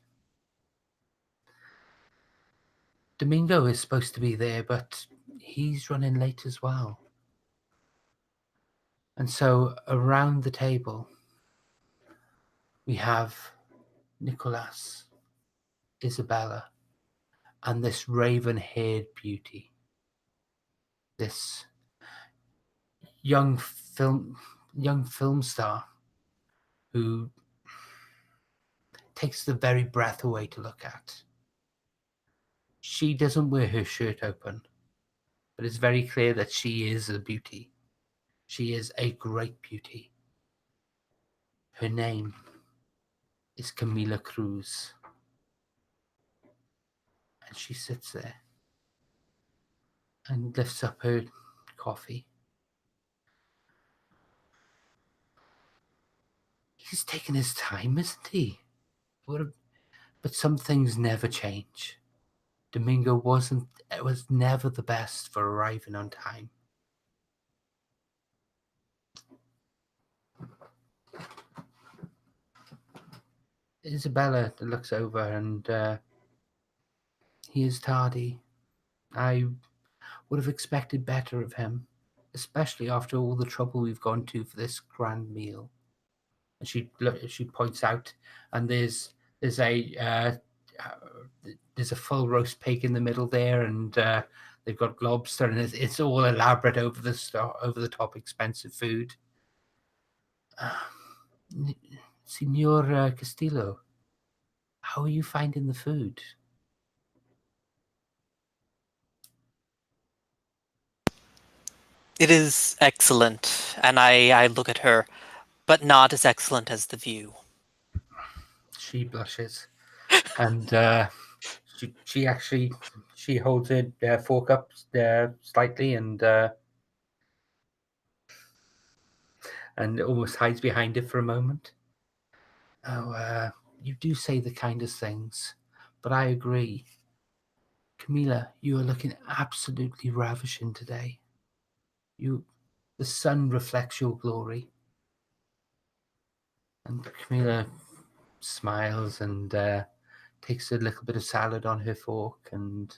Domingo is supposed to be there, but he's running late as well. And so around the table, we have Nicholas, Isabella, and this raven-haired beauty. This young film star who takes the very breath away to look at. She doesn't wear her shirt open, but it's very clear that she is a beauty. She is a great beauty. Her name is Camila Cruz. And she sits there and lifts up her coffee. He's taking his time, isn't he? But some things never change. Domingo was never the best for arriving on time. Isabella looks over and He is tardy. I would have expected better of him, especially after all the trouble we've gone to for this grand meal. And she points out, and there's a full roast pig in the middle there, and they've got lobster, and it's all elaborate over the top expensive food. Signor Castillo, how are you finding the food? It is excellent, and I look at her, but not as excellent as the view. She blushes, and she actually holds her fork up slightly and almost hides behind it for a moment. Oh, you do say the kindest things, but I agree. Camilla, you are looking absolutely ravishing today. The sun reflects your glory. And Camilla smiles and takes a little bit of salad on her fork and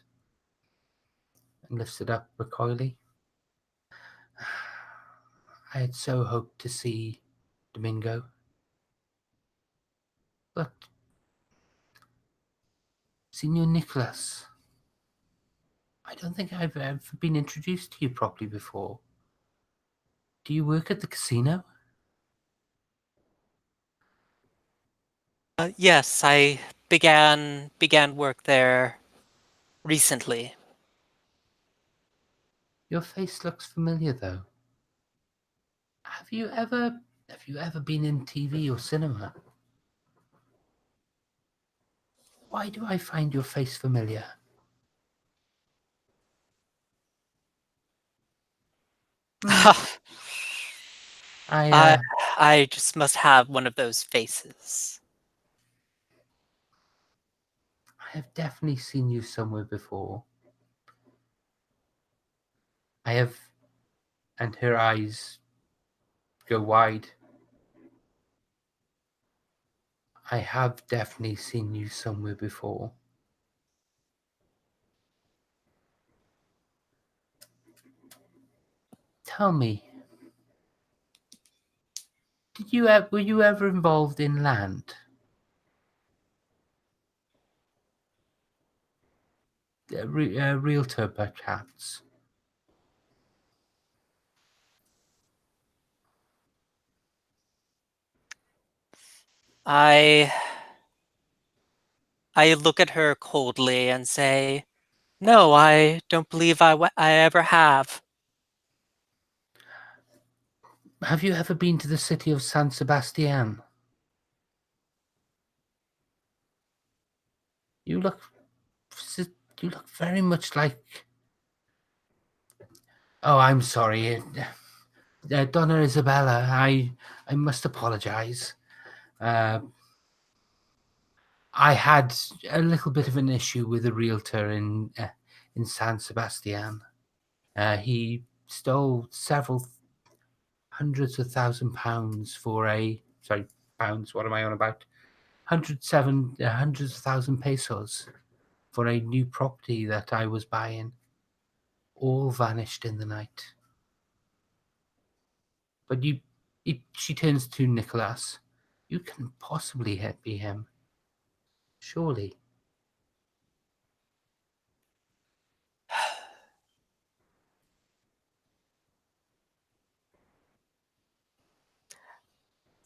lifts it up recoyly. I had so hoped to see Domingo, but Signor Nicholas, I don't think I've ever been introduced to you properly before. Do you work at the casino? Yes, I began work there recently. Your face looks familiar, though. Have you ever been in TV or cinema? Why do I find your face familiar? I I I just must have one of those faces. I have definitely seen you somewhere before. I have, and her eyes go wide. I have definitely seen you somewhere before. Tell me, were you ever involved in land? Realtor, perhaps? I look at her coldly and say, "No, I don't believe I ever have." Have you ever been to the city of San Sebastian? You look, you look very much like. Oh, I'm sorry, Donna Isabella. I must apologize. I had a little bit of an issue with a realtor in San Sebastian. He stole several hundreds of £1,000s for pounds. What am I on about? Hundreds of thousand pesos for a new property that I was buying. All vanished in the night. But she turns to Nicholas. You can possibly be him. Surely.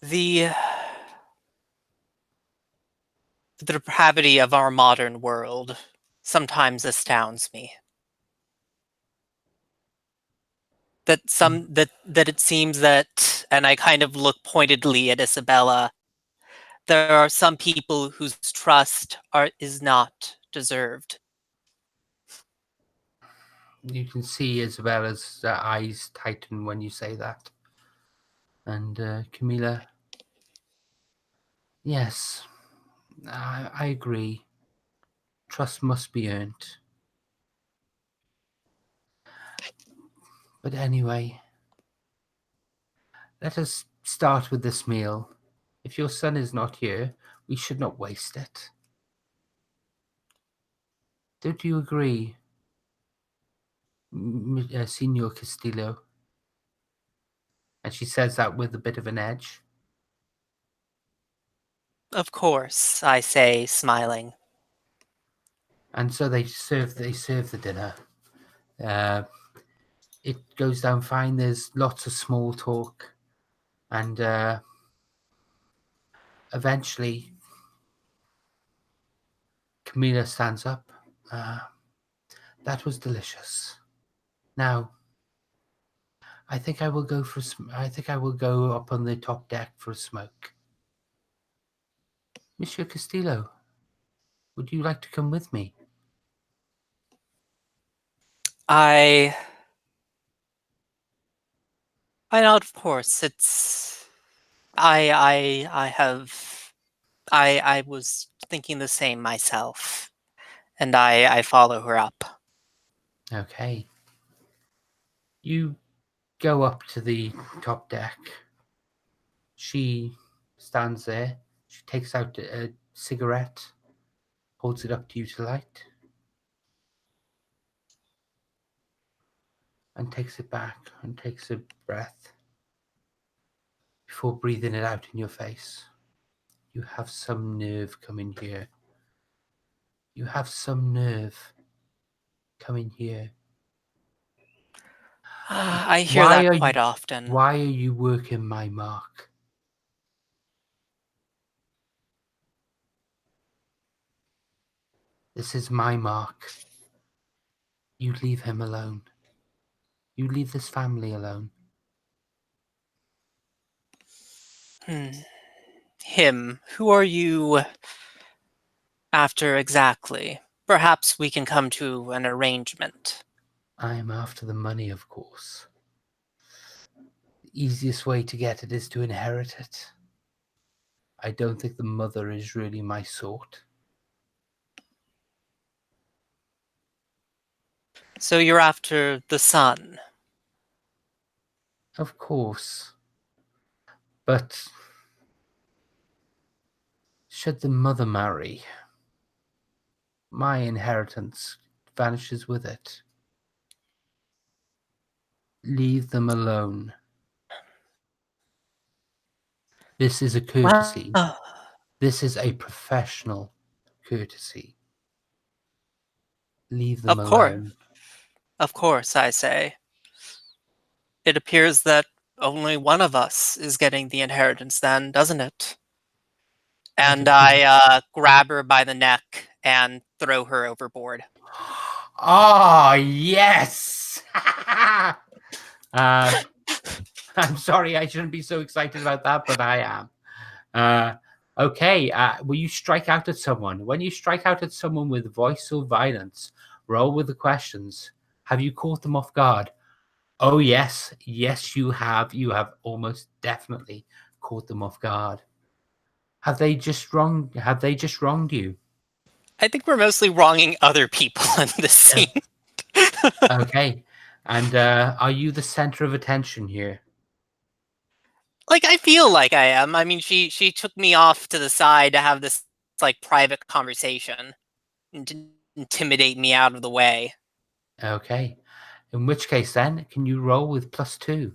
The depravity of our modern world sometimes astounds me. That it seems that, and I kind of look pointedly at Isabella, there are some people whose trust is not deserved. You can see Isabella's eyes tighten when you say that. And Camilla, yes, I agree. Trust must be earned. But anyway, let us start with this meal. If your son is not here, we should not waste it. Don't you agree, Signor Castillo? And she says that with a bit of an edge. Of course, I say, smiling. And so they serve the dinner. It goes down fine. There's lots of small talk, and eventually Camila stands up. That was delicious. Now, I think I will go up on the top deck for a smoke. Monsieur Castillo, would you like to come with me? I nod, of course. I was thinking the same myself, and I follow her up. Okay. You go up to the top deck. She stands there. She takes out a cigarette, holds it up to you to light, and takes it back and takes a breath before breathing it out in your face. You have some nerve coming here. You have some nerve coming here. I hear that quite often. Why are you working my mark? This is my mark. You leave him alone. You leave this family alone. Him. Who are you after exactly? Perhaps we can come to an arrangement. I am after the money, of course. The easiest way to get it is to inherit it. I don't think the mother is really my sort. So you're after the son? Of course. But should the mother marry, my inheritance vanishes with it. Leave them alone. This is a courtesy. Well, This is a professional courtesy. Leave them alone. Of course, I say. It appears that only one of us is getting the inheritance then, doesn't it? And I grab her by the neck and throw her overboard. Oh, yes! I'm sorry, I shouldn't be so excited about that, but I am. Okay, will you strike out at someone? When you strike out at someone with voice or violence, roll with the questions. Have you caught them off guard? Oh, yes. Yes, you have. You have almost definitely caught them off guard. Have they just wronged you? I think we're mostly wronging other people in this scene. Okay. And are you the center of attention here? Like, I feel like I am. I mean, she took me off to the side to have this like private conversation and to intimidate me out of the way. Okay. In which case then, can you roll with +2?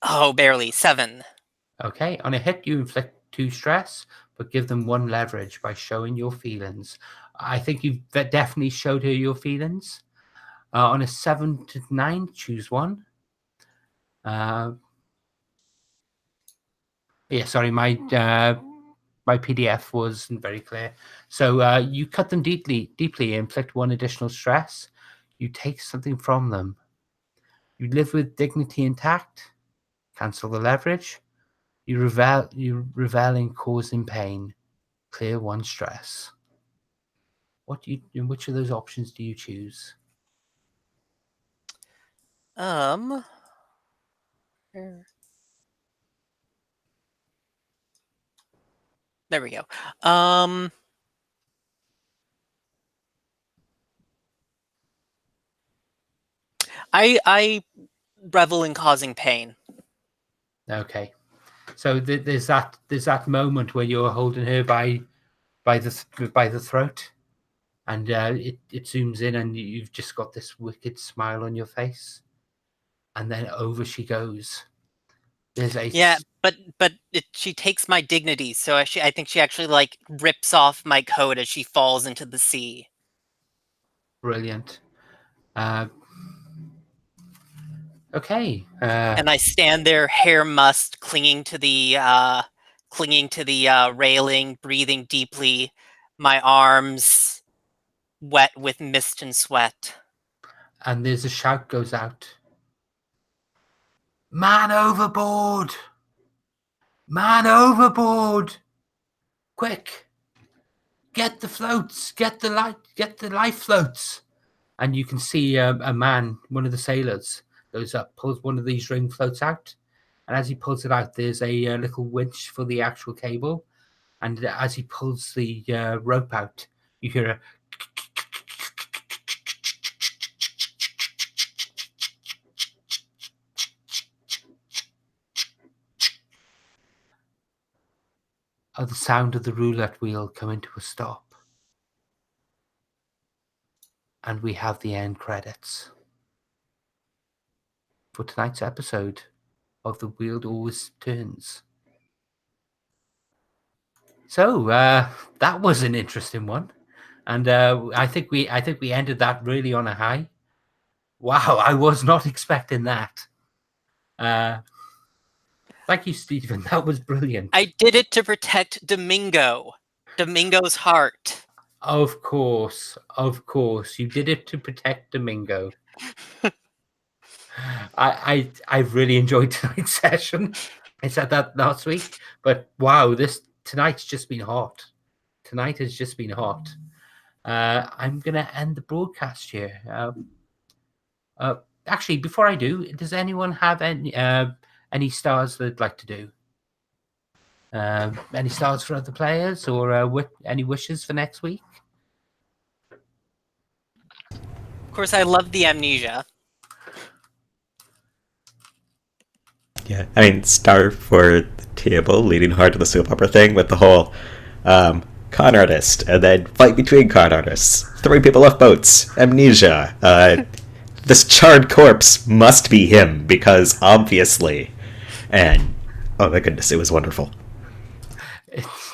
Oh, barely. 7. Okay. On a hit, you inflict 2 stress, but give them 1 leverage by showing your feelings. I think you've definitely showed her your feelings. On a 7 to 9, choose 1. Yeah, sorry, my PDF wasn't very clear. So you cut them deeply, inflict 1 additional stress. You take something from them. You live with dignity intact. Cancel the leverage. You revel in causing pain. Clear 1 stress. Which of those options do you choose? There we go. I revel in causing pain. Okay. So there's that moment where you're holding her by by the throat, and it zooms in, and you've just got this wicked smile on your face, and then over she goes. There's a Yeah, but she takes my dignity, so I think she actually like rips off my coat as she falls into the sea. brilliant. Okay. And I stand there, hair mussed, clinging to the railing, breathing deeply, my arms wet with mist and sweat. And there's a shout goes out. Man overboard! Man overboard! Quick! Get the floats! Get the life floats! And you can see a man, one of the sailors, goes up, pulls one of these ring floats out, and as he pulls it out, there's a little winch for the actual cable. And as he pulls the rope out, you hear a the sound of the roulette wheel coming to a stop. And we have the end credits for tonight's episode of The Wheel Always Turns. So that was an interesting one, and I think we ended that really on a high. Wow, I was not expecting that. Thank you, Stephen. That was brilliant. I did it to protect Domingo's heart. Of course, you did it to protect Domingo. I've really enjoyed tonight's session. I said that last week, but wow, tonight's just been hot. Tonight has just been hot. I'm gonna end the broadcast here. Actually, before I do, does anyone have any stars they'd like to do? Any stars for other players, or any wishes for next week? Of course, I love the amnesia. Yeah, I mean, star for the table, leading hard to the soap opera thing with the whole con artist, and then fight between con artists, throwing people off boats, amnesia. This charred corpse must be him, because obviously. And, oh my goodness, it was wonderful.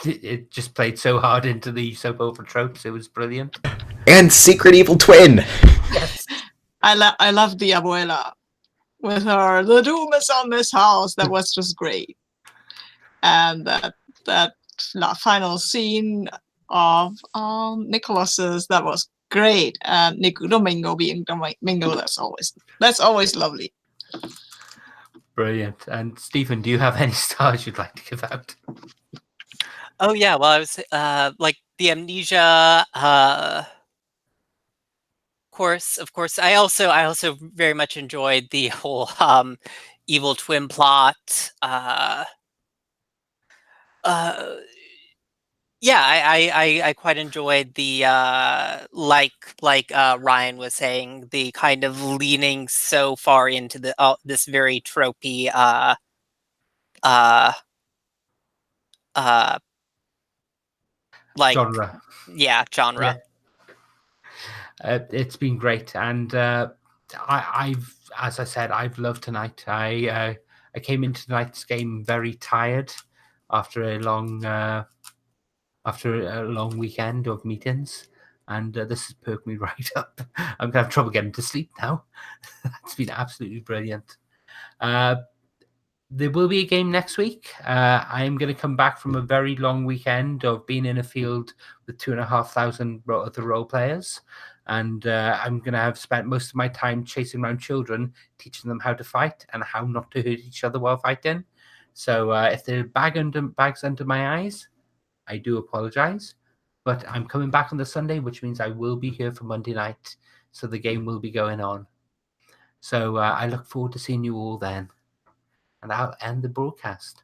It just played so hard into the soap opera tropes. It was brilliant. And secret evil twin! Yes. I love the abuela with her, the doom is on this house. That was just great. And that final scene of Nicholas's, that was great. And Domingo being Domingo, that's always lovely. Brilliant. And Stephen, do you have any stars you'd like to give out? Oh yeah, well I was like the amnesia. Of course. I also very much enjoyed the whole evil twin plot. Yeah, I quite enjoyed the like Ryan was saying, the kind of leaning so far into the this very tropey like Genre. Yeah, genre. Yeah. It's been great, and I've, as I said, I've loved tonight. I came into tonight's game very tired after a long weekend of meetings, and this has perked me right up. I'm gonna have trouble getting to sleep now. It's been absolutely brilliant. There will be a game next week. I'm going to come back from a very long weekend of being in a field with 2,500 other role players. And I'm going to have spent most of my time chasing around children, teaching them how to fight and how not to hurt each other while fighting. So if there are bags under my eyes, I do apologize. But I'm coming back on the Sunday, which means I will be here for Monday night. So the game will be going on. So I look forward to seeing you all then. And I'll end the broadcast.